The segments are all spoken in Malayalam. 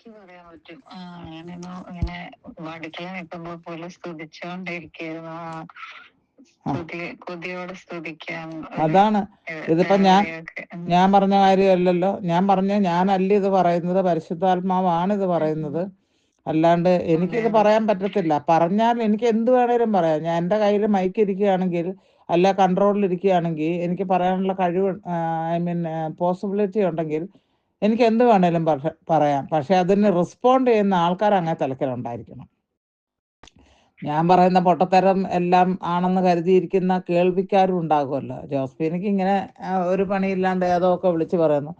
എനിക്ക് പറയാൻ പറ്റും. ഞാനിന്ന് ഇങ്ങനെ അടുക്കള നിൽക്കുമ്പോ പോലെ സ്തുതിച്ചോണ്ടിരിക്കുന്നു. കൊതിയോടെ സ്തുതിക്കാം അതാണ് ഇതിപ്പോ രാവിലെയൊക്കെ. ഞാൻ പറഞ്ഞ കാര്യമല്ലല്ലോ. ഞാനല്ല ഇത് പറയുന്നത്, പരിശുദ്ധാത്മാവാണ് ഇത് പറയുന്നത്. അല്ലാണ്ട് എനിക്കിത് പറയാൻ പറ്റത്തില്ല. പറഞ്ഞാൽ എനിക്ക് എന്ത് വേണേലും പറയാം. ഞാൻ എൻ്റെ കയ്യിൽ മൈക്ക് ഇരിക്കുകയാണെങ്കിൽ, അല്ല കൺട്രോളിലിരിക്കുകയാണെങ്കിൽ, എനിക്ക് പറയാനുള്ള കഴിവ് പോസിബിലിറ്റി ഉണ്ടെങ്കിൽ എനിക്ക് എന്ത് വേണേലും പറയാം. പക്ഷെ അതിന് റെസ്പോണ്ട് ചെയ്യുന്ന ആൾക്കാർ അങ്ങനെ തലക്കലുണ്ടായിരിക്കണം. ഞാൻ പറയുന്ന പൊട്ടത്തരം എല്ലാം ആണെന്ന് കരുതിയിരിക്കുന്ന കേൾവിക്കാരും ഉണ്ടാകുമല്ലോ. ജോസ്ഫിനിക്ക് ഇങ്ങനെ ഒരു പണിയില്ലാണ്ട് ഏതോ ഒക്കെ വിളിച്ച് പറയുന്നു.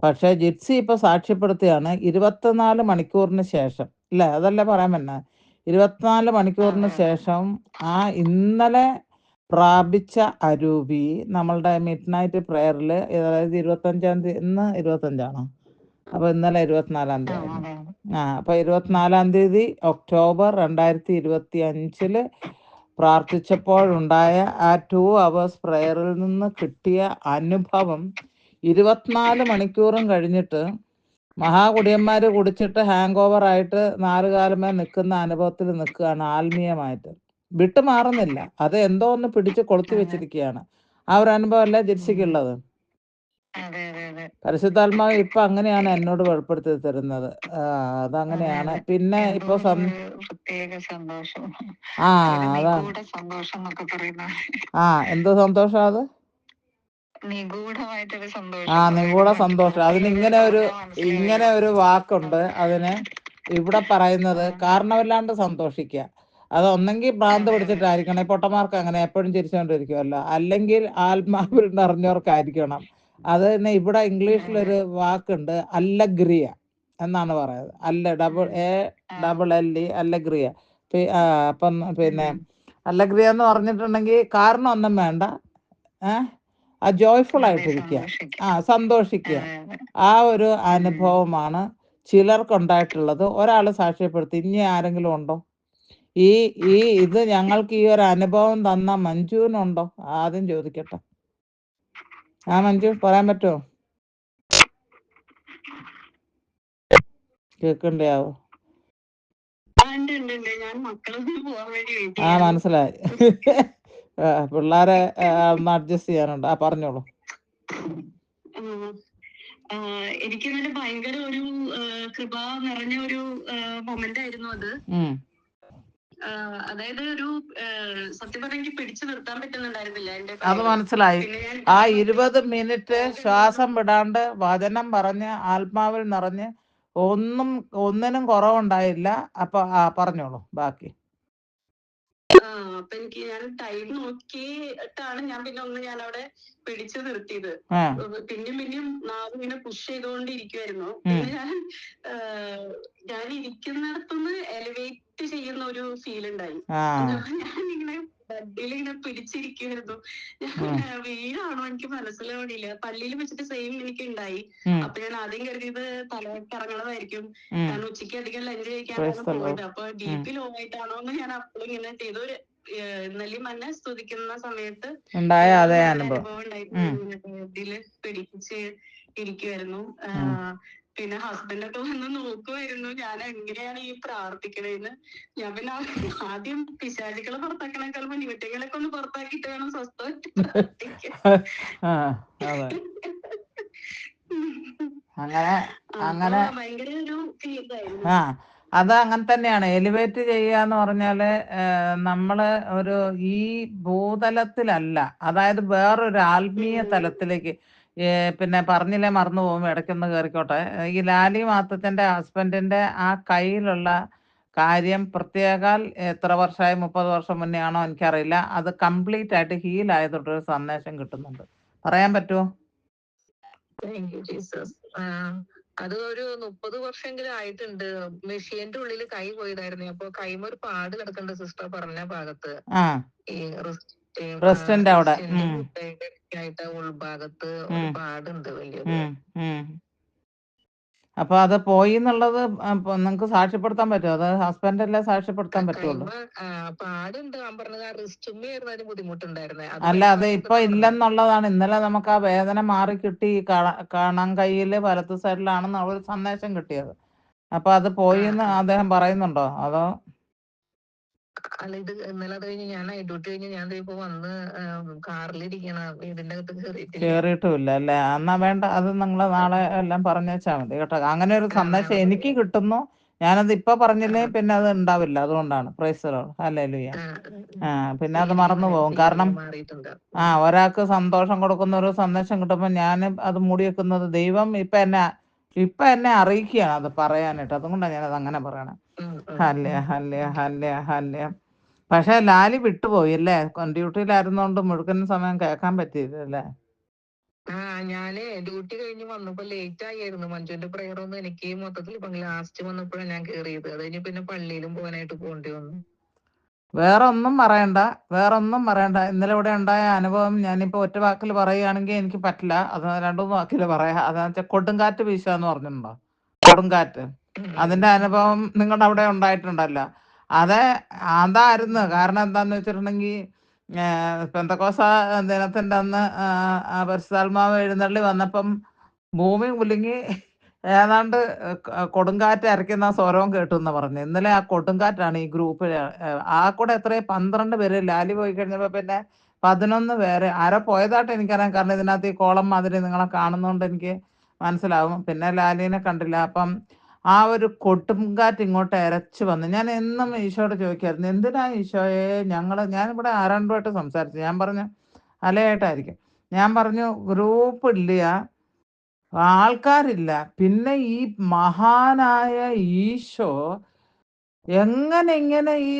പക്ഷേ ജിപ്സി ഇപ്പോൾ സാക്ഷ്യപ്പെടുത്തുകയാണ് 24 മണിക്കൂറിന് ശേഷം, ഇല്ലേ? അതല്ലേ പറയാൻ പറ്റുന്നത്. 24 മണിക്കൂറിന് ശേഷം ഇന്നലെ പ്രാപിച്ച അരൂപി നമ്മളുടെ മിഡ് നൈറ്റ് പ്രയറിൽ, അതായത് 25-ാം തീയതി, ഇന്ന് 25ആണോ? അപ്പോൾ ഇന്നലെ 24-ാം തീയതി. അപ്പോൾ 24-ാം തീയതി ഒക്ടോബർ 2025 പ്രാർത്ഥിച്ചപ്പോഴുണ്ടായ ആ 2 hours പ്രയറിൽ നിന്ന് കിട്ടിയ അനുഭവം 24 മണിക്കൂറും കഴിഞ്ഞിട്ട് മഹാകുടിയന്മാർ കുടിച്ചിട്ട് ഹാങ് ഓവറായിട്ട് 4 കാലമേ നിൽക്കുന്ന അനുഭവത്തിൽ നിൽക്കുകയാണ്. ആത്മീയമായിട്ട് വിട്ടുമാറുന്നില്ല. അത് എന്തോ ഒന്ന് പിടിച്ച് കൊളുത്തി വെച്ചിരിക്കുകയാണ്. ആ ഒരു അനുഭവം അല്ലേ ജിപ്സിക്കുള്ളത്. പരിശുദ്ധാത്മാവ് ഇപ്പൊ അങ്ങനെയാണ് എന്നോട് വെളിപ്പെടുത്തി തരുന്നത്. അതങ്ങനെയാണ്. പിന്നെ ഇപ്പൊ പ്രത്യേക സന്തോഷം. സന്തോഷം എന്നൊക്കെ പറയുന്ന എന്തോ സന്തോഷം അത്? നിഗൂഢമായിട്ടൊരു നിഗൂഢ സന്തോഷം. അതിന് ഇങ്ങനെ ഒരു വാക്കുണ്ട്. അതിന് ഇവിടെ പറയുന്നത് കാരണമില്ലാണ്ട് സന്തോഷിക്കുക. അതൊന്നെങ്കിൽ ഭ്രാന്ത് പിടിച്ചിട്ടായിരിക്കണം. പൊട്ടന്മാർക്ക് അങ്ങനെ എപ്പോഴും ചിരിച്ചുകൊണ്ടിരിക്കുമല്ലോ. അല്ലെങ്കിൽ ആത്മാവിൽ നിറഞ്ഞവർക്കായിരിക്കണം. അത് തന്നെ ഇവിടെ ഇംഗ്ലീഷിലൊരു വാക്കുണ്ട്, അല്ലഗ്രിയ എന്നാണ് പറയുന്നത്. ALLE അല്ലഗ്രിയ. അപ്പം പിന്നെ അല്ലഗ്രിയ എന്ന് പറഞ്ഞിട്ടുണ്ടെങ്കിൽ കാരണം ഒന്നും വേണ്ട, ജോയ്ഫുൾ ആയിട്ടിരിക്കുക, സന്തോഷിക്കുക. ആ ഒരു അനുഭവമാണ് ചിലർക്കുണ്ടായിട്ടുള്ളത്. ഒരാൾ സാക്ഷ്യപ്പെടുത്തി. ഇനി ആരെങ്കിലും ഉണ്ടോ? ഇത് ഞങ്ങൾക്ക് ഈ ഒരു അനുഭവം തന്ന മഞ്ജുവിനുണ്ടോ? ആദ്യം ചോദിക്കട്ടെ. മഞ്ജു പറയാൻ പറ്റുമോ? കേൾക്കണ്ടാവോ? മനസ്സിലായി. പിള്ളേരെ ഒന്ന് അഡ്ജസ്റ്റ് ചെയ്യാനുണ്ട്. പറഞ്ഞോളൂ. എനിക്ക് ഭയങ്കര ഒരു കൃപ നിറഞ്ഞ ഒരു മൊമെന്റ് ആയിരുന്നു അത്. അതായത് ഒരു സത്യം പറഞ്ഞാൽ എനിക്ക് പിടിച്ചു നിർത്താൻ പറ്റുന്നുണ്ടായിരുന്നില്ല എന്റെ. അത് മനസ്സിലായി. 20 മിനിറ്റ് ശ്വാസം വിടാണ്ട് വചനം പറഞ്ഞ് ആത്മാവിൽ നിറഞ്ഞ് ഒന്നിനും കുറവുണ്ടായില്ല. അപ്പൊ പറഞ്ഞോളൂ ബാക്കി. അപ്പൊ ഞാൻ ടൈം നോക്കിയിട്ടാണ് ഞാൻ അവിടെ പിടിച്ചു നിർത്തിയത്. പിന്നെയും നാവ് ഇങ്ങനെ പുഷ് ചെയ്തുകൊണ്ടിരിക്കുവായിരുന്നു. പിന്നെ ഞാൻ ഇരിക്കുന്നിടത്തുനിന്ന് എലിവേറ്റ് ചെയ്യുന്ന ഒരു ഫീൽ ഉണ്ടായി. ഞാനിങ്ങനെ ബെഡിലിങ്ങനെ പിടിച്ചിരിക്കുവായിരുന്നു. വീടാണോ എനിക്ക് മനസ്സിലാവണില്ല. പള്ളിയിൽ വെച്ചിട്ട് സെയിം എനിക്ക് ഉണ്ടായി. അപ്പൊ ഞാൻ ആദ്യം കരുതിയത് തലകറങ്ങണതായിരിക്കും. കാരണം ഉച്ചയ്ക്ക് അധികം ലഞ്ച് കഴിക്കാനാണ് പോയത്. അപ്പൊ BP ലോ ആയിട്ടാണോ എന്ന് ഞാൻ അപ്പോഴും ഇങ്ങനെ ചെയ്തു. ഇന്നലെയും തന്നെ സ്തുതിക്കുന്ന സമയത്ത് അനുഭവം ഉണ്ടായിരുന്നു. ബെഡില് പിടിച്ച് ഇരിക്കുവായിരുന്നു. പിന്നെ ഹസ്ബൻഡൊക്കെ വന്ന് നോക്കുമായിരുന്നു ഞാൻ എങ്ങനെയാണ് ഈ പ്രാർത്ഥിക്കണേന്ന്. ഞാൻ പിന്നെ ആദ്യം പിശാചുക്കളെ പുറത്താക്കണേക്കാൾ നിമിത്തങ്ങളൊക്കെ ഒന്ന് പുറത്താക്കിയിട്ട് വേണം സ്വസ്ഥമായിട്ട് പ്രാർത്ഥിക്കാൻ. അങ്ങനെ ഭയങ്കര ഒരു ഫീലായിരുന്നു. അത് അങ്ങനെ തന്നെയാണ്. എലിവേറ്റ് ചെയ്യുക എന്ന് പറഞ്ഞാല് നമ്മള് ഈ ഭൂതലത്തിലല്ല, അതായത് വേറൊരു ആത്മീയ തലത്തിലേക്ക്. പിന്നെ പറഞ്ഞില്ലേ, മറന്നു പോകും, ഇടയ്ക്കൊന്ന് കയറിക്കോട്ടെ. ഈ ലാലി മാത്തച്ഛൻ്റെ ഹസ്ബൻഡിന്റെ ആ കയ്യിലുള്ള കാര്യം പ്രത്യേകാൽ എത്ര വർഷമായി, 30 വർഷം മുന്നേ ആണോ എനിക്കറിയില്ല, അത് കംപ്ലീറ്റ് ആയിട്ട് ഹീലായതൊട്ടൊരു സന്ദേശം കിട്ടുന്നുണ്ട്. പറയാൻ പറ്റുമോ? അത് ഒരു 30 വർഷമെങ്കിലും ആയിട്ടുണ്ട്. മെഷീന്റെ ഉള്ളിൽ കൈ പോയതായിരുന്നു. അപ്പൊ കൈമ ഒരു പാട് കിടക്കുന്നുണ്ട് സിസ്റ്റർ പറഞ്ഞ ഭാഗത്ത്. ഈ റെസ്റ്റിന്റെ അവിടെ ആയിട്ട് ഉൾഭാഗത്ത് ഒരു പാടുണ്ട് വലിയത്. അപ്പൊ അത് പോയി എന്നുള്ളത് നിങ്ങക്ക് സാക്ഷ്യപ്പെടുത്താൻ പറ്റുമോ? അത് ഹസ്ബൻഡല്ലേ സാക്ഷ്യപ്പെടുത്താൻ പറ്റുള്ളൂ. അല്ല, അത് ഇപ്പൊ ഇല്ലെന്നുള്ളതാണ്. ഇന്നലെ നമുക്ക് ആ വേദന മാറി കിട്ടി. കാണാൻ കയ്യില് വലത്ത് സൈഡിലാണെന്നുള്ള ഒരു സന്ദേശം കിട്ടിയത്. അപ്പൊ അത് പോയിന്ന് അദ്ദേഹം പറയുന്നുണ്ടോ? അതോ അല്ല, ഇത് ഇന്നലെ അത് കഴിഞ്ഞ് ഞാൻ നൈറ്റ് ഡ്യൂട്ടി കഴിഞ്ഞ് ഞാൻ ഇപ്പൊ വന്ന് കാറിലിരിക്കണ വീടിന്റെ അകത്ത് കേറിയിട്ടുമില്ല അല്ലേ? എന്നാ വേണ്ട, അത് നിങ്ങൾ നാളെ എല്ലാം പറഞ്ഞേച്ചാ മതി കേട്ടോ. അങ്ങനെ ഒരു സന്ദേശം എനിക്ക് കിട്ടുന്നു, ഞാനത് ഇപ്പൊ പറഞ്ഞില്ലേ പിന്നെ അത് ഉണ്ടാവില്ല. അതുകൊണ്ടാണ്. Price the Lord. ഹല്ലേലൂയ. പിന്നെ അത് മറന്നു പോകും. കാരണം ഒരാൾക്ക് സന്തോഷം കൊടുക്കുന്ന ഒരു സന്ദേശം കിട്ടുമ്പോൾ ഞാൻ അത് മൂടി വെക്കുന്നത് ദൈവം ഇപ്പൊ എന്നെ അറിയിക്കുകയാണ് അത് പറയാനായിട്ട്. അതുകൊണ്ടാണ് ഞാനത് അങ്ങനെ പറയണേ. Hallelujah, hallelujah, hallelujah, hallelujah. പക്ഷെ ലാലി വിട്ടുപോയി അല്ലേ? ഡ്യൂട്ടിയിലായിരുന്നോണ്ട് മുഴുവൻ സമയം കേൾക്കാൻ പറ്റിയില്ല. ഞാന് ഡ്യൂട്ടി കഴിഞ്ഞ് വന്നപ്പോ ലേറ്റ് ആയിരുന്നു. മഞ്ജുവിന്റെ പ്രയർ ഒന്നും എനിക്ക് മൊത്തത്തിൽ ഇപ്പൊ ലാസ്റ്റ് വന്നപ്പോഴാണ് ഞാൻ കേറിയത്. അത് കഴിഞ്ഞ് പിന്നെ പള്ളിയിലും പോകാനായിട്ട് പോകേണ്ടി വന്നു. വേറെ ഒന്നും പറയണ്ട. ഇന്നലെ ഇവിടെ ഉണ്ടായ അനുഭവം ഞാനിപ്പോ ഒറ്റ വാക്കിൽ പറയുകയാണെങ്കിൽ എനിക്ക് പറ്റില്ല. അത് 2-3 വാക്കിൽ പറയാം. അതെന്ന് വെച്ചാൽ കൊടുങ്കാറ്റ് വീശാന്ന് പറഞ്ഞിട്ടുണ്ടോ? കൊടുങ്കാറ്റ്. അതിന്റെ അനുഭവം നിങ്ങളുടെ അവിടെ ഉണ്ടായിട്ടുണ്ടല്ലോ. അതായിരുന്നു. കാരണം എന്താന്ന് വെച്ചിട്ടുണ്ടെങ്കിൽ പെന്തക്കോസ്ത ദിനത്തിന്റെ അന്ന് പരിശുദ്ധാത്മാവ് എഴുന്നള്ളി വന്നപ്പം ഭൂമി കുലുങ്ങി ഏതാണ്ട് കൊടുങ്കാറ്റ് അരയ്ക്കുന്ന സ്വരവും കേട്ടു എന്ന് പറഞ്ഞു. ഇന്നലെ ആ കൊടുങ്കാറ്റാണ് ഈ ഗ്രൂപ്പിൽ. ആ കൂടെ എത്രയും 12 പേര്. ലാലി പോയി കഴിഞ്ഞപ്പോൾ പിന്നെ 11 പേര്. ആരോ പോയതായിട്ട് എനിക്കറിയാം. കാരണം ഇതിനകത്ത് ഈ കോളം മാതിരി നിങ്ങളെ കാണുന്നതുകൊണ്ട് എനിക്ക് മനസ്സിലാവും. പിന്നെ ലാലിനെ കണ്ടില്ല. അപ്പം ആ ഒരു കൊടുങ്കാറ്റ് ഇങ്ങോട്ട് ഇരച്ചു വന്നു. ഞാൻ എന്നും ഈശോയോട് ചോദിക്കായിരുന്നു, എന്തിനാ ഈശോയെ ഞാനിവിടെ ആരാണ്ടുമായിട്ട് സംസാരിച്ചു. ഞാൻ പറഞ്ഞു അലയായിട്ടായിരിക്കും. ഞാൻ പറഞ്ഞു ഗ്രൂപ്പ് ഇല്ല, ആൾക്കാരില്ല, പിന്നെ ഈ മഹാനായ ഈശോ എങ്ങനെ ഇങ്ങനെ ഈ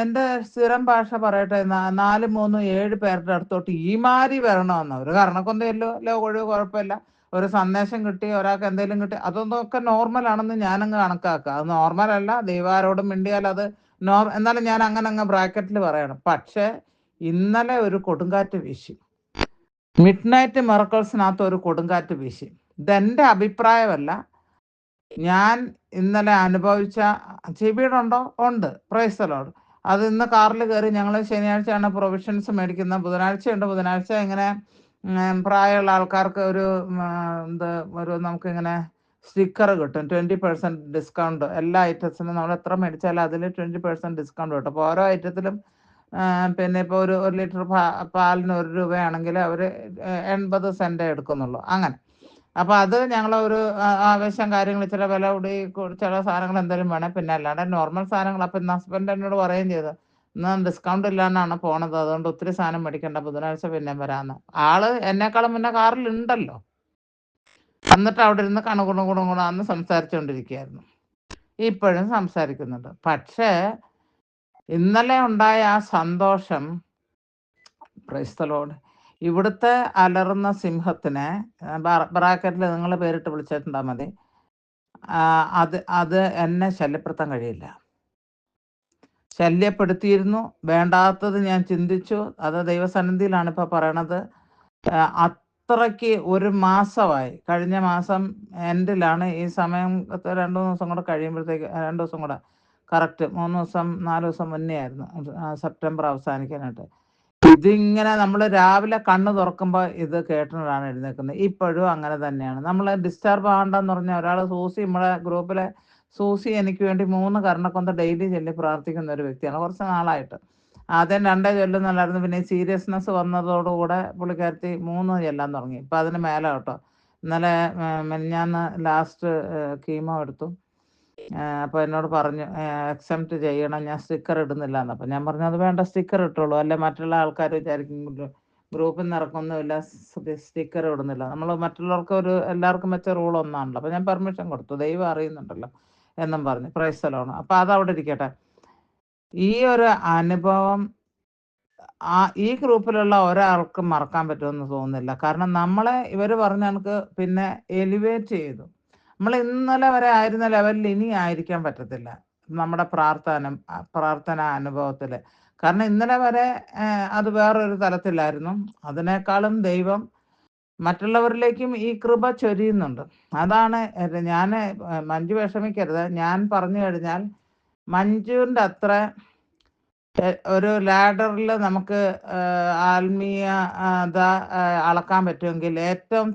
എൻ്റെ സ്ഥിരം ഭാഷ പറയട്ടെ, 4, 3, 7 പേരുടെ അടുത്തോട്ട് ഈ മാതിരി വരണമെന്ന്. ഒരു കാരണക്കൊന്തല്ലോ ഒഴിവ് കുഴപ്പമില്ല. ഒരു സന്ദേശം കിട്ടി, ഒരാൾക്ക് എന്തെങ്കിലും കിട്ടി, അതൊന്നും ഒക്കെ നോർമലാണെന്ന് ഞാനങ്ങ് കണക്കാക്കുക. അത് നോർമലല്ല. ദൈവാരോടും മിണ്ടിയാൽ അത് എന്നാലും ഞാൻ അങ്ങ് ബ്രാക്കറ്റിൽ പറയണം. പക്ഷേ ഇന്നലെ ഒരു കൊടുങ്കാറ്റ് വീശി. മിഡ് നൈറ്റ് മിറക്കിൾസിനകത്ത് ഒരു കൊടുങ്കാറ്റ് വീശി. ഇതെൻ്റെ അഭിപ്രായമല്ല, ഞാൻ ഇന്നലെ അനുഭവിച്ച. ചെവിയുണ്ടോ? ഉണ്ട്. Price the Lord. അത് ഇന്ന് കാറിൽ കയറി ഞങ്ങൾ ശനിയാഴ്ചയാണ് പ്രൊവിഷൻസ് മേടിക്കുന്നത്. ബുധനാഴ്ചയുണ്ട്. ബുധനാഴ്ച ഇങ്ങനെ പ്രായമുള്ള ആൾക്കാർക്ക് ഒരു നമുക്കിങ്ങനെ സ്റ്റിക്കർ കിട്ടും. 20% ഡിസ്കൗണ്ട്. എല്ലാ ഐറ്റംസിനും നമ്മൾ എത്ര മേടിച്ചാലും അതിൽ 20% ഡിസ്കൗണ്ട് കിട്ടും. അപ്പോൾ ഓരോ ഐറ്റത്തിലും പിന്നെ ഇപ്പോൾ ഒരു ലിറ്റർ പാലിന് 1 രൂപയാണെങ്കിൽ അവർ 80 സെൻറ്റേ എടുക്കുന്നുള്ളൂ. അങ്ങനെ. അപ്പോൾ അത് ഞങ്ങളൊരു ആവശ്യം കാര്യങ്ങൾ ചില വില കൂടി ചില സാധനങ്ങൾ എന്തെങ്കിലും വേണേൽ, പിന്നെ അല്ലാണ്ട് നോർമൽ സാധനങ്ങൾ. അപ്പം ഇന്ന് ഹസ്ബൻഡ് എന്നോട് പറയുകയും ചെയ്തു, ഇന്ന് ഡിസ്കൗണ്ട് ഇല്ലാണ്ടാണ് പോണത്, അതുകൊണ്ട് ഒത്തിരി സാധനം മേടിക്കേണ്ട, ബുധനാഴ്ച പിന്നെ വരാമെന്ന്. ആള് എന്നെക്കാളും മുന്നേ കാറിലുണ്ടല്ലോ. എന്നിട്ട് അവിടെ ഇരുന്ന് കണുകുണുകുണുകുണാന്ന് സംസാരിച്ചുകൊണ്ടിരിക്കുകയായിരുന്നു. ഇപ്പോഴും സംസാരിക്കുന്നുണ്ട്. പക്ഷേ ഇന്നലെ ഉണ്ടായ ആ സന്തോഷം, പ്രൈസ് ദി ലോർഡ്, ഇവിടുത്തെ അലറുന്ന സിംഹത്തിനെ ബ്രാക്കറ്റിൽ നിങ്ങൾ പേരിട്ട് വിളിച്ചിട്ടുണ്ടാൽ മതി. അത് എന്നെ ശല്യപ്പെടുത്താൻ കഴിയില്ല. ശല്യപ്പെടുത്തിയിരുന്നു. വേണ്ടാത്തത് ഞാൻ ചിന്തിച്ചു. അത് ദൈവസന്നിധിയിലാണ് ഇപ്പോൾ പറയണത്. അത്രയ്ക്ക് 1 മാസമായി. കഴിഞ്ഞ മാസം എൻഡിലാണ് ഈ സമയം. 2 ദിവസം കൂടെ കഴിയുമ്പോഴത്തേക്ക്, 2 ദിവസം കൂടെ കറക്റ്റ് 3 ദിവസം 4 ദിവസം മുന്നേ ആയിരുന്നു, സെപ്റ്റംബർ അവസാനിക്കാനായിട്ട്. ഇതിങ്ങനെ നമ്മൾ രാവിലെ കണ്ണ് തുറക്കുമ്പോൾ ഇത് കേട്ടിട്ടാണ് എഴുന്നേൽക്കുന്നത്. ഇപ്പോഴും അങ്ങനെ തന്നെയാണ്. നമ്മൾ ഡിസ്റ്റർബ് ആകണ്ടെന്ന് പറഞ്ഞാൽ ഒരാൾ സൂസി, നമ്മുടെ ഗ്രൂപ്പിലെ സൂസി എനിക്ക് വേണ്ടി 3 കർണക്കൊന്ത ഡെയിലി ചൊല്ലി പ്രാർത്ഥിക്കുന്ന ഒരു വ്യക്തിയാണ്. കുറച്ച് നാളായിട്ട്. ആദ്യം 2 ചൊല്ലുന്നുണ്ടായിരുന്നു. പിന്നെ ഈ സീരിയസ്നെസ് വന്നതോടുകൂടെ പുള്ളിക്കാരത്തി 3 ചൊല്ലാൻ തുടങ്ങി. ഇപ്പം അതിന് മേലെ കേട്ടോ. ഇന്നലെ മിനിഞ്ഞാന്ന് ലാസ്റ്റ് കീമോ എടുത്തു. അപ്പോൾ എന്നോട് പറഞ്ഞു അക്സെപ്റ്റ് ചെയ്യണം, ഞാൻ സ്റ്റിക്കർ ഇടുന്നില്ല എന്ന്. അപ്പം ഞാൻ പറഞ്ഞു അത് വേണ്ട, സ്റ്റിക്കർ ഇട്ടോളൂ, അല്ലെ മറ്റുള്ള ആൾക്കാർ വിചാരിക്കും ഗ്രൂപ്പിൽ നിന്ന് ഇറക്കൊന്നുമില്ല, സ്റ്റിക്കർ ഇടുന്നില്ല. നമ്മൾ മറ്റുള്ളവർക്ക് എല്ലാവർക്കും വെച്ച റൂൾ ഒന്നാണല്ലോ. അപ്പോൾ ഞാൻ പെർമിഷൻ കൊടുത്തു, ദൈവം അറിയുന്നുണ്ടല്ലോ എന്നും പറഞ്ഞു. Price the Lord. അപ്പോൾ അതവിടെ ഇരിക്കട്ടെ. ഈ ഒരു അനുഭവം ഈ ഗ്രൂപ്പിലുള്ള ഒരാൾക്കും മറക്കാൻ പറ്റുമെന്ന് തോന്നുന്നില്ല. കാരണം നമ്മളെ ഇവർ പറഞ്ഞ കണക്ക് പിന്നെ എലിവേറ്റ് ചെയ്തു. നമ്മൾ ഇന്നലെ വരെ ആയിരുന്ന ലെവലിൽ ഇനി ആയിരിക്കാൻ പറ്റത്തില്ല നമ്മുടെ പ്രാർത്ഥന അനുഭവത്തിൽ. കാരണം ഇന്നലെ വരെ അത് വേറൊരു തലത്തിലായിരുന്നു. അതിനേക്കാളും ദൈവം മറ്റുള്ളവരിലേക്കും ഈ കൃപ ചൊരിയുന്നുണ്ട്. അതാണ് ഞാൻ മഞ്ജു വിഷമിക്കരുത്. ഞാൻ പറഞ്ഞു കഴിഞ്ഞാൽ മഞ്ജുവിൻ്റെ അത്ര ഒരു ലാഡറിൽ നമുക്ക് ആത്മീയ അളക്കാൻ പറ്റുമെങ്കിൽ ഏറ്റവും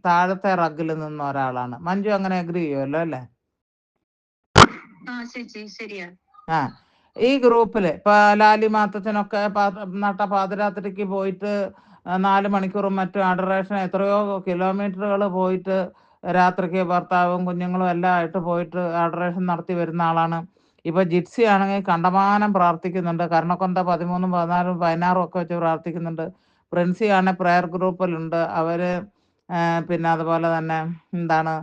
താഴത്തെ റഗ്ഗിൽ നിന്ന ഒരാളാണ് മഞ്ജു. അങ്ങനെ അഗ്രി ചെയ്യുമല്ലോ അല്ലേ? ആ, ഈ ഗ്രൂപ്പില് ഇപ്പൊ ലാലി മാത്തച്ഛനൊക്കെ നട്ട പാതിരാത്രിക്ക് പോയിട്ട് 4 മണിക്കൂറും മറ്റും അഡറേഷൻ എത്രയോ കിലോമീറ്ററുകൾ പോയിട്ട് രാത്രിക്ക് ഭർത്താവും കുഞ്ഞുങ്ങളും എല്ലാം ആയിട്ട് പോയിട്ട് അഡറേഷൻ നടത്തി വരുന്ന ആളാണ്. ഇപ്പൊ ജിപ്സി ആണെങ്കിൽ കണ്ടമാനം പ്രാർത്ഥിക്കുന്നുണ്ട്. കർണക്കൊന്ത 13, 14, 16 ഒക്കെ വെച്ച് പ്രാർത്ഥിക്കുന്നുണ്ട്. പ്രിൻസി ആണ് പ്രയർ ഗ്രൂപ്പിലുണ്ട്. അവര് പിന്നെ അതുപോലെ തന്നെ എന്താണ്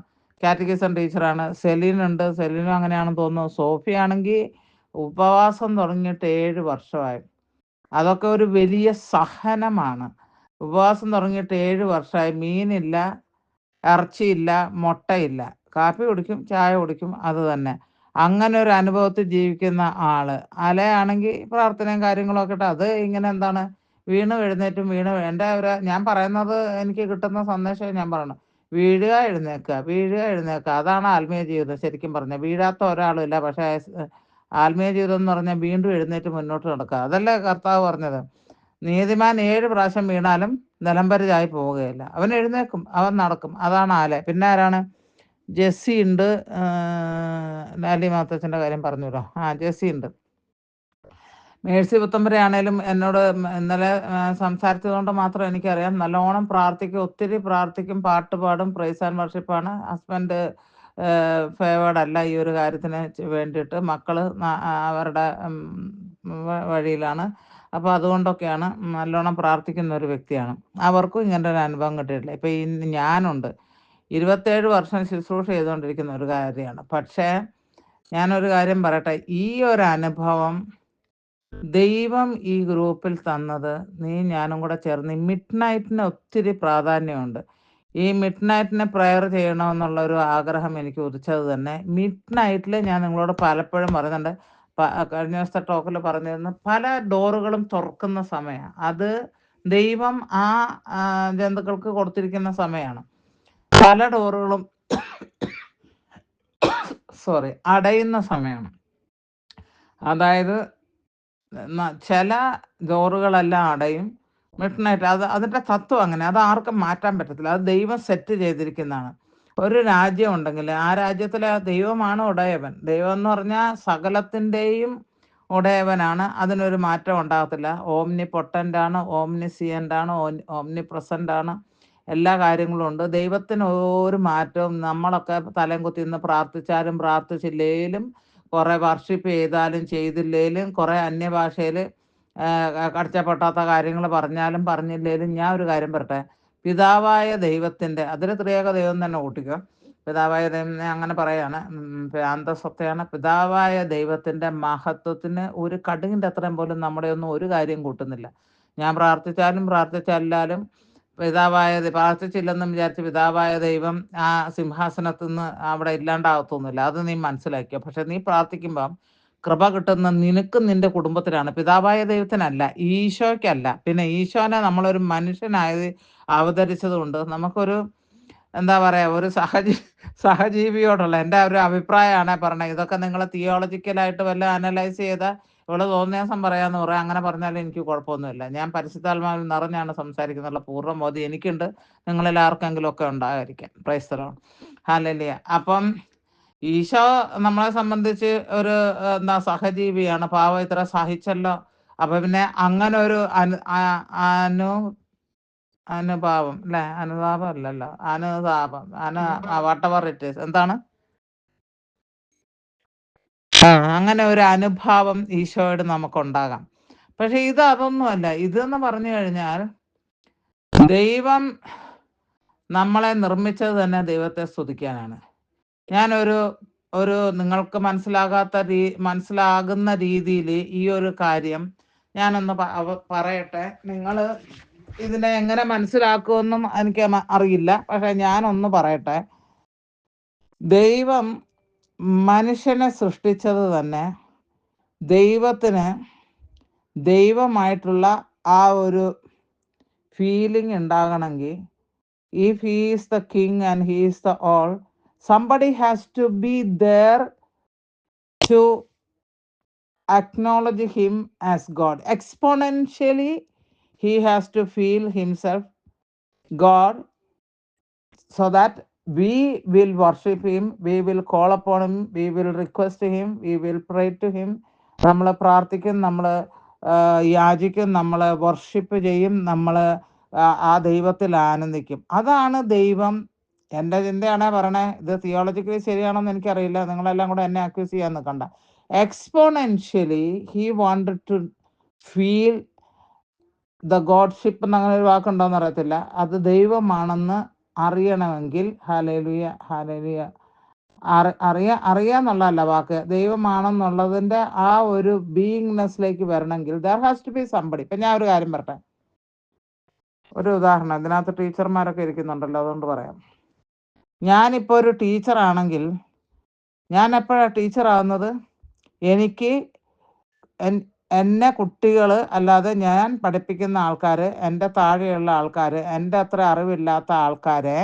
കാറ്റഗിസം ടീച്ചറാണ്. സെലീനുണ്ട്, സെലീനും അങ്ങനെയാണെന്ന് തോന്നുന്നു. സോഫി ആണെങ്കിൽ ഉപവാസം തുടങ്ങിയിട്ട് 7 വർഷമായി. അതൊക്കെ ഒരു വലിയ സഹനമാണ്. ഉപവാസം തുടങ്ങിയിട്ട് 7 വർഷമായി. മീനില്ല, ഇറച്ചിയില്ല, മുട്ടയില്ല, കാപ്പി കുടിക്കും, ചായ കുടിക്കും, അത് തന്നെ. അങ്ങനെ ഒരു അനുഭവത്തിൽ ജീവിക്കുന്ന ആള്. അലയാണെങ്കിൽ പ്രാർത്ഥനയും കാര്യങ്ങളൊക്കെ ഇട്ട് അത് ഇങ്ങനെ എന്താണ് എഴുന്നേറ്റും ഞാൻ പറയുന്നത് എനിക്ക് കിട്ടുന്ന സന്ദേശം ഞാൻ പറയണം. വീഴുക എഴുന്നേക്കുക, അതാണ് ആത്മീയ ജീവിതം. ശരിക്കും പറഞ്ഞാൽ വീഴാത്ത ഒരാളും ഇല്ല. പക്ഷേ ആത്മീയ ജീവിതം എന്ന് പറഞ്ഞാൽ വീണ്ടും എഴുന്നേറ്റ് മുന്നോട്ട് നടക്കുക. അതല്ലേ കർത്താവ് പറഞ്ഞത്? നീതിമാൻ 7 പ്രാവശ്യം വീണാലും നിലംപരിചായി പോവുകയില്ല. അവൻ എഴുന്നേക്കും, അവൻ നടക്കും. അതാണ് ആല്. പിന്നെ ആരാണ്? ജെസ്സി ഉണ്ട്. ലാലി മാത്തച്ഛൻ്റെ കാര്യം പറഞ്ഞല്ലോ. ജെസ്സി ഉണ്ട്. മേഴ്സി പുത്തമ്പര ആണേലും എന്നോട് ഇന്നലെ സംസാരിച്ചത് കൊണ്ട് മാത്രം എനിക്കറിയാം. നല്ലോണം പ്രാർത്ഥിക്കും, ഒത്തിരി പ്രാർത്ഥിക്കും, പാട്ട് പാടും, പ്രൈസ് ആൻഡ് വർഷിപ്പാണ്. ഹസ്ബൻഡ് ഫേവേർഡ് അല്ല ഈ ഒരു കാര്യത്തിന് വേണ്ടിയിട്ട്. മക്കള് അവരുടെ വഴിയിലാണ്. അപ്പോൾ അതുകൊണ്ടൊക്കെയാണ് നല്ലോണം പ്രാർത്ഥിക്കുന്ന ഒരു വ്യക്തിയാണ്. അവർക്കും ഇങ്ങനെ ഒരു അനുഭവം കിട്ടിയിട്ടില്ല. ഇപ്പം ഞാനുണ്ട് 27 വർഷം ശുശ്രൂഷ ചെയ്തുകൊണ്ടിരിക്കുന്ന ഒരു കാര്യമാണ്. പക്ഷേ ഞാനൊരു കാര്യം പറയട്ടെ, ഈ ഒരു അനുഭവം ദൈവം ഈ ഗ്രൂപ്പിൽ തന്നത് ഞാനും കൂടെ ചേർന്ന് മിഡ് നൈറ്റിന് ഒത്തിരി പ്രാധാന്യമുണ്ട്. ഈ മിഡ് നൈറ്റിന് പ്രെയർ ചെയ്യണമെന്നുള്ള ഒരു ആഗ്രഹം എനിക്ക് ഉദിച്ചത് തന്നെ മിഡ് നൈറ്റിൽ. ഞാൻ നിങ്ങളോട് പലപ്പോഴും പറയുന്നുണ്ട്, കഴിഞ്ഞ ദിവസത്തെ ടോക്കിൽ പറഞ്ഞിരുന്നു, പല ഡോറുകളും തുറക്കുന്ന സമയമാണ് അത്. ദൈവം ആ ജന്തുക്കൾക്ക് കൊടുത്തിരിക്കുന്ന സമയമാണ്. പല ഡോറുകളും അടയുന്ന സമയമാണ്. അതായത് ചില ഡോറുകളെല്ലാം അടയും മിഡ് നൈറ്റ്. അതിൻ്റെ തത്വം അങ്ങനെ. അത് ആർക്കും മാറ്റാൻ പറ്റത്തില്ല. അത് ദൈവം സെറ്റ് ചെയ്തിരിക്കുന്നതാണ്. ഒരു രാജ്യം ഉണ്ടെങ്കിൽ ആ രാജ്യത്തിലെ ദൈവമാണ് ഉടയവൻ. ദൈവം എന്ന് പറഞ്ഞാൽ സകലത്തിൻ്റെയും ഉടയവനാണ്. അതിനൊരു മാറ്റം ഉണ്ടാകത്തില്ല. ഓംനി പൊട്ടൻ്റാണ്, ഓംനിസിയൻ്റാണ്, ഓംനി പ്രസൻ്റാണ്. എല്ലാ കാര്യങ്ങളും ഉണ്ട്. ദൈവത്തിന് ഒരു മാറ്റവും. നമ്മളൊക്കെ തലയും കുത്തി നിന്ന് പ്രാർത്ഥിച്ചാലും പ്രാർത്ഥിച്ചില്ലേലും, കുറേ വർഷിപ്പ് ചെയ്താലും ചെയ്തില്ലേലും, കുറേ അന്യഭാഷയിൽ കടച്ചപ്പെട്ടാത്ത കാര്യങ്ങൾ പറഞ്ഞാലും പറഞ്ഞില്ലേലും, ഞാൻ ഒരു കാര്യം പറയട്ടെ, പിതാവായ ദൈവത്തിൻ്റെ, അതിൽ ത്രിയേക ദൈവം തന്നെ കൂട്ടിക്കോ, പിതാവായ ദൈവം അങ്ങനെ പറയാണ്, അന്തസ്സത്തെയാണ്. പിതാവായ ദൈവത്തിൻ്റെ മഹത്വത്തിന് ഒരു കടുകിൻ്റെ അത്രയും പോലും നമ്മുടെ ഒന്നും ഒരു കാര്യം കൂട്ടുന്നില്ല. ഞാൻ പ്രാർത്ഥിച്ചാലും പ്രാർത്ഥിച്ചില്ലെന്നും വിചാരിച്ച് പിതാവായ ദൈവം ആ സിംഹാസനത്തിൽ നിന്ന് അവിടെ ഇല്ലാണ്ടാകത്തൊന്നുമില്ല. അത് നീ മനസ്സിലാക്കിയോ? പക്ഷെ നീ പ്രാർത്ഥിക്കുമ്പം കൃപ കിട്ടുന്ന നിനക്കും നിന്റെ കുടുംബത്തിനാണ്, പിതാവായ ദൈവത്തിനല്ല, ഈശോയ്ക്കല്ല. പിന്നെ ഈശോനെ നമ്മളൊരു മനുഷ്യനായി അവതരിച്ചത് കൊണ്ട് നമുക്കൊരു എന്താ പറയുക, ഒരു സഹജീവിയോടുള്ള എൻ്റെ ഒരു അഭിപ്രായമാണ് പറഞ്ഞത്. ഇതൊക്കെ നിങ്ങൾ തിയോളജിക്കലായിട്ട് വല്ല അനലൈസ് ചെയ്താൽ ഇവിടെ തോന്നിയാസം പറയാമെന്ന് പറയാം. അങ്ങനെ പറഞ്ഞാലും എനിക്ക് കുഴപ്പമൊന്നുമില്ല. ഞാൻ പരിശുദ്ധാത്മാവിൽ നിറഞ്ഞാണ് സംസാരിക്കുന്നുള്ള പൂർണ്ണ ബോധ്യം എനിക്കുണ്ട്. നിങ്ങളിൽ ആർക്കെങ്കിലും ഒക്കെ ഉണ്ടായിരിക്കാം. Price the Lord. ഹല്ലേലൂയ. അപ്പം ഈശോ നമ്മളെ സംബന്ധിച്ച് ഒരു സഹജീവിയാണ്. പാവം ഇത്ര സഹിച്ചല്ലോ. അപ്പൊ പിന്നെ അങ്ങനെ ഒരു അനുഭാവം അല്ലെ, അനുതാപം അല്ലല്ലോ, അനുതാപം, വട്ടവർ ഇറ്റ് ഈസ്, എന്താണ് അങ്ങനെ ഒരു അനുഭാവം ഈശോയോട് നമുക്കുണ്ടാകാം. പക്ഷെ അതൊന്നുമല്ല. ഇതെന്ന് പറഞ്ഞു കഴിഞ്ഞാൽ ദൈവം നമ്മളെ നിർമ്മിച്ചത് തന്നെ ദൈവത്തെ സ്തുതിക്കാനാണ്. ഞാനൊരു നിങ്ങൾക്ക് മനസ്സിലാകുന്ന രീതിയിൽ ഈ ഒരു കാര്യം ഞാനൊന്ന് പറയട്ടെ. നിങ്ങൾ ഇതിനെ എങ്ങനെ മനസ്സിലാക്കുമെന്നും എനിക്ക് അറിയില്ല. പക്ഷെ ഞാനൊന്ന് പറയട്ടെ. ദൈവം മനുഷ്യനെ സൃഷ്ടിച്ചത് തന്നെ ദൈവത്തിന് ദൈവമായിട്ടുള്ള ആ ഒരു ഫീലിംഗ് ഉണ്ടാകണമെങ്കിൽ, if he is the king and he is the all, somebody has to be there to acknowledge him as God. Exponentially, he has to feel himself God, so that we will worship him, we will call upon him, we will request him, we will pray to him. നമ്മൾ പ്രാർത്ഥിക്കും, നമ്മൾ യാചിക്കും, നമ്മൾ വർഷിപ്പ് ചെയ്യും, നമ്മൾ ആ ദൈവത്തിൽ ആനന്ദിക്കും. അതാണ് ദൈവം. എൻ്റെ ചിന്തയാണേ പറയണേ, ഇത് തിയോളജിക്കലി ശരിയാണെന്ന് എനിക്കറിയില്ല, നിങ്ങളെല്ലാം കൂടെ എന്നെ അക്യൂസ് ചെയ്യാൻ നിൽക്കണ്ട. Exponentially he wanted to feel the godship എന്നങ്ങനെ ഒരു വാക്കുണ്ടോയെന്ന് അറിയത്തില്ല. അത് ദൈവമാണെന്ന് അറിയണമെങ്കിൽ, ഹല്ലേലൂയ ഹല്ലേലൂയ, അറിയാന്നുള്ളതല്ല വാക്ക്, ദൈവമാണെന്നുള്ളതിൻ്റെ ആ ഒരു ബീയിങ്നെസ്സിലേക്ക് വരണമെങ്കിൽ there has to be somebody. ഇപ്പം ഞാൻ ഒരു കാര്യം പറയട്ടെ, ഒരു ഉദാഹരണം. ഇതിനകത്ത് ടീച്ചർമാരൊക്കെ ഇരിക്കുന്നുണ്ടല്ലോ, അതുകൊണ്ട് പറയാം. ഞാനിപ്പോൾ ഒരു ടീച്ചറാണെങ്കിൽ, ഞാൻ എപ്പോഴാണ് ടീച്ചറാകുന്നത്? എനിക്ക് എന്നെ കുട്ടികൾ അല്ലാതെ ഞാൻ പഠിപ്പിക്കുന്ന ആൾക്കാർ, എൻ്റെ താഴെയുള്ള ആൾക്കാർ, എൻ്റെ അത്ര അറിവില്ലാത്ത ആൾക്കാരെ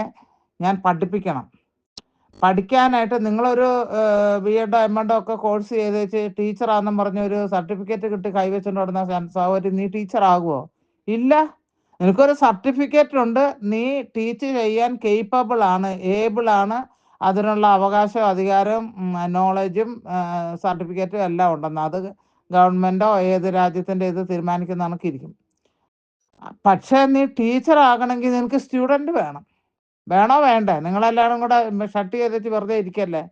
ഞാൻ പഠിപ്പിക്കണം. പഠിക്കാനായിട്ട് നിങ്ങളൊരു ബി.എഡോ എം.എഡോ ഒക്കെ കോഴ്സ് ചെയ്ത് വെച്ച് ടീച്ചറാണെന്നും പറഞ്ഞ ഒരു സർട്ടിഫിക്കറ്റ് കിട്ടി കൈവച്ചുകൊണ്ട് നടന്ന സഹോദരി, നീ ടീച്ചറാകുമോ? ഇല്ല. നിനക്കൊരു സർട്ടിഫിക്കറ്റ് ഉണ്ട്, നീ ടീച്ച് ചെയ്യാൻ കേപ്പബിൾ ആണ്, ഏബിൾ ആണ്, അതിനുള്ള അവകാശവും അധികാരവും നോളജും സർട്ടിഫിക്കറ്റും എല്ലാം ഉണ്ടെന്ന്. അത് ഗവൺമെൻറ്റോ ഏത് രാജ്യത്തിൻ്റെ ഇത് തീരുമാനിക്കുന്ന കണക്കിരിക്കും. പക്ഷേ നീ ടീച്ചറാകണമെങ്കിൽ നിനക്ക് സ്റ്റുഡൻറ്റ് വേണം. വേണോ വേണ്ടേ? നിങ്ങളെല്ലാവരും കൂടെ ഷട്ട് ചെയ്തിട്ട് വെറുതെ ഇരിക്കല്ലേ.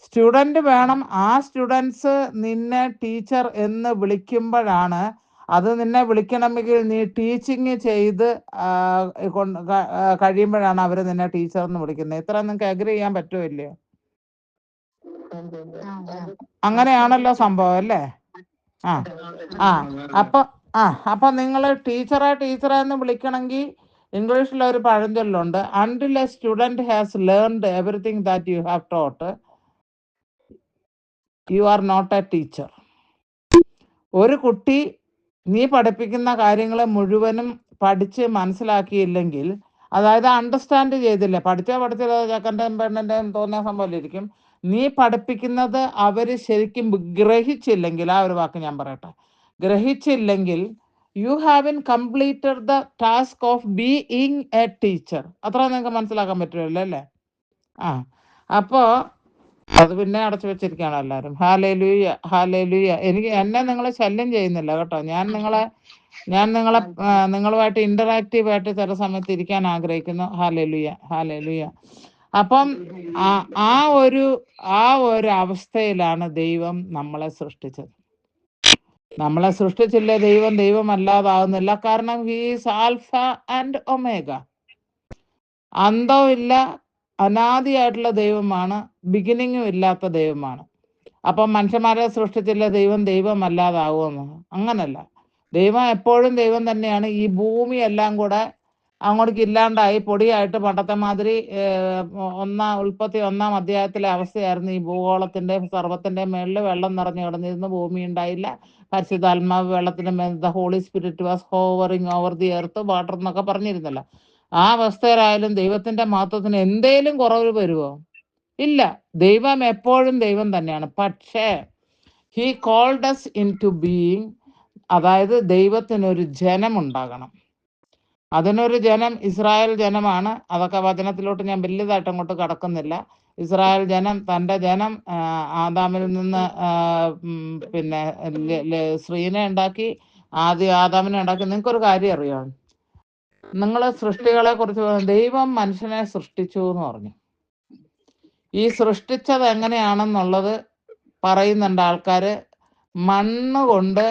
സ്റ്റുഡൻറ്റ് വേണം. ആ സ്റ്റുഡൻസ് നിന്നെ ടീച്ചർ എന്ന് വിളിക്കുമ്പോഴാണ്, അത് നിന്നെ വിളിക്കണമെങ്കിൽ നീ ടീച്ചിങ് ചെയ്ത് കഴിയുമ്പോഴാണ് അവർ നിന്നെ ടീച്ചർ എന്ന് വിളിക്കുന്നത്. ഇത്ര നിങ്ങൾക്ക് അഗ്രി ചെയ്യാൻ പറ്റുമോ ഇല്ലയോ? അങ്ങനെയാണല്ലോ സംഭവം അല്ലേ? ആ ആ അപ്പൊ നിങ്ങൾ ടീച്ചറെ എന്ന് വിളിക്കണമെങ്കിൽ ഇംഗ്ലീഷിൽ ഒരു പഴഞ്ചൊല്ലുണ്ട്, until a student has learned everything that you have taught, you are not a teacher. ഒരു കുട്ടി നീ പഠിപ്പിക്കുന്ന കാര്യങ്ങൾ മുഴുവനും പഠിച്ച് മനസ്സിലാക്കിയില്ലെങ്കിൽ, അതായത് അണ്ടർസ്റ്റാൻഡ് ചെയ്തില്ല, പഠിച്ച ചക്കൻ്റെയും പെണ്ണിൻ്റെയും തോന്നിയ സംഭവമില്ലിരിക്കും, നീ പഠിപ്പിക്കുന്നത് അവർ ശരിക്കും ഗ്രഹിച്ചില്ലെങ്കിൽ, ആ ഒരു വാക്ക് ഞാൻ പറയട്ടെ, ഗ്രഹിച്ചില്ലെങ്കിൽ, you haven't completed the task of being a teacher. അത്ര നിങ്ങൾക്ക് മനസ്സിലാക്കാൻ പറ്റുമല്ലോ അല്ലേ? അപ്പോൾ അത് പിന്നെ അടച്ചു വെച്ചിരിക്കുകയാണ് എല്ലാവരും. Hallelujah hallelujah. എന്നെ നിങ്ങളെ ശല്യം ചെയ്യുന്നില്ല കേട്ടോ. ഞാൻ നിങ്ങളുമായിട്ട് ഇന്ററാക്റ്റീവായിട്ട് ചില സമയത്ത് ഇരിക്കാൻ ആഗ്രഹിക്കുന്നു. Hallelujah hallelujah. അപ്പം ആ ഒരു അവസ്ഥയിലാണ് ദൈവം നമ്മളെ സൃഷ്ടിച്ചത്. നമ്മളെ സൃഷ്ടിച്ചില്ലേ ദൈവമല്ലാതാകുന്നില്ല. കാരണം ഹീസ് ആൽഫ ആൻഡ് ഒമേഗ. അന്തവും ഇല്ല, അനാദിയായിട്ടുള്ള ദൈവമാണ്, ബിഗിനിങ്ങും ഇല്ലാത്ത ദൈവമാണ്. അപ്പം മനുഷ്യന്മാരെ സൃഷ്ടിച്ചില്ല ദൈവമല്ലാതാകുമെന്ന്? അങ്ങനല്ല. ദൈവം എപ്പോഴും ദൈവം തന്നെയാണ്. ഈ ഭൂമി എല്ലാം കൂടെ അങ്ങോട്ടേക്ക് ഇല്ലാണ്ടായി പൊടിയായിട്ട് പണ്ടത്തെ മാതിരി ഉൽപ്പത്തി 1-ാം അധ്യായത്തിലെ അവസ്ഥയായിരുന്നു. ഈ ഭൂഗോളത്തിന്റെ സർവ്വത്തിന്റെ മേളിൽ വെള്ളം നിറഞ്ഞു കിടന്നിരുന്നു, ഭൂമി ഉണ്ടായില്ല, പരിശുദ്ധാത്മാവ് വെള്ളത്തിന്റെ മേൽ, the holy spirit was hovering over the earth water എന്നൊക്കെ പറഞ്ഞിരുന്നല്ലോ. ആ അവസ്ഥയിലായാലും ദൈവത്തിന്റെ മഹത്വത്തിന് എന്തേലും കുറവ് വരുമോ? ഇല്ല. ദൈവം എപ്പോഴും ദൈവം തന്നെയാണ്. പക്ഷേ he called us into being, അതായത് ദൈവത്തിനൊരു ജനം ഉണ്ടാകണം. അതിനൊരു ജനം ഇസ്രായേൽ ജനമാണ്. അതൊക്കെ വചനത്തിലോട്ട് ഞാൻ വലുതായിട്ട് അങ്ങോട്ട് കടക്കുന്നില്ല. ഇസ്രായേൽ ജനം, തൻ്റെ ജനം ആദാമിൽ നിന്ന് പിന്നെ സ്ത്രീനെ ഉണ്ടാക്കി, ആദാമിനെ ഉണ്ടാക്കി. നിങ്ങൾക്കൊരു കാര്യം അറിയാം, നിങ്ങൾ സൃഷ്ടികളെ കുറിച്ച് ദൈവം മനുഷ്യനെ സൃഷ്ടിച്ചു എന്ന് പറഞ്ഞു. ഈ സൃഷ്ടിച്ചത് എങ്ങനെയാണെന്നുള്ളത് പറയുന്നുണ്ട് ആൾക്കാർ. മണ്ണ് കൊണ്ട്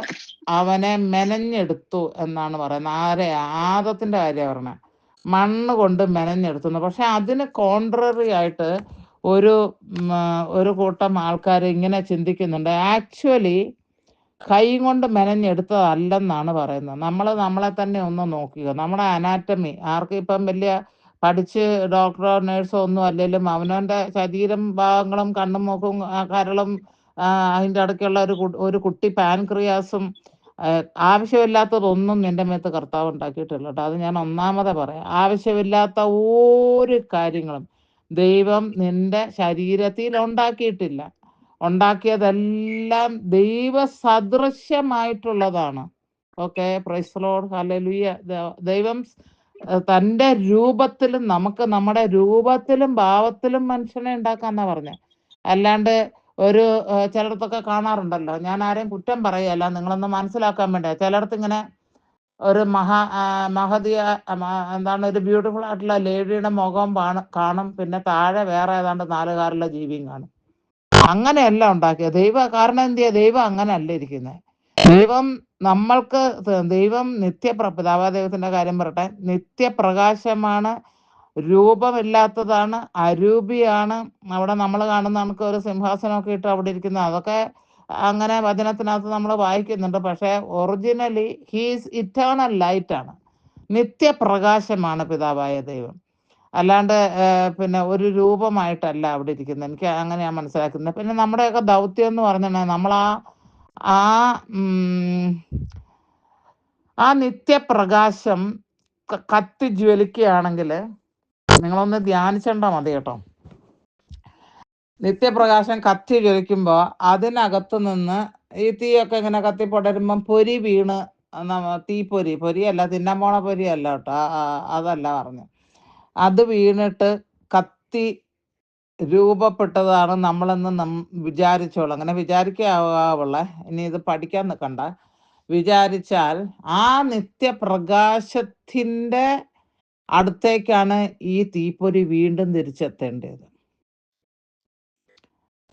അവനെ മെനഞ്ഞെടുത്തു എന്നാണ് പറയുന്നത്. ആദത്തിന്റെ കാര്യം പറഞ്ഞത്, മണ്ണ് കൊണ്ട് മെനഞ്ഞെടുത്തു. പക്ഷെ അതിന് കോൺട്രറി ആയിട്ട് ഒരു കൂട്ടം ആൾക്കാർ ഇങ്ങനെ ചിന്തിക്കുന്നുണ്ട്, ആക്ച്വലി കൈ കൊണ്ട് മെനഞ്ഞെടുത്തതല്ലെന്നാണ് പറയുന്നത്. നമ്മളെ തന്നെ ഒന്ന് നോക്കുക. നമ്മുടെ അനാറ്റമി ആർക്കും ഇപ്പം വലിയ പഠിച്ച് ഡോക്ടറോ നേഴ്സോ ഒന്നും അല്ലെങ്കിലും അവനവൻ്റെ ശരീരം ഭാഗങ്ങളും കണ്ണും മൂക്കും കരളും അതിൻ്റെ ഇടയ്ക്കുള്ള ഒരു കുട്ടി പാൻക്രിയാസും ആവശ്യമില്ലാത്തതൊന്നും നിന്റെ മേത്ത് കർത്താവ് ഉണ്ടാക്കിയിട്ടില്ല കേട്ടോ. അത് ഞാൻ ഒന്നാമതെ പറയാം. ആവശ്യമില്ലാത്ത ഒരു കാര്യങ്ങളും ദൈവം നിന്റെ ശരീരത്തിൽ ഉണ്ടാക്കിയിട്ടില്ല. ഉണ്ടാക്കിയതെല്ലാം ദൈവസദൃശ്യമായിട്ടുള്ളതാണ്. Okay, praise the Lord, hallelujah. ദൈവം തൻ്റെ രൂപത്തിലും നമുക്ക് നമ്മുടെ രൂപത്തിലും ഭാവത്തിലും മനുഷ്യനെ ഉണ്ടാക്കാന്നാ പറഞ്ഞത്. അല്ലാണ്ട് ഒരു ചിലയിടത്തൊക്കെ കാണാറുണ്ടല്ലോ, ഞാൻ ആരെയും കുറ്റം പറയുകയല്ല, നിങ്ങളൊന്ന് മനസ്സിലാക്കാൻ വേണ്ടി. ചിലയിടത്ത് ഇങ്ങനെ ഒരു മഹതിയ എന്താണ് ഒരു ബ്യൂട്ടിഫുൾ ആയിട്ടുള്ള ലേഡിയുടെ മുഖം കാണും, പിന്നെ താഴെ വേറെ ഏതാണ്ട് 4 കാലുള്ള ജീവിയും കാണും. അങ്ങനെയല്ല ഉണ്ടാക്കിയത് കാരണം എന്തിയാ? ദൈവം അങ്ങനെയല്ല ഇരിക്കുന്നത്. ദൈവം നമ്മൾക്ക് ദൈവം പിതാവായ ദൈവത്തിന്റെ കാര്യം പറയട്ടെ, നിത്യപ്രകാശമാണ്, രൂപമില്ലാത്തതാണ്, അരൂപിയാണ്. അവിടെ നമ്മൾ കാണുന്ന നമുക്ക് ഒരു സിംഹാസനമൊക്കെ ഇട്ട് അവിടെ ഇരിക്കുന്നത്, അതൊക്കെ അങ്ങനെ വചനത്തിനകത്ത് നമ്മൾ വായിക്കുന്നുണ്ട്. പക്ഷേ ഒറിജിനലി ഹീസ് ഇറ്റേണൽ ലൈറ്റാണ്, നിത്യപ്രകാശമാണ് പിതാവായ ദൈവം. അല്ലാണ്ട് പിന്നെ ഒരു രൂപമായിട്ടല്ല അവിടെ ഇരിക്കുന്നത്. എനിക്ക് അങ്ങനെയാണ് മനസ്സിലാക്കുന്നത്. പിന്നെ നമ്മുടെയൊക്കെ ദൗത്യം എന്ന് പറഞ്ഞിട്ടുണ്ടെങ്കിൽ നമ്മൾ ആ നിത്യപ്രകാശം കത്തി ജ്വലിക്കുകയാണെങ്കിൽ നിങ്ങളൊന്ന് ധ്യാനിച്ചേണ്ടാ മതി കേട്ടോ. നിത്യപ്രകാശം കത്തി ജ്വലിക്കുമ്പോൾ അതിനകത്ത് നിന്ന് ഈ തീയൊക്കെ ഇങ്ങനെ കത്തിപ്പൊടരുമ്പം പൊരി വീണ്, പൊരിയല്ല, തിന്നാൻ പോണ പൊരിയല്ല കേട്ടോ, അതല്ല പറഞ്ഞു. അത് വീണിട്ട് കത്തി രൂപപ്പെട്ടതാണ് നമ്മളെന്ന് വിചാരിച്ചോളൂ. അങ്ങനെ വിചാരിക്കാവുള്ള, ഇനി ഇത് പഠിക്കാൻ നിൽക്കണ്ട. വിചാരിച്ചാൽ ആ നിത്യപ്രകാശത്തിൻ്റെ അടുത്തേക്കാണ് ഈ തീപ്പൊരി വീണ്ടും തിരിച്ചെത്തേണ്ടത്.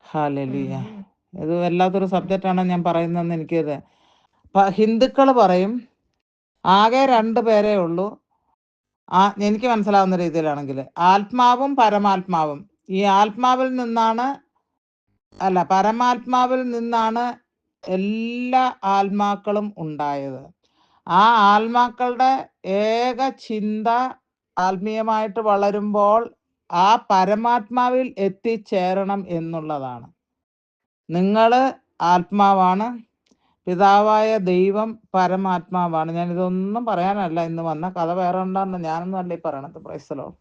ഹല്ലേലൂയ. ഇത് വല്ലാത്തൊരു സബ്ജക്റ്റാണ് ഞാൻ പറയുന്നതെന്ന് എനിക്കത്. ഹിന്ദുക്കൾ പറയും ആകെ 2 പേരേ ഉള്ളൂ, എനിക്ക് മനസ്സിലാവുന്ന രീതിയിലാണെങ്കിൽ, ആത്മാവും പരമാത്മാവും. ഈ ആത്മാവിൽ നിന്നാണ് പരമാത്മാവിൽ നിന്നാണ് എല്ലാ ആത്മാക്കളും ഉണ്ടായത്. ആ ആത്മാക്കളുടെ ഏക ചിന്ത ആത്മീയമായിട്ട് വളരുമ്പോൾ ആ പരമാത്മാവിൽ എത്തിച്ചേരണം എന്നുള്ളതാണ്. നിങ്ങൾ ആത്മാവാണ്, പിതാവായ ദൈവം പരമാത്മാവാണ്. ഞാനിതൊന്നും പറയാനല്ല ഇന്ന് വന്ന, കഥ വേറെ ഉണ്ടാകുന്ന ഞാനൊന്നും അല്ല ഈ പറയണത്. Praise the Lord,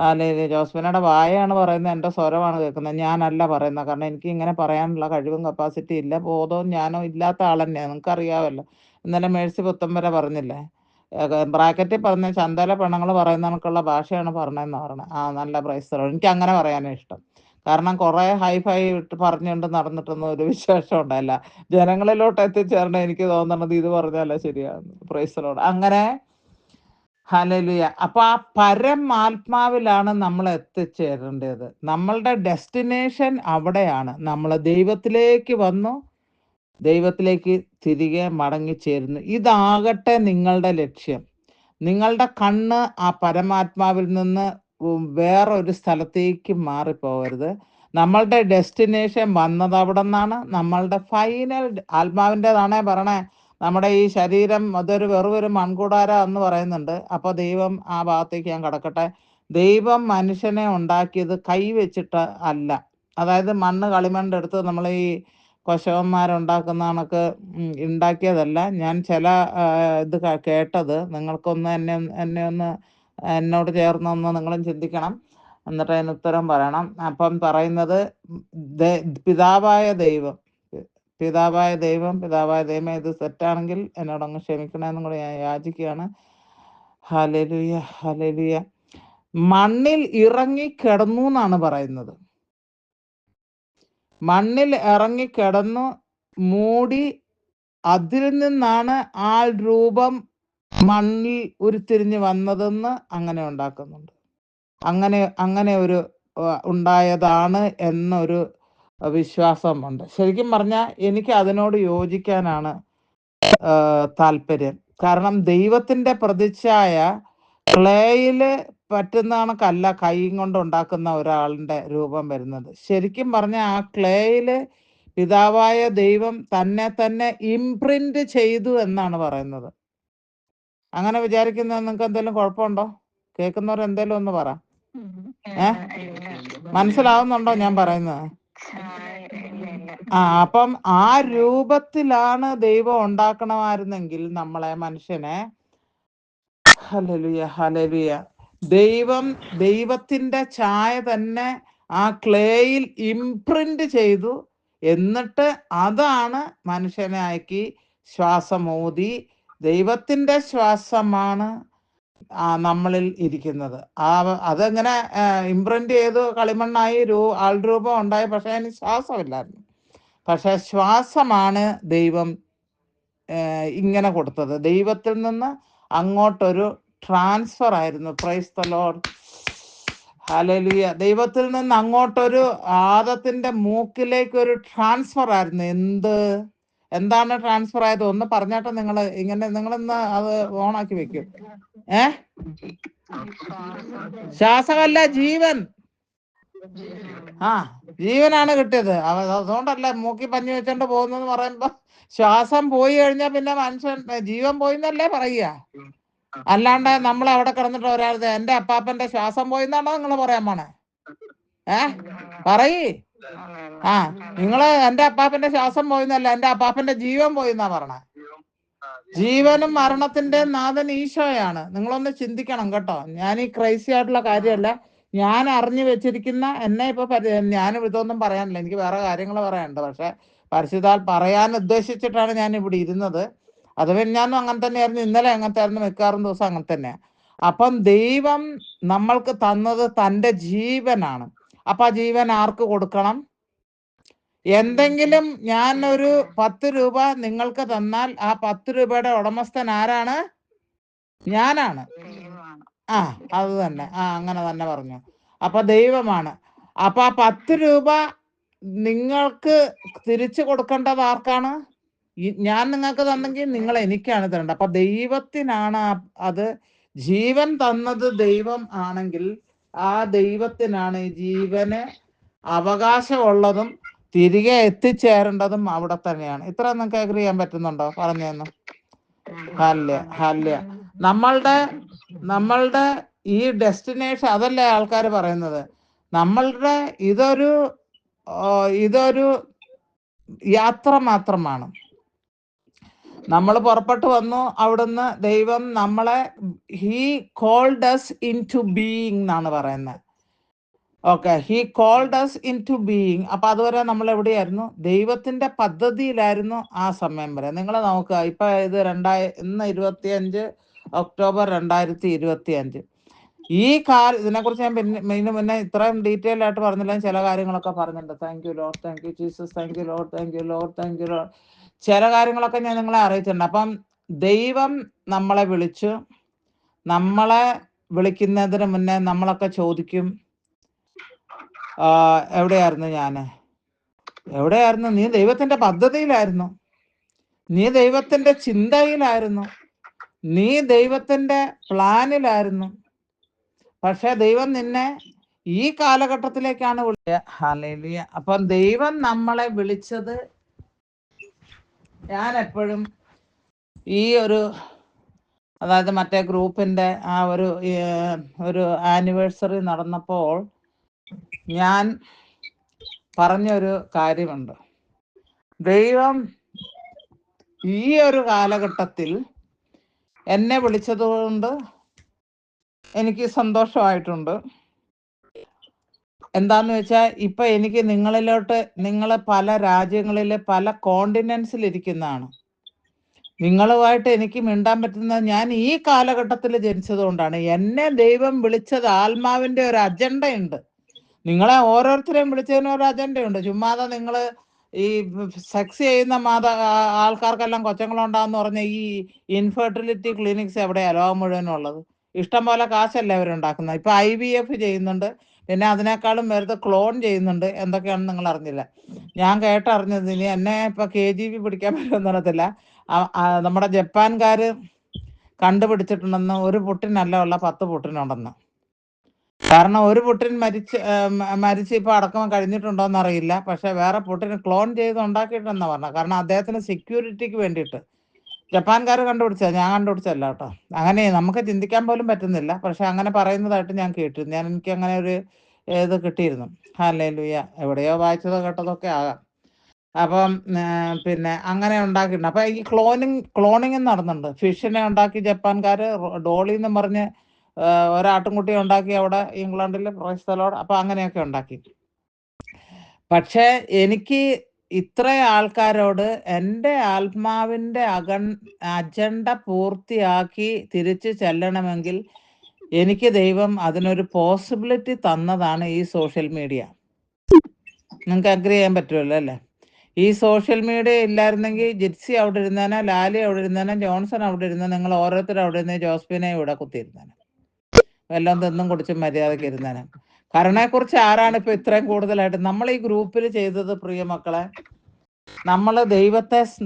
hallelujah. ജോസ്ഫിനയുടെ വായാണ് പറയുന്നത്, എൻ്റെ സ്വരമാണ് കേൾക്കുന്നത്, ഞാനല്ല പറയുന്നത്. കാരണം എനിക്ക് ഇങ്ങനെ പറയാനുള്ള കഴിവും കപ്പാസിറ്റി ഇല്ല, ബോധവും ജ്ഞാനവും ഇല്ലാത്ത ആൾ തന്നെയാണ്, നിങ്ങൾക്കറിയാമല്ലോ. ഇന്നലെ മേഴ്സി പുത്തമ്പര പറഞ്ഞില്ലേ, ബ്രാക്കറ്റിൽ പറഞ്ഞ ചന്തല പെണ്ണുങ്ങൾ പറയുന്ന കണക്കുള്ള ഭാഷയാണ് പറഞ്ഞതെന്ന് പറഞ്ഞത്. നല്ല പ്രൈസ് ദി ലോർഡ്. എനിക്ക് അങ്ങനെ പറയാനും ഇഷ്ടം. കാരണം കുറേ ഹൈഫൈ ഇട്ട് പറഞ്ഞുകൊണ്ട് നടന്നിട്ടൊന്നും ഒരു വിശേഷം ഉണ്ടായില്ല. ജനങ്ങളിലോട്ട് എത്തിച്ചേരണം എനിക്ക് തോന്നണത് ഇത് പറഞ്ഞാലേ ശരിയാണ്. Price the Lord. അങ്ങനെ ഹല്ലേലൂയ. അപ്പൊ ആ പരമാത്മാവിലാണ് നമ്മൾ എത്തിച്ചേരേണ്ടത്. നമ്മളുടെ ഡെസ്റ്റിനേഷൻ അവിടെയാണ്. നമ്മൾ ദൈവത്തിലേക്ക് വന്നു, ദൈവത്തിലേക്ക് തിരികെ മടങ്ങിച്ചേരുന്നു. ഇതാകട്ടെ നിങ്ങളുടെ ലക്ഷ്യം. നിങ്ങളുടെ കണ്ണ് ആ പരമാത്മാവിൽ നിന്ന് വേറൊരു സ്ഥലത്തേക്ക് മാറിപ്പോകരുത്. നമ്മളുടെ ഡെസ്റ്റിനേഷൻ വന്നത് അവിടെ നിന്നാണ്. നമ്മളുടെ ഫൈനൽ ആത്മാവിൻ്റെതാണേ പറയണേ, നമ്മുടെ ഈ ശരീരം അതൊരു വെറും മൺകൂടാരം എന്ന് പറയുന്നുണ്ട്. അപ്പോൾ ദൈവം ആ ഭാഗത്തേക്ക് ഞാൻ കടക്കട്ടെ. ദൈവം മനുഷ്യനെ ഉണ്ടാക്കിയത് കൈ വെച്ചിട്ട് അല്ല. അതായത് മണ്ണ് കളിമണ്ണെടുത്ത് നമ്മൾ ഈ കൊശവന്മാരുണ്ടാക്കുന്ന കണക്ക് ഉണ്ടാക്കിയതല്ല. ഞാൻ ചില ഇത് കേട്ടത്, നിങ്ങൾക്കൊന്ന് എന്നെ ഒന്ന് എന്നോട് ചേർന്നൊന്ന് നിങ്ങളും ചിന്തിക്കണം, എന്നിട്ട് അതിന് ഉത്തരം പറയണം. അപ്പം പറയുന്നത് പിതാവായ ദൈവം ഇത് തെറ്റാണെങ്കിൽ എന്നോടങ്ങ് ക്ഷമിക്കണമെന്നും കൂടെ ഞാൻ യാചിക്കുകയാണ്. Hallelujah, hallelujah. മണ്ണിൽ ഇറങ്ങിക്കിടന്നു എന്നാണ് പറയുന്നത്. മണ്ണിൽ ഇറങ്ങിക്കിടന്നു മൂടി, അതിൽ നിന്നാണ് ആൾ രൂപം മണ്ണിൽ ഉരുത്തിരിഞ്ഞ് വന്നതെന്ന് അങ്ങനെ ഉണ്ടാക്കുന്നുണ്ട്. അങ്ങനെ ഒരു ഉണ്ടായതാണ് എന്നൊരു വിശ്വാസമുണ്ട്. ശരിക്കും പറഞ്ഞാൽ എനിക്ക് അതിനോട് യോജിക്കാനാണ് താല്പര്യം. കാരണം ദൈവത്തിൻ്റെ പ്രതിച്ഛായ ക്ലേയിൽ പറ്റുന്ന കണക്കല്ല കൈ കൊണ്ട് ഉണ്ടാക്കുന്ന ഒരാളുടെ രൂപം വരുന്നത്. ശരിക്കും പറഞ്ഞാൽ ആ ക്ലേയിൽ പിതാവായ ദൈവം തന്നെ ഇംപ്രിന്റ് ചെയ്തു എന്നാണ് പറയുന്നത്. അങ്ങനെ വിചാരിക്കുന്നത് നിങ്ങൾക്ക് എന്തെങ്കിലും കുഴപ്പമുണ്ടോ? കേൾക്കുന്നവർ എന്തെങ്കിലും ഒന്ന് പറ. മനസ്സിലാവുന്നുണ്ടോ ഞാൻ പറയുന്നത്? അപ്പം ആ രൂപത്തിലാണ് ദൈവം ഉണ്ടാക്കണമായിരുന്നെങ്കിൽ നമ്മളെ മനുഷ്യനെ, ഹല്ലേലൂയ, ഹല്ലേലൂയ, ദൈവത്തിന്റെ ഛായ തന്നെ ആ ക്ലേയിൽ ഇംപ്രിന്റ് ചെയ്തു. എന്നിട്ട് അതാണ് മനുഷ്യനെ ആക്കി ശ്വാസമൂതി. ദൈവത്തിൻ്റെ ശ്വാസമാണ് നമ്മളിൽ ഇരിക്കുന്നത്. അതെങ്ങനെ ഇംപ്രിന്റ് ചെയ്തു കളിമണ്ണായി ആൾരൂപം ഉണ്ടായി, പക്ഷെ അതിന് ശ്വാസമില്ലായിരുന്നു. പക്ഷെ ശ്വാസമാണ് ദൈവം ഇങ്ങനെ കൊടുത്തത്. ദൈവത്തിൽ നിന്ന് അങ്ങോട്ടൊരു ട്രാൻസ്ഫർ ആയിരുന്നു. Price the Lord, hallelujah. ദൈവത്തിൽ നിന്ന് അങ്ങോട്ടൊരു ആദത്തിന്റെ മൂക്കിലേക്ക് ഒരു ട്രാൻസ്ഫർ ആയിരുന്നു. എന്താണ് ട്രാൻസ്ഫർ ആയത്? ഒന്ന് പറഞ്ഞാട്ടെ നിങ്ങൾ. നിങ്ങളിന്ന് അത് ഓണാക്കി വെക്കും. ശ്വാസമല്ല, ജീവൻ. ജീവനാണ് കിട്ടിയത്. അതുകൊണ്ടല്ല മൂക്കി പഞ്ഞി വെച്ചോണ്ട് പോകുന്നെന്ന് പറയുമ്പോ ശ്വാസം പോയി കഴിഞ്ഞാൽ പിന്നെ മനുഷ്യൻ ജീവൻ പോയിന്നല്ലേ പറയുക. അല്ലാണ്ട് നമ്മൾ അവിടെ കിടന്നിട്ട് ഒരാൾ എന്റെ അപ്പാപ്പന്റെ ശ്വാസം പോയിന്നാണോ നിങ്ങൾ പറയാൻ പോണേ? പറയ്. നിങ്ങള് എന്റെ അപ്പാപ്പന്റെ ശ്വാസം പോയിന്നല്ല, എന്റെ അപ്പാപ്പന്റെ ജീവൻ പോയിന്നാ പറഞ്ഞേ. ജീവനും മരണത്തിന്റെ നാഥൻ ഈശോയാണ്. നിങ്ങളൊന്ന് ചിന്തിക്കണം കേട്ടോ. ഞാൻ ഈ ക്രൈസി ആയിട്ടുള്ള കാര്യമല്ല, ഞാൻ അറിഞ്ഞു വെച്ചിരിക്കുന്ന എന്നെ ഇപ്പൊ ഞാനും ഇതൊന്നും പറയാനില്ല, എനിക്ക് വേറെ കാര്യങ്ങൾ പറയാനുണ്ട്. പക്ഷെ പരിശുദ്ധാൽ പറയാൻ ഉദ്ദേശിച്ചിട്ടാണ് ഞാൻ ഇവിടെ ഇരുന്നത്. അത് ഞാനും അങ്ങനെ തന്നെയായിരുന്നു, ഇന്നലെ അങ്ങനത്തെ ആയിരുന്നു, മിക്കവാറും ദിവസം അങ്ങനെ തന്നെയാണ്. അപ്പം ദൈവം നമ്മൾക്ക് തന്നത് തൻ്റെ ജീവനാണ്. അപ്പൊ ആ ജീവൻ ആർക്ക് കൊടുക്കണം? എന്തെങ്കിലും ഞാനൊരു 10 രൂപ നിങ്ങൾക്ക് തന്നാൽ ആ 10 രൂപയുടെ ഉടമസ്ഥൻ ആരാണ്? ഞാനാണ്. അത് തന്നെ. അങ്ങനെ തന്നെ പറഞ്ഞു. അപ്പൊ ദൈവമാണ്. അപ്പൊ ആ 10 രൂപ നിങ്ങൾക്ക് തിരിച്ചു കൊടുക്കേണ്ടത് ആർക്കാണ്? ഞാൻ നിങ്ങൾക്ക് തന്നെങ്കിൽ നിങ്ങൾ എനിക്കാണ് തരേണ്ടത്. അപ്പൊ ദൈവത്തിനാണ് അത്. ജീവൻ തന്നത് ദൈവം ആണെങ്കിൽ ആ ദൈവത്തിനാണ് ജീവന് അവകാശമുള്ളതും തിരികെ എത്തിച്ചേരേണ്ടതും അവിടെ തന്നെയാണ്. ഇത്ര നിങ്ങൾക്ക് അഗ്രി ചെയ്യാൻ പറ്റുന്നുണ്ടോ? പറഞ്ഞെന്ന്. ഹല്ലേലൂയ. നമ്മളുടെ ഈ ഡെസ്റ്റിനേഷൻ അതല്ലേ ആൾക്കാർ പറയുന്നത്. നമ്മളുടെ ഇതൊരു യാത്ര മാത്രമാണ്. നമ്മൾ പുറപ്പെട്ടു വന്നു അവിടുന്ന്. ദൈവം നമ്മളെ he called us into being എന്നാണ് പറയുന്നത്. Okay, he called us into being. അപ്പൊ അതുവരെ നമ്മൾ എവിടെയായിരുന്നു? ദൈവത്തിന്റെ പദ്ധതിയിലായിരുന്നു ആ സമയം വരെ. നിങ്ങൾ നോക്കുക, ഇപ്പൊ ഇത് ഇന്ന് 25 ഒക്ടോബർ 2025. ഈ ഇതിനെക്കുറിച്ച് ഞാൻ ഇതിന് മുന്നേ ഇത്രയും ഡീറ്റെയിൽ ആയിട്ട് പറഞ്ഞില്ല, ചില കാര്യങ്ങളൊക്കെ പറഞ്ഞിട്ടുണ്ട്. Thank you Lord, thank you Jesus, thank you Lord, thank U Lord, thank U Lord. ചില കാര്യങ്ങളൊക്കെ ഞാൻ നിങ്ങളെ അറിയിച്ചിട്ടുണ്ട്. അപ്പം ദൈവം നമ്മളെ വിളിച്ചു. നമ്മളെ വിളിക്കുന്നതിന് മുന്നേ നമ്മളൊക്കെ ചോദിക്കും, എവിടെയായിരുന്നു എവിടെയായിരുന്നു? നീ ദൈവത്തിന്റെ പദ്ധതിയിലായിരുന്നു, നീ ദൈവത്തിന്റെ ചിന്തയിലായിരുന്നു, നീ ദൈവത്തിന്റെ പ്ലാനിലായിരുന്നു. പക്ഷെ ദൈവം നിന്നെ ഈ കാലഘട്ടത്തിലേക്കാണ് വിളിച്ചത്. ഹല്ലേലൂയ. അപ്പം ദൈവം നമ്മളെ വിളിച്ചത്, ഞാൻ എപ്പോഴും ഈ അതായത് മറ്റേ ഗ്രൂപ്പിന്റെ ആ ഒരു ആനിവേഴ്സറി നടന്നപ്പോൾ ഞാൻ പറഞ്ഞൊരു കാര്യമുണ്ട്. ദൈവം ഈ ഒരു കാലഘട്ടത്തിൽ എന്നെ വിളിച്ചതുകൊണ്ട് എനിക്ക് സന്തോഷമായിട്ടുണ്ട്. എന്താന്ന് വെച്ചാൽ ഇപ്പൊ എനിക്ക് നിങ്ങൾ പല രാജ്യങ്ങളിലെ പല കോണ്ടിനെന്റ്സിലിരിക്കുന്നതാണ്. നിങ്ങളുമായിട്ട് എനിക്ക് മിണ്ടാൻ പറ്റുന്നത് ഞാൻ ഈ കാലഘട്ടത്തിൽ ജനിച്ചതുകൊണ്ടാണ്. എന്നെ ദൈവം വിളിച്ചത് ആത്മാവിന്റെ ഒരു അജണ്ടയുണ്ട്. നിങ്ങളെ ഓരോരുത്തരെയും വിളിച്ചതിന് ഒരു അജണ്ടയുണ്ട്. ചുമ്മാതെ നിങ്ങൾ ഈ സെക്സ് ചെയ്യുന്ന ആൾക്കാർക്കെല്ലാം കൊച്ചങ്ങളുണ്ടാകുന്ന പറഞ്ഞ ഈ ഇൻഫെർട്ടിലിറ്റി ക്ലിനിക്സ് എവിടെയാ ലോകം മുഴുവനുള്ളത്? ഇഷ്ടം പോലെ കാശല്ലേ അവരുണ്ടാക്കുന്നത്. ഇപ്പൊ IVF ചെയ്യുന്നുണ്ട്, പിന്നെ അതിനേക്കാളും വെറുതെ ക്ലോൺ ചെയ്യുന്നുണ്ട്. എന്തൊക്കെയാണെന്ന് നിങ്ങൾ അറിഞ്ഞില്ല. ഞാൻ കേട്ടറിഞ്ഞത്, ഇനി എന്നെ ഇപ്പൊ KGB പിടിക്കാൻ പറ്റുമെന്ന് അറിയത്തില്ല. നമ്മുടെ ജപ്പാൻകാര് കണ്ടുപിടിച്ചിട്ടുണ്ടെന്ന്, ഒരു പുട്ടിനല്ല ഉള്ള 10 പുട്ടിനുണ്ടെന്ന്. കാരണം ഒരു പുട്ടിൻ മരിച്ച് ഇപ്പൊ അടക്കം കഴിഞ്ഞിട്ടുണ്ടോന്ന് അറിയില്ല. പക്ഷെ വേറെ പുട്ടിന് ക്ലോൺ ചെയ്ത് ഉണ്ടാക്കിയിട്ടെന്നാ പറഞ്ഞത്. കാരണം അദ്ദേഹത്തിന് സെക്യൂരിറ്റിക്ക് വേണ്ടിയിട്ട് ജപ്പാൻകാർ കണ്ടുപിടിച്ചത്, ഞാൻ കണ്ടുപിടിച്ചല്ല കേട്ടോ. അങ്ങനെ നമുക്ക് ചിന്തിക്കാൻ പോലും പറ്റുന്നില്ല. പക്ഷെ അങ്ങനെ പറയുന്നതായിട്ട് ഞാൻ കേട്ടു. എനിക്ക് അങ്ങനെ ഒരു ഇത് കിട്ടിയിരുന്നു. ഹല്ലേലൂയ. എവിടെയോ വായിച്ചതോ കേട്ടതൊക്കെ ആകാം. അപ്പം പിന്നെ അങ്ങനെ ഉണ്ടാക്കിയിട്ടുണ്ട്. അപ്പൊ ഈ ക്ലോണിങ് നടന്നുണ്ട്. ഫിഷിനെ ഉണ്ടാക്കി ജപ്പാൻകാര്, ഡോളി എന്ന് പറഞ്ഞ് ഒരാട്ടുംകുട്ടി ഉണ്ടാക്കി അവിടെ ഇംഗ്ലണ്ടിൽ. Price the Lord. അപ്പൊ അങ്ങനെയൊക്കെ ഉണ്ടാക്കി. പക്ഷെ എനിക്ക് ഇത്ര ആൾക്കാരോട് എൻ്റെ ആത്മാവിൻ്റെ അജണ്ട പൂർത്തിയാക്കി തിരിച്ചു ചെല്ലണമെങ്കിൽ എനിക്ക് ദൈവം അതിനൊരു പോസിബിലിറ്റി തന്നതാണ് ഈ സോഷ്യൽ മീഡിയ. നിങ്ങൾക്ക് അഗ്രി ചെയ്യാൻ പറ്റുമല്ലോ അല്ലേ? ഈ സോഷ്യൽ മീഡിയ ഇല്ലായിരുന്നെങ്കിൽ ജിറ്റ്സി അവിടെ ഇരുന്നേനെ, ലാലി അവിടെ ഇരുന്നേനെ, ജോൺസൺ അവിടെ ഇരുന്നേ, നിങ്ങൾ ഓരോരുത്തരും അവിടെ ഇരുന്നേ, ജോസ്ഫിനെ ഇവിടെ കുത്തിയിരുന്നേനെ, എല്ലാം തിന്നും കുടിച്ചും മര്യാദയ്ക്ക് ഇരുന്നേനെ. കരുണയെക്കുറിച്ച് ആരാണ് ഇപ്പൊ ഇത്രയും കൂടുതലായിട്ട് നമ്മൾ ഈ ഗ്രൂപ്പിൽ ചെയ്തത്? പ്രിയ മക്കളെ, നമ്മൾ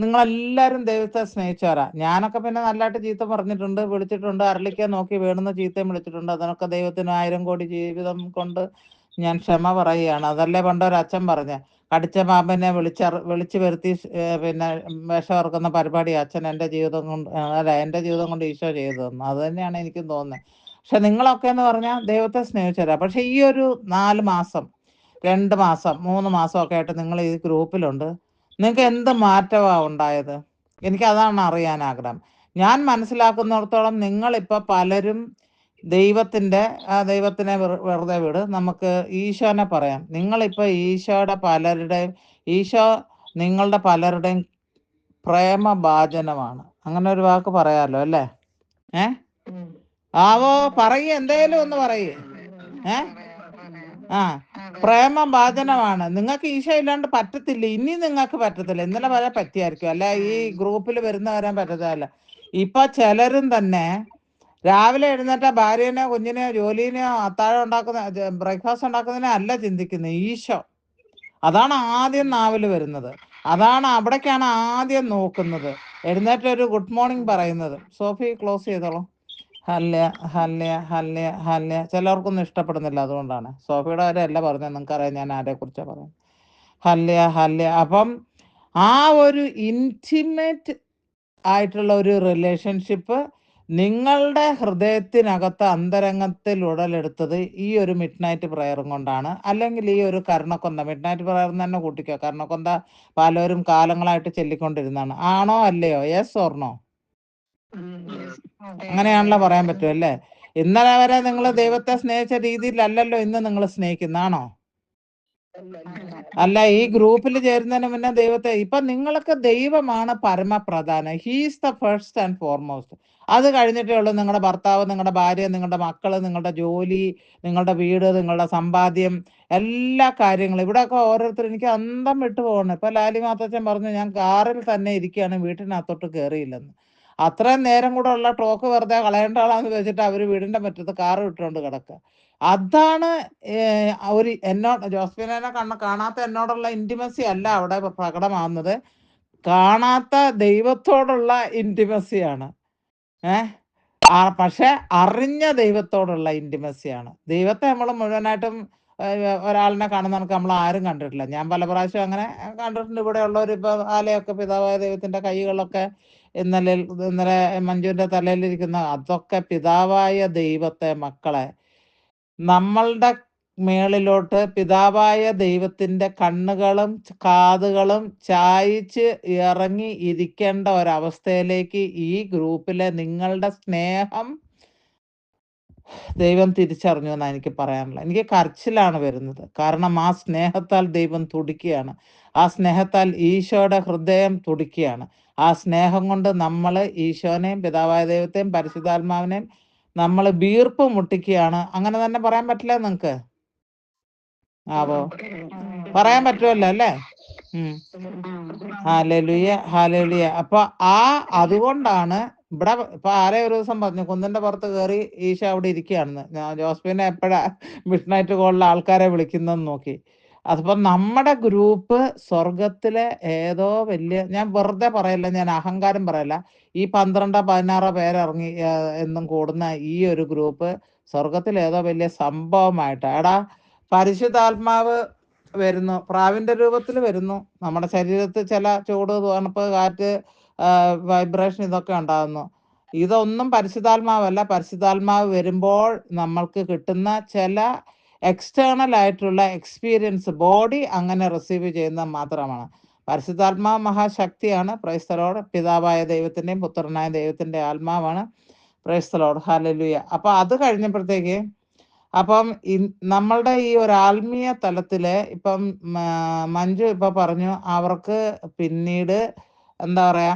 നിങ്ങളെല്ലാവരും ദൈവത്തെ സ്നേഹിച്ചവരാ. ഞാനൊക്കെ പിന്നെ നല്ലതായിട്ട് ചീത്ത പറഞ്ഞിട്ടുണ്ട്, വിളിച്ചിട്ടുണ്ട്, അരളിക്കാൻ നോക്കി വേണമെന്ന് ചീത്തയും വിളിച്ചിട്ടുണ്ട്. അതിനൊക്കെ ദൈവത്തിന് 1000 കോടി ജീവിതം കൊണ്ട് ഞാൻ ക്ഷമ പറയുകയാണ്. അതല്ലേ പണ്ടൊരച്ഛൻ പറഞ്ഞ, കടിച്ച പാമ്പിനെ വിളിച്ചു വരുത്തി പിന്നെ വിഷം ഇറക്കുന്ന പരിപാടി അച്ഛൻ എൻ്റെ ജീവിതം കൊണ്ട് ഈശോ ചെയ്തു തന്നു. അത് തന്നെയാണ് എനിക്കും തോന്നുന്നത്. പക്ഷെ നിങ്ങളൊക്കെ എന്ന് പറഞ്ഞാൽ ദൈവത്തെ സ്നേഹിച്ചവരാ. പക്ഷെ ഈ ഒരു 4 മാസം 2 മാസം 3 മാസം ഒക്കെ ആയിട്ട് നിങ്ങൾ ഈ ഗ്രൂപ്പിലുണ്ട്. നിങ്ങൾക്ക് എന്ത് മാറ്റമാണ് ഉണ്ടായത്? എനിക്കതാണ് അറിയാൻ ആഗ്രഹം. ഞാൻ മനസ്സിലാക്കുന്നിടത്തോളം നിങ്ങളിപ്പോൾ പലരും ദൈവത്തിനെ വെറുതെ വിട്, നമുക്ക് ഈശോനെ പറയാം. നിങ്ങളിപ്പോൾ ഈശോ നിങ്ങളുടെ പലരുടെയും പ്രേമഭാജനമാണ്. അങ്ങനെ ഒരു വാക്ക് പറയാമല്ലോ അല്ലേ? ആവോ പറയേ, എന്തേലും ഒന്ന് പറയേ. പ്രേമഭാജനമാണ്. നിങ്ങൾക്ക് ഈശോ ഇല്ലാണ്ട് പറ്റത്തില്ല. ഇനി നിങ്ങൾക്ക് പറ്റത്തില്ല. ഇന്നലെ വരെ പറ്റിയായിരിക്കും, അല്ല ഈ ഗ്രൂപ്പിൽ വരാൻ പറ്റത്തില്ല. ഇപ്പൊ ചിലരും തന്നെ രാവിലെ എഴുന്നേറ്റ ഭാര്യനെയോ കുഞ്ഞിനെയോ ജോലിനെയോ അത്താഴം ബ്രേക്ക്ഫാസ്റ്റ് ഉണ്ടാക്കുന്നതിനെ അല്ല ചിന്തിക്കുന്നത്, ഈശോ. അതാണ് ആദ്യം നാവിൽ വരുന്നത്. അവിടേക്കാണ് ആദ്യം നോക്കുന്നത്. എഴുന്നേറ്റ് ഒരു ഗുഡ് മോർണിംഗ് പറയുന്നത്. സോഫി ക്ലോസ് ചെയ്തോളൂ. ഹല്യ ഹല്യ ഹല്യ ഹല്യ. ചിലർക്കൊന്നും ഇഷ്ടപ്പെടുന്നില്ല, അതുകൊണ്ടാണ്. സോഫിയുടെ കാര്യമല്ല പറഞ്ഞത്, നിങ്ങൾക്കറിയാം ഞാൻ ആരെക്കുറിച്ചാണ് പറയുന്നത്. ഹല്യ ഹല്യ. അപ്പം ആ ഒരു ഇൻറ്റിമേറ്റ് ആയിട്ടുള്ള ഒരു റിലേഷൻഷിപ്പ് നിങ്ങളുടെ ഹൃദയത്തിനകത്ത് അന്തരംഗത്തിൽ ഉടലെടുത്തത് ഈ ഒരു മിഡ് നൈറ്റ് പ്രയറും കൊണ്ടാണ്. അല്ലെങ്കിൽ ഈ ഒരു കരുണക്കൊന്ത, മിഡ് നൈറ്റ് പ്രയർ തന്നെ കൂട്ടിക്കോ, കരുണക്കൊന്ത പലരും കാലങ്ങളായിട്ട് ചൊല്ലിക്കൊണ്ടിരുന്നതാണ്. ആണോ അല്ലയോ? Yes or no? അങ്ങനെയാണല്ലോ പറയാൻ പറ്റുമല്ലേ? ഇന്നലെ വരെ നിങ്ങൾ ദൈവത്തെ സ്നേഹിച്ച രീതിയിലല്ലല്ലോ ഇന്ന് നിങ്ങൾ സ്നേഹിക്കുന്നതാണോ? അല്ല, ഈ ഗ്രൂപ്പിൽ ചേരുന്നതിന് മുന്നേ ദൈവത്തെ, ഇപ്പൊ നിങ്ങൾക്ക് ദൈവമാണ് പരമപ്രധാനം. He's the first and foremost. അത് കഴിഞ്ഞിട്ടേ ഉള്ളൂ നിങ്ങളുടെ ഭർത്താവ്, നിങ്ങളുടെ ഭാര്യ, നിങ്ങളുടെ മക്കള്, നിങ്ങളുടെ ജോലി, നിങ്ങളുടെ വീട്, നിങ്ങളുടെ സമ്പാദ്യം, എല്ലാ കാര്യങ്ങളും. ഇവിടെയൊക്കെ ഓരോരുത്തർ എനിക്ക് അന്തം വിട്ടു പോകണം. ഇപ്പൊ ലാലി മാത്തച്ഛൻ പറഞ്ഞു, ഞാൻ കാറിൽ തന്നെ ഇരിക്കുകയാണ്, വീട്ടിനകത്തോട്ട് കയറിയില്ലെന്ന്. അത്രയും നേരം കൂടെ ഉള്ള ടോക്ക് വെറുതെ കളയേണ്ട ആളാന്ന് വെച്ചിട്ട് അവര് വീടിന്റെ മുറ്റത്ത് കാറ് വിട്ടുകൊണ്ട് കിടക്കുക. അതാണ് ജോസ്ഫിനെ കാണാത്ത എന്നോടുള്ള ഇന്റിമസി അല്ല അവിടെ പ്രകടമാകുന്നത്, കാണാത്ത ദൈവത്തോടുള്ള ഇന്റിമസിയാണ്. പക്ഷെ അറിഞ്ഞ ദൈവത്തോടുള്ള ഇന്റിമസിയാണ്. ദൈവത്തെ നമ്മൾ മുഴുവനായിട്ടും ഒരാളിനെ കാണുന്ന കണക്ക് നമ്മൾ ആരും കണ്ടിട്ടില്ല. ഞാൻ പല പ്രാവശ്യം അങ്ങനെ കണ്ടിട്ടുണ്ട്. ഇവിടെ ഉള്ളവർ ഇപ്പൊ ആലയൊക്കെ പിതാവായ ദൈവത്തിന്റെ കൈകളൊക്കെ ഇന്നലെ മഞ്ജുവിന്റെ തലയിലിരിക്കുന്ന അതൊക്കെ പിതാവായ ദൈവത്തെ, മക്കളെ, നമ്മളുടെ മേളിലോട്ട് പിതാവായ ദൈവത്തിന്റെ കണ്ണുകളും കാതുകളും ചായച്ച് ഇറങ്ങി ഇരിക്കേണ്ട ഒരവസ്ഥയിലേക്ക് ഈ ഗ്രൂപ്പിലെ നിങ്ങളുടെ സ്നേഹം ദൈവം തിരിച്ചറിഞ്ഞു എന്നാണ് എനിക്ക് പറയാനുള്ളത്. എനിക്ക് കരച്ചിലാണ് വരുന്നത്. കാരണം ആ സ്നേഹത്താൽ ദൈവം തുടിക്കുകയാണ്. ആ സ്നേഹത്താൽ ഈശോയുടെ ഹൃദയം തുടിക്കുകയാണ്. ആ സ്നേഹം കൊണ്ട് നമ്മൾ ഈശോനെയും പിതാവായ ദൈവത്തെയും പരിശുദ്ധാത്മാവിനെയും നമ്മൾ വീർപ്പ് മുട്ടിക്കുകയാണ്. അങ്ങനെ തന്നെ പറയാൻ പറ്റില്ല നിങ്ങൾക്ക്? പറയാൻ പറ്റുമല്ലോ അല്ലേ? Hallelujah hallelujah. അപ്പൊ അതുകൊണ്ടാണ് ഇവിടെ ഇപ്പൊ ആരെ ഒരു ദിവസം പറഞ്ഞു, കുന്നിന്റെ പുറത്ത് കയറി ഈശോ അവിടെ ഇരിക്കുകയാണെന്ന്. ഞാൻ ജോസ്ഫിനെ എപ്പോഴാ മിഡ് നൈറ്റ് കോളിൽ ആൾക്കാരെ വിളിക്കുന്നതെന്ന് നോക്കി. അതിപ്പോ നമ്മുടെ ഗ്രൂപ്പ് സ്വർഗത്തിലെ ഏതോ വലിയ, ഞാൻ വെറുതെ പറയല്ല, ഞാൻ അഹങ്കാരം പറയല്ല, ഈ 12-16 പേരിറങ്ങി എന്നും കൂടുന്ന ഈ ഒരു ഗ്രൂപ്പ് സ്വർഗത്തിൽ ഏതോ വലിയ സംഭവമായിട്ട്. പരിശുദ്ധാത്മാവ് വരുന്നു, പ്രാവിന്റെ രൂപത്തിൽ വരുന്നു. നമ്മുടെ ശരീരത്തിൽ ചില ചൂട്, തണുപ്പ്, കാറ്റ്, വൈബ്രേഷൻ ഇതൊക്കെ ഉണ്ടാകുന്നു. ഇതൊന്നും പരിശുദ്ധാത്മാവല്ല. പരിശുദ്ധാത്മാവ് വരുമ്പോൾ നമ്മൾക്ക് കിട്ടുന്ന ചില എക്സ്റ്റേണൽ ആയിട്ടുള്ള എക്സ്പീരിയൻസ് ബോഡി അങ്ങനെ റിസീവ് ചെയ്യുന്നത് മാത്രമാണ്. പരിശുദ്ധാത്മാവ് മഹാശക്തിയാണ്. Price the Lord. പിതാവായ ദൈവത്തിന്റെയും പുത്രനായ ദൈവത്തിന്റെ ആത്മാവാണ്. Price the Lord. ഹല്ലേലൂയ. അപ്പൊ അത് കഴിഞ്ഞപ്പോഴത്തേക്ക് അപ്പം നമ്മളുടെ ഈ ഒരു ആത്മീയ തലത്തില് ഇപ്പം മഞ്ജു ഇപ്പൊ പറഞ്ഞു അവർക്ക് പിന്നീട് എന്താ പറയാ,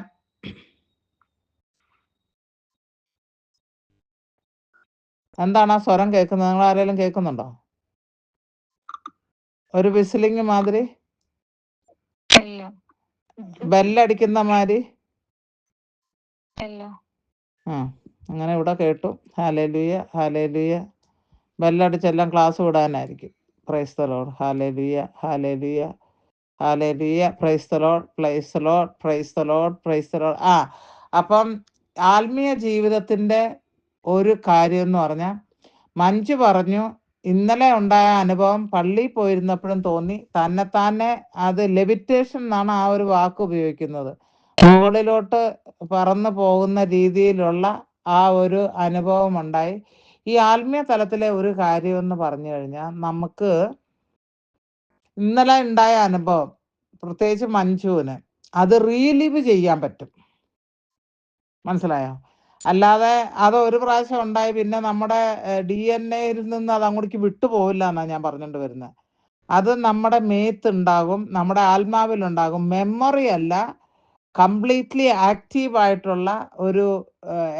എന്താണ് ആ സ്വരം കേൾക്കുന്നത്? നിങ്ങൾ ആരെങ്കിലും കേൾക്കുന്നുണ്ടോ? ഒരു വിസിലിംഗ് മാതിരി, ബെല്ലടിക്കുന്ന മാതിരി. ആ, അങ്ങനെ ഇവിടെ കേട്ടു. Hallelujah, hallelujah. ബെല്ലടിച്ചെല്ലാം ക്ലാസ് വിടാനായിരിക്കും. Praise the Lord, hallelujah, hallelujah, hallelujah, praise the Lord, praise the Lord, praise the Lord, praise the Lord. അപ്പം ആത്മീയ ജീവിതത്തിന്റെ ഒരു കാര്യം എന്ന് പറഞ്ഞാൽ, മഞ്ജു പറഞ്ഞു ഇന്നലെ ഉണ്ടായ അനുഭവം പള്ളിയിൽ പോയിരുന്നപ്പോഴും തോന്നി, തന്നെ അത് ലെവിറ്റേഷൻ എന്നാണ് ആ ഒരു വാക്ക് ഉപയോഗിക്കുന്നത്, മുകളിലോട്ട് പറന്നു പോകുന്ന രീതിയിലുള്ള ആ ഒരു അനുഭവം ഉണ്ടായി. ഈ ആത്മീയ തലത്തിലെ ഒരു കാര്യം എന്ന് പറഞ്ഞു കഴിഞ്ഞാൽ, നമുക്ക് ഇന്നലെ ഉണ്ടായ അനുഭവം, പ്രത്യേകിച്ച് മഞ്ജുവിന്, അത് റീലിവ് ചെയ്യാൻ പറ്റും. മനസ്സിലായോ? അല്ലാതെ അത് ഒരു പ്രാവശ്യം ഉണ്ടായി പിന്നെ നമ്മുടെ DNA-യിൽ നിന്ന് അത് അങ്ങോട്ടേക്ക് വിട്ടുപോകില്ല എന്നാണ് ഞാൻ പറഞ്ഞുകൊണ്ട് വരുന്നത്. അത് നമ്മുടെ മേത്തുണ്ടാകും, നമ്മുടെ ആത്മാവിലുണ്ടാകും. മെമ്മറി അല്ല, കംപ്ലീറ്റ്ലി ആക്റ്റീവ് ആയിട്ടുള്ള ഒരു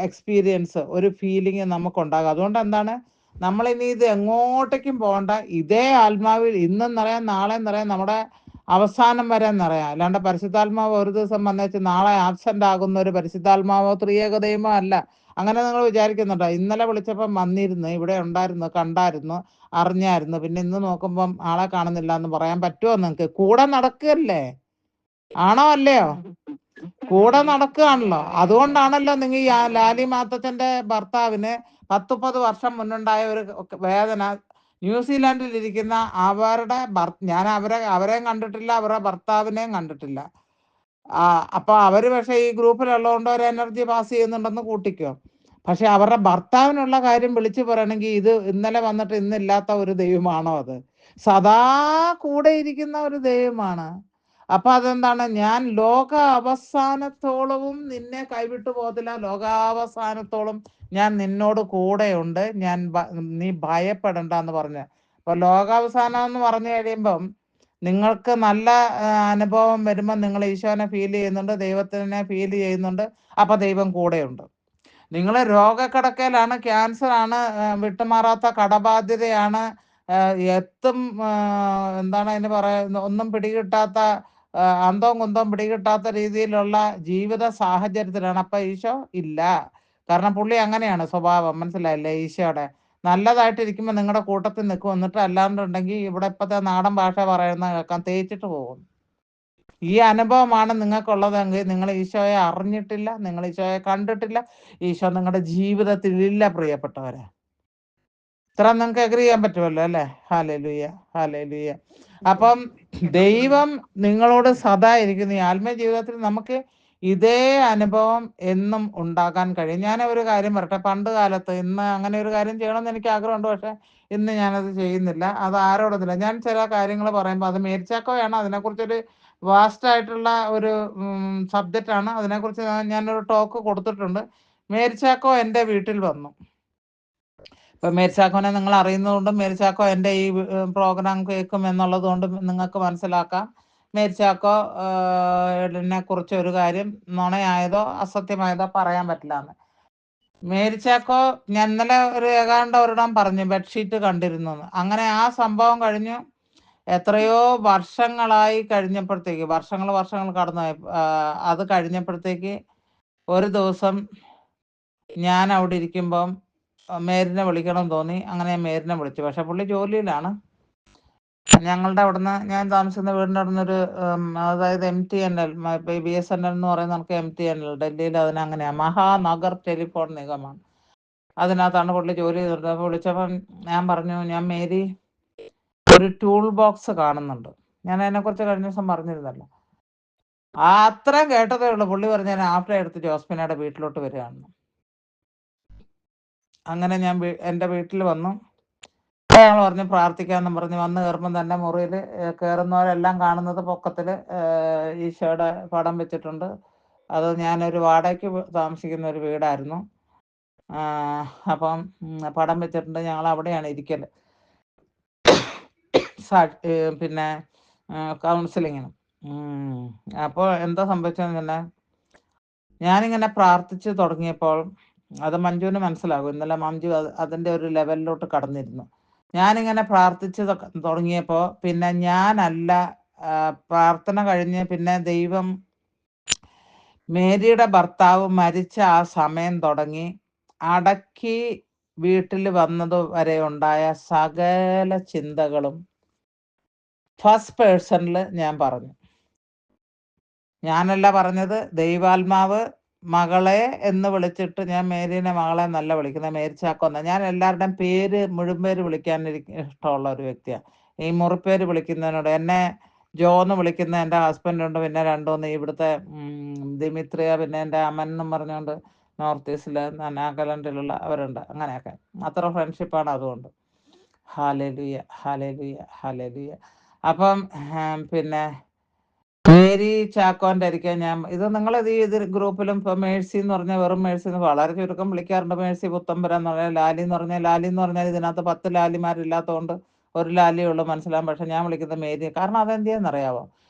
എക്സ്പീരിയൻസ്, ഒരു ഫീലിംഗ് നമുക്കുണ്ടാകും. അതുകൊണ്ട് എന്താണ്, നമ്മളിനി ഇത് എങ്ങോട്ടേക്കും പോകണ്ട, ഇതേ ആത്മാവിൽ ഇന്നും നിറയാം നാളെ നിറയാം, നമ്മുടെ അവസാനം വരെ നിറയാം. അല്ലാണ്ട് പരിശുദ്ധാത്മാവ് ഒരു ദിവസം വന്നേച്ച് നാളെ ആബ്സെന്റ് ആകുന്ന ഒരു പരിശുദ്ധാത്മാവോ ത്രിയേക ദൈവമോ അല്ല. അങ്ങനെ നിങ്ങൾ വിചാരിക്കുന്നുണ്ടോ? ഇന്നലെ വിളിച്ചപ്പം വന്നിരുന്നു, ഇവിടെ ഉണ്ടായിരുന്നു, കണ്ടായിരുന്നു, അറിഞ്ഞായിരുന്നു, പിന്നെ ഇന്ന് നോക്കുമ്പം ആളെ കാണുന്നില്ല എന്ന് പറയാൻ പറ്റുമോ നിങ്ങൾക്ക്? കൂടെ നടക്കുകയല്ലേ, ആണോ അല്ലയോ? കൂടെ നടക്കുകയാണല്ലോ. അതുകൊണ്ടാണല്ലോ നിങ്ങൾ ഈ ലാലി മാത്തച്ഛന്റെ ഭർത്താവിന് 10-30 വർഷം മുന്നുണ്ടായ ഒരു വേദന, ന്യൂസിലാൻഡിൽ ഇരിക്കുന്ന അവരുടെ ഞാൻ അവരെയും കണ്ടിട്ടില്ല, അവരുടെ ഭർത്താവിനെയും കണ്ടിട്ടില്ല. അപ്പൊ അവര് പക്ഷെ ഈ ഗ്രൂപ്പിലുള്ളതുകൊണ്ട് ഒരു എനർജി പാസ് ചെയ്യുന്നുണ്ടെന്ന് കൂട്ടിക്കോ. പക്ഷെ അവരുടെ ഭർത്താവിനുള്ള കാര്യം വിളിച്ചു പറയണമെങ്കിൽ ഇത് ഇന്നലെ വന്നിട്ട് ഇന്നില്ലാത്ത ഒരു ദൈവമാണോ? അത് സദാ കൂടെ ഇരിക്കുന്ന ഒരു ദൈവമാണ്. അപ്പൊ അതെന്താണ്, ഞാൻ ലോക അവസാനത്തോളവും നിന്നെ കൈവിട്ടു പോകത്തില്ല, ലോകാവസാനത്തോളം ഞാൻ നിന്നോട് കൂടെയുണ്ട്, നീ ഭയപ്പെടണ്ട എന്ന് പറഞ്ഞ്. അപ്പൊ ലോകാവസാനം എന്ന് പറഞ്ഞു കഴിയുമ്പം നിങ്ങൾക്ക് നല്ല അനുഭവം വരുമ്പോൾ നിങ്ങൾ ഈശോനെ ഫീൽ ചെയ്യുന്നുണ്ട്, ദൈവത്തിനെ ഫീൽ ചെയ്യുന്നുണ്ട്, അപ്പൊ ദൈവം കൂടെയുണ്ട്. നിങ്ങൾ രോഗക്കിടക്കയിലാണ്, ക്യാൻസർ ആണ്, വിട്ടുമാറാത്ത കടബാധ്യതയാണ്, എത്തും എന്താണ് അതിന് പറയുന്നത്, ഒന്നും പിടികിട്ടാത്ത, അന്തവും കുന്തവും പിടികിട്ടാത്ത രീതിയിലുള്ള ജീവിത സാഹചര്യത്തിലാണ്. അപ്പൊ ഈശോ ഇല്ല. കാരണം പുള്ളി അങ്ങനെയാണ് സ്വഭാവം, മനസ്സിലായില്ലേ? ഈശോയുടെ നല്ലതായിട്ടിരിക്കുമ്പോൾ നിങ്ങളുടെ കൂട്ടത്തിൽ നിൽക്കും, എന്നിട്ട് അല്ലാണ്ടുണ്ടെങ്കിൽ ഇവിടെ ഇപ്പോഴത്തെ നാടൻ ഭാഷ പറയുന്ന കേൾക്കാൻ തേച്ചിട്ട് പോകും. ഈ അനുഭവമാണ് നിങ്ങൾക്കുള്ളതെങ്കിൽ നിങ്ങൾ ഈശോയെ അറിഞ്ഞിട്ടില്ല, നിങ്ങൾ ഈശോയെ കണ്ടിട്ടില്ല, ഈശോ നിങ്ങളുടെ ജീവിതത്തിൽ ഇല്ല പ്രിയപ്പെട്ടവരെ. ഇത്ര നിങ്ങൾക്ക് എഗ്രി ചെയ്യാൻ പറ്റുമല്ലോ അല്ലേ? Hallelujah, hallelujah. അപ്പം ദൈവം നിങ്ങളോട് സദാ ഇരിക്കുന്നു. ഈ ആത്മീയ ജീവിതത്തിൽ നമുക്ക് ഇതേ അനുഭവം എന്നും ഉണ്ടാക്കാൻ കഴിയും. ഞാൻ ഒരു കാര്യം പറയട്ടെ, പണ്ട് കാലത്ത്, ഇന്ന് അങ്ങനെ ഒരു കാര്യം ചെയ്യണമെന്ന് എനിക്ക് ആഗ്രഹമുണ്ട്, പക്ഷെ ഇന്ന് ഞാനത് ചെയ്യുന്നില്ല. അത് ആരോടൊന്നുമില്ല. ഞാൻ ചില കാര്യങ്ങൾ പറയുമ്പോൾ അത് മേരിച്ചാക്കോയാണ്, അതിനെക്കുറിച്ചൊരു വാസ്റ്റ് ആയിട്ടുള്ള ഒരു സബ്ജക്റ്റാണ്. അതിനെക്കുറിച്ച് ഞാനൊരു ടോക്ക് കൊടുത്തിട്ടുണ്ട്. മേരിച്ചാക്കോ എൻ്റെ വീട്ടിൽ വന്നു. ഇപ്പം മേരിച്ചാക്കോനെ നിങ്ങൾ അറിയുന്നതുകൊണ്ട് മേരിച്ചാക്കോ എൻ്റെ ഈ പ്രോഗ്രാം കേൾക്കും എന്നുള്ളത് കൊണ്ട് നിങ്ങൾക്ക് മനസ്സിലാക്കാം മേരിച്ചാക്കോ നെ കുറിച്ച് ഒരു കാര്യം നുണയായതോ അസത്യമായതോ പറയാൻ പറ്റില്ല എന്ന്. മേരിച്ചാക്കോ ഞാൻ ഇന്നലെ ഏതാണ്ട് ഒരിടം പറഞ്ഞു ബെഡ്ഷീറ്റ് കണ്ടിരുന്നു. അങ്ങനെ ആ സംഭവം കഴിഞ്ഞു എത്രയോ വർഷങ്ങളായി കഴിഞ്ഞപ്പോഴത്തേക്ക്, വർഷങ്ങൾ കടന്നുപോയി. അത് കഴിഞ്ഞപ്പോഴത്തേക്ക് ഒരു ദിവസം ഞാൻ അവിടെ ഇരിക്കുമ്പം മേരിനെ വിളിക്കണം തോന്നി. അങ്ങനെ ഞാൻ മേരിനെ വിളിച്ചു. പക്ഷെ പുള്ളി ജോലിയിലാണ്. ഞങ്ങളുടെ അവിടുന്ന്, ഞാൻ താമസിക്കുന്ന വീടിൻ്റെ അവിടെ നിന്നൊരു അതായത് MTNL, BSNL എന്ന് പറയുന്ന നമുക്ക് MTNL ഡൽഹിയിൽ അതിനങ്ങനെയാണ്, മഹാനഗർ ടെലിഫോൺ നിഗമാണ്. അതിനകത്താണ് പുള്ളി ജോലി ചെയ്തിരുന്നത്. അപ്പോൾ വിളിച്ചപ്പം ഞാൻ പറഞ്ഞു, ഞാൻ മേരി ഒരു ടൂൾ ബോക്സ് കാണുന്നുണ്ട്. ഞാൻ അതിനെക്കുറിച്ച് കഴിഞ്ഞ ദിവസം പറഞ്ഞിരുന്നല്ലോ. അത്രയും കേട്ടതേ ഉള്ളൂ. പുള്ളി പറഞ്ഞു ഞാൻ ആഫ്റ്റർ എടുത്ത് ജോസ്മിനയുടെ വീട്ടിലോട്ട് വരികയാണ്. അങ്ങനെ ഞാൻ എൻ്റെ വീട്ടിൽ വന്നു. ഞങ്ങൾ പറഞ്ഞു പ്രാർത്ഥിക്കാമെന്ന് പറഞ്ഞ് വന്ന് കയറുമ്പം തന്നെ മുറിയിൽ കയറുന്നവരെല്ലാം കാണുന്നത് പൊക്കത്തിൽ ഈശോയുടെ പടം വെച്ചിട്ടുണ്ട്. അത് ഞാനൊരു വാടകയ്ക്ക് താമസിക്കുന്ന ഒരു വീടായിരുന്നു. അപ്പം പടം വെച്ചിട്ടുണ്ട്. ഞങ്ങൾ അവിടെയാണ് ഇരിക്കല്. പിന്നെ കൗൺസിലിങ്ങിന്. അപ്പോൾ എന്താ സംഭവിച്ചതെന്ന് തന്നെ, ഞാനിങ്ങനെ പ്രാർത്ഥിച്ച് തുടങ്ങിയപ്പോൾ അത് മഞ്ജുവിന് മനസ്സിലാകും. ഇന്നലെ മഞ്ജു അതിൻ്റെ ഒരു ലെവലിലോട്ട് കടന്നിരുന്നു. ഞാനിങ്ങനെ പ്രാർത്ഥിച്ച് തുടങ്ങിയപ്പോൾ പിന്നെ ഞാനല്ല പ്രാർത്ഥന കഴിഞ്ഞ് പിന്നെ ദൈവം മേരിയുടെ ഭർത്താവ് മരിച്ച ആ സമയം തുടങ്ങി അടക്കി വീട്ടിൽ വന്നത് വരെ ഉണ്ടായ സകല ചിന്തകളും ഫസ്റ്റ് പേഴ്സണിൽ ഞാൻ പറഞ്ഞു. ഞാനല്ല പറഞ്ഞത്, ദൈവാത്മാവ് മകളെ എന്ന് വിളിച്ചിട്ട്, ഞാൻ മേരീനെ മകളെ എന്നല്ല വിളിക്കുന്നത്, മേരിച്ചാക്കൊന്ന. ഞാൻ എല്ലാവരുടെയും പേര് മുഴുവൻ വിളിക്കാൻ ഇഷ്ടമുള്ള ഒരു വ്യക്തിയാണ്. ഈ മുറിപ്പേര് വിളിക്കുന്നതിനോട്, എന്നെ ജോ എന്ന് വിളിക്കുന്ന എൻ്റെ ഹസ്ബൻഡുണ്ട്, പിന്നെ രണ്ടോന്ന് ഇവിടുത്തെ ദിമിത്രിയ, പിന്നെ എൻ്റെ അമൻ എന്നും പറഞ്ഞുകൊണ്ട് നോർത്ത് ഈസ്റ്റിൽ നാഗാലാൻഡിലുള്ള അവരുണ്ട്. അങ്ങനെയൊക്കെ അത്ര ഫ്രണ്ട്ഷിപ്പാണ്. അതുകൊണ്ട് ഹല്ലേലൂയ, ഹല്ലേലൂയ, ഹല്ലേലൂയ. അപ്പം പിന്നെ മേരി ചാക്കോൻ്റെ അരിക്കാൻ ഞാൻ ഇത് നിങ്ങളിത് ഇത് ഗ്രൂപ്പിലും ഇപ്പോൾ മേഴ്സി എന്ന് പറഞ്ഞാൽ വെറും മേഴ്സി എന്ന് വളരെ ചുരുക്കം വിളിക്കാറുണ്ട്. മേഴ്സി പുത്തമ്പുര എന്ന് പറഞ്ഞാൽ, ലാലി എന്ന് പറഞ്ഞാൽ ഇതിനകത്ത് 10 ലാലിമാരില്ലാത്തതുകൊണ്ട് ഒരു ലാലിയേ ഉള്ളൂ മനസ്സിലാകും. പക്ഷെ ഞാൻ വിളിക്കുന്നത് മേരി. കാരണം അതെന്തിയെന്നറിയാവോ?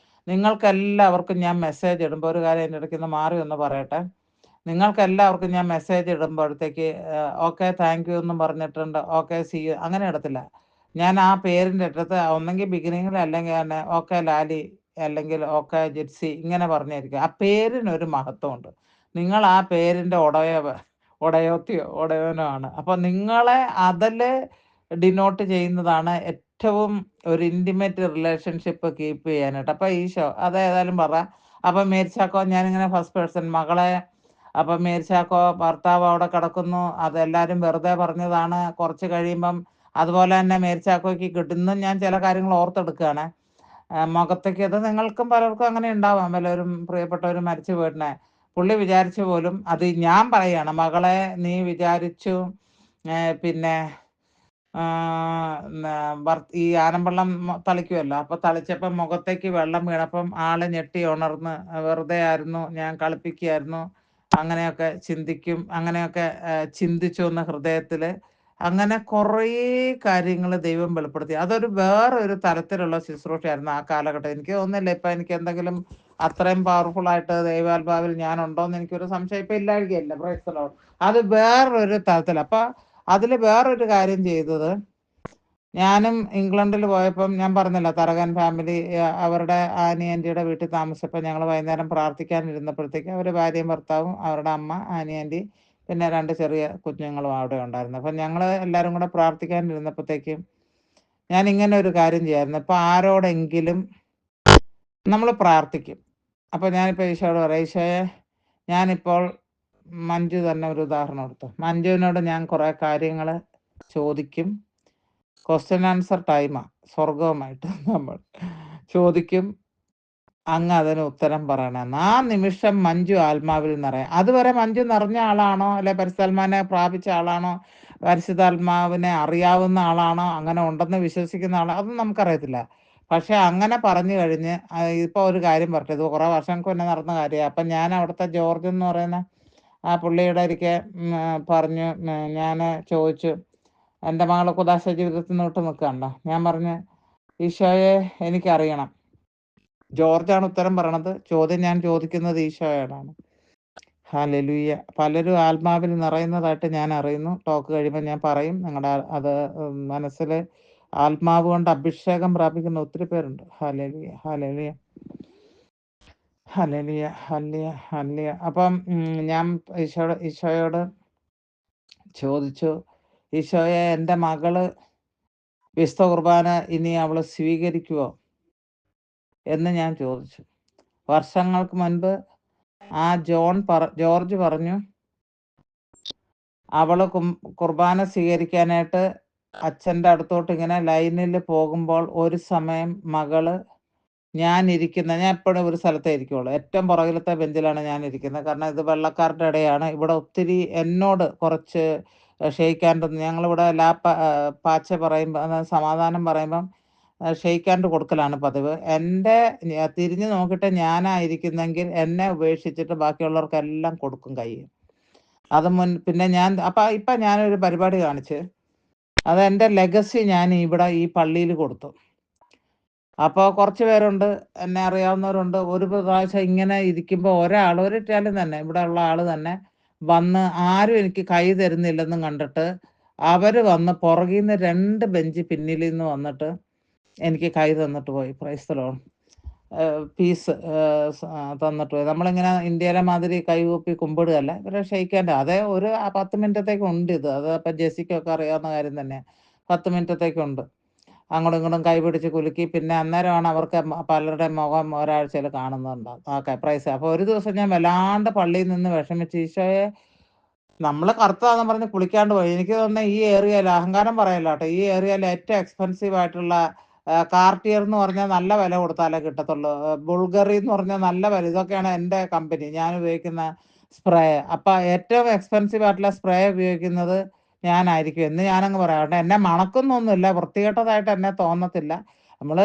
നിങ്ങൾക്കെല്ലാവർക്കും ഞാൻ മെസ്സേജ് ഇടുമ്പോൾ, ഒരു കാര്യം എൻ്റെ ഇടയ്ക്ക് മാറി ഒന്ന് പറയട്ടെ, നിങ്ങൾക്കെല്ലാവർക്കും ഞാൻ മെസ്സേജ് ഇടുമ്പോഴത്തേക്ക് ഓക്കെ താങ്ക് യു എന്നും പറഞ്ഞിട്ടുണ്ട്, ഓക്കെ സി യു അങ്ങനെ ഇടത്തില്ല. ഞാൻ ആ പേരിൻ്റെ അടുത്ത് ഒന്നെങ്കിൽ ബിഗിനിങ്ങിൽ അല്ലെങ്കിൽ തന്നെ ഓക്കെ ലാലി അല്ലെങ്കിൽ ഓക്കെ ജിപ്സി ഇങ്ങനെ പറഞ്ഞിരിക്കും. ആ പേരിനൊരു മഹത്വമുണ്ട്. നിങ്ങൾ ആ പേരിൻ്റെ ഉടയോനോ ആണ്. അപ്പോൾ നിങ്ങളെ അതിൽ ഡിനോട്ട് ചെയ്യുന്നതാണ് ഏറ്റവും ഒരു ഇൻറ്റിമേറ്റ് റിലേഷൻഷിപ്പ് കീപ്പ് ചെയ്യാനായിട്ട്. അപ്പോൾ ഈശോ അതേതായാലും പറ. അപ്പം മേരിച്ചാക്കോ ഞാനിങ്ങനെ ഫസ്റ്റ് പേഴ്സൺ മകളെ, അപ്പം മേരിച്ചാക്കോ ഭർത്താവ് അവിടെ കിടക്കുന്നു, അതെല്ലാവരും വെറുതെ പറഞ്ഞതാണ്. കുറച്ച് കഴിയുമ്പം അതുപോലെ തന്നെ മേരിച്ചാക്കോയ്ക്ക് കിട്ടുന്നു. ഞാൻ ചില കാര്യങ്ങൾ ഓർത്തെടുക്കുകയാണ്. മുഖത്തേക്ക് അത് നിങ്ങൾക്കും പലർക്കും അങ്ങനെ ഉണ്ടാവാം. വല്ലവരും പ്രിയപ്പെട്ടവരും മരിച്ചു പോയിട്ടിനെ പുള്ളി വിചാരിച്ചു പോലും, അത് ഞാൻ പറയുകയാണ്, മകളെ നീ വിചാരിച്ചു പിന്നെ ഈ ആനമ്പള്ളം തളിക്കുമല്ലോ, അപ്പോൾ തളിച്ചപ്പം മുഖത്തേക്ക് വെള്ളം വീണപ്പം ആള് ഞെട്ടി ഉണർന്ന് വെറുതെ ആയിരുന്നു, ഞാൻ കളിപ്പിക്കുകയായിരുന്നു, അങ്ങനെയൊക്കെ ചിന്തിക്കും. അങ്ങനെയൊക്കെ ചിന്തിച്ചു എന്ന ഹൃദയത്തിൽ അങ്ങനെ കുറേ കാര്യങ്ങൾ ദൈവം വെളിപ്പെടുത്തി. അതൊരു വേറൊരു തരത്തിലുള്ള ശുശ്രൂഷയായിരുന്നു ആ കാലഘട്ടം. എനിക്ക് തോന്നുന്നില്ല ഇപ്പം എനിക്ക് എന്തെങ്കിലും അത്രയും പവർഫുള്ളായിട്ട് ദൈവാത്മാവിൽ ഞാനുണ്ടോയെന്ന് എനിക്കൊരു സംശയം ഇപ്പം ഇല്ലായിരിക്കില്ല. Price the Lord. അത് വേറൊരു തരത്തിൽ. അപ്പം അതിൽ വേറൊരു കാര്യം ചെയ്തത്, ഞാനും ഇംഗ്ലണ്ടിൽ പോയപ്പം ഞാൻ പറഞ്ഞല്ലോ, തരകൻ ഫാമിലി അവരുടെ ആനി ആൻറ്റിയുടെ വീട്ടിൽ താമസിച്ചപ്പോൾ ഞങ്ങൾ വൈകുന്നേരം പ്രാർത്ഥിക്കാനിരുന്നപ്പോഴത്തേക്ക് അവർ ഭാര്യയും ഭർത്താവും അവരുടെ അമ്മ ആനി ആൻറ്റി പിന്നെ 2 ചെറിയ കുഞ്ഞുങ്ങളും അവിടെ ഉണ്ടായിരുന്നു. അപ്പം ഞങ്ങൾ എല്ലാവരും കൂടെ പ്രാർത്ഥിക്കാനിരുന്നപ്പോഴത്തേക്കും ഞാൻ ഇങ്ങനെ ഒരു കാര്യം ചെയ്യായിരുന്നു. ഇപ്പോൾ ആരോടെങ്കിലും നമ്മൾ പ്രാർത്ഥിക്കും. അപ്പോൾ ഞാനിപ്പോൾ ഈശോയോട് പറയാം, ഈശോയെ ഞാനിപ്പോൾ മഞ്ജു തന്നെ ഒരു ഉദാഹരണം എടുത്തു. മഞ്ജുവിനോട് ഞാൻ കുറേ കാര്യങ്ങൾ ചോദിക്കും. ക്വസ്റ്റ്യൻ ആൻസർ ടൈമാണ്, സ്വർഗവുമായിട്ട് നമ്മൾ ചോദിക്കും. അങ്ങ് അതിന് ഉത്തരം പറയണമെന്ന്. ആ നിമിഷം മഞ്ജു ആത്മാവിൽ നിറയാം. അതുവരെ മഞ്ജു നിറഞ്ഞ ആളാണോ, അല്ലെ പരിശുദ്ധാത്മാവിനെ പ്രാപിച്ച ആളാണോ, പരിശുദ്ധാത്മാവിനെ അറിയാവുന്ന ആളാണോ, അങ്ങനെ ഉണ്ടെന്ന് വിശ്വസിക്കുന്ന ആളാണോ, അതൊന്നും നമുക്കറിയത്തില്ല. പക്ഷെ അങ്ങനെ പറഞ്ഞു കഴിഞ്ഞ് ഇപ്പോൾ ഒരു കാര്യം പറയട്ടെ, ഇത് കുറേ വർഷങ്ങൾക്ക് മുന്നേ നടന്ന കാര്യമാണ്. അപ്പം ഞാൻ അവിടുത്തെ ജോർജ് എന്ന് പറയുന്ന ആ പുള്ളിയുടെ ഒരിക്കൽ പറഞ്ഞു, ഞാൻ ചോദിച്ചു, എൻ്റെ മകൾ കുദാശ ജീവിതത്തിൽ നിന്ന് വിട്ട് നിൽക്കുകയുണ്ടോ? ഞാൻ പറഞ്ഞു, ഈശോയെ എനിക്കറിയണം. ജോർജാണ് ഉത്തരം പറയണത്. ചോദ്യം ഞാൻ ചോദിക്കുന്നത് ഈശോയോടാണ്. ഹല്ലേലൂയ. പലരും ആത്മാവിൽ നിറയുന്നതായിട്ട് ഞാൻ അറിയുന്നു. ടോക്ക് കഴിയുമ്പോൾ ഞാൻ പറയും. നിങ്ങളുടെ അത് മനസ്സിൽ ആത്മാവ് കൊണ്ട് അഭിഷേകം പ്രാപിക്കുന്ന ഒത്തിരി പേരുണ്ട്. Hallelujah, hallelujah, hallelujah, hallelujah, hallelujah. അപ്പം ഞാൻ ഈശോയോട് ചോദിച്ചു, ഈശോയെ എൻ്റെ മകള് വിശുദ്ധ കുർബാന ഇനി അവൾ സ്വീകരിക്കുമോ എന്ന് ഞാൻ ചോദിച്ചു. വർഷങ്ങൾക്ക് മുൻപ് ആ ജോർജ് പറഞ്ഞു, അവൾ കുർബാന സ്വീകരിക്കാനായിട്ട് അച്ഛൻ്റെ അടുത്തോട്ട് ഇങ്ങനെ ലൈനിൽ പോകുമ്പോൾ ഒരു സമയം മകള്, ഞാൻ എപ്പോഴും ഒരു സ്ഥലത്തേ ഇരിക്കുകയുള്ളൂ, ഏറ്റവും പുറകിലത്തെ ബെഞ്ചിലാണ് ഞാൻ ഇരിക്കുന്നത്. കാരണം ഇത് വെള്ളക്കാരുടെ ഇടയാണ്. ഇവിടെ ഒത്തിരി എന്നോട് കുറച്ച് ഷെയ്ക്ക് ഹാൻഡ്, ഞങ്ങളിവിടെ പാച്ച പറയുമ്പോൾ സമാധാനം പറയുമ്പം ഷെയ്ക്ക് ഹാൻഡ് കൊടുക്കലാണ് പതിവ്. എൻ്റെ തിരിഞ്ഞു നോക്കിയിട്ട് ഞാനായിരിക്കുന്നെങ്കിൽ എന്നെ ഉപേക്ഷിച്ചിട്ട് ബാക്കിയുള്ളവർക്കെല്ലാം കൊടുക്കും കൈ. അത് പിന്നെ ഇപ്പം ഞാനൊരു പരിപാടി കാണിച്ച്, അതെൻ്റെ ലെഗസി ഞാൻ ഇവിടെ ഈ പള്ളിയിൽ കൊടുത്തു. അപ്പോൾ കുറച്ച് പേരുണ്ട്, എന്നെ അറിയാവുന്നവരുണ്ട്. ഒരു പ്രാവശ്യം ഇങ്ങനെ ഇരിക്കുമ്പോൾ ഒരു ഇറ്റാലിയൻ തന്നെ, ഇവിടെ ഉള്ള ആൾ തന്നെ വന്ന് ആരും എനിക്ക് കൈ തരുന്നില്ലെന്നും കണ്ടിട്ട് അവർ വന്ന് പുറകിൽ നിന്ന് 2 ബെഞ്ച് പിന്നിൽ നിന്ന് വന്നിട്ട് എനിക്ക് കൈ തന്നിട്ട് പോയി. Price the Lord. പീസ് തന്നിട്ട് പോയി. നമ്മളിങ്ങനെ ഇന്ത്യയിലെ മാതിരി കൈകൂപ്പി കുമ്പിടുകയല്ല, ഇവരെ ക്ഷയിക്കേണ്ട. അതേ ഒരു 10 മിനിറ്റത്തേക്കുണ്ട് ഇത്. അത് അപ്പം ജെസ്സിക്കൊക്കെ അറിയാവുന്ന കാര്യം തന്നെ. 10 മിനിറ്റത്തേക്കുണ്ട്. അങ്ങോട്ടും ഇങ്ങോട്ടും കൈ പിടിച്ച് കുലുക്കി. പിന്നെ അന്നേരമാണ് അവർക്ക് പലരുടെ മുഖം ഒരാഴ്ചയിൽ കാണുന്നുണ്ടാവും. Okay, praise. അപ്പോൾ ഒരു ദിവസം ഞാൻ വല്ലാണ്ട് പള്ളിയിൽ നിന്ന് വിഷമിച്ച്, ഈശോയെ നമ്മൾ കറുത്തതാണെന്ന് പറഞ്ഞ് കുളിക്കാണ്ട് പോയി. എനിക്ക് തോന്നുന്നത് ഈ ഏരിയയിൽ, അഹങ്കാരം പറയല്ല കേട്ടോ, ഈ ഏരിയയിൽ ഏറ്റവും എക്സ്പെൻസീവ് ആയിട്ടുള്ള കാർട്ടിയർ എന്ന് പറഞ്ഞാൽ നല്ല വില കൊടുത്താലേ കിട്ടത്തുള്ളൂ. ബുൾഗറി എന്ന് പറഞ്ഞാൽ നല്ല വില. ഇതൊക്കെയാണ് എൻ്റെ കമ്പനി, ഞാൻ ഉപയോഗിക്കുന്ന സ്പ്രേ. അപ്പം ഏറ്റവും എക്സ്പെൻസീവ് ആയിട്ടുള്ള സ്പ്രേ ഉപയോഗിക്കുന്നത് ഞാനായിരിക്കും എന്ന് ഞാനങ്ങ് പറയാം കേട്ടോ. എന്നെ മണക്കുന്നൊന്നുമില്ല, വൃത്തികെട്ടതായിട്ട് എന്നെ തോന്നത്തില്ല. നമ്മൾ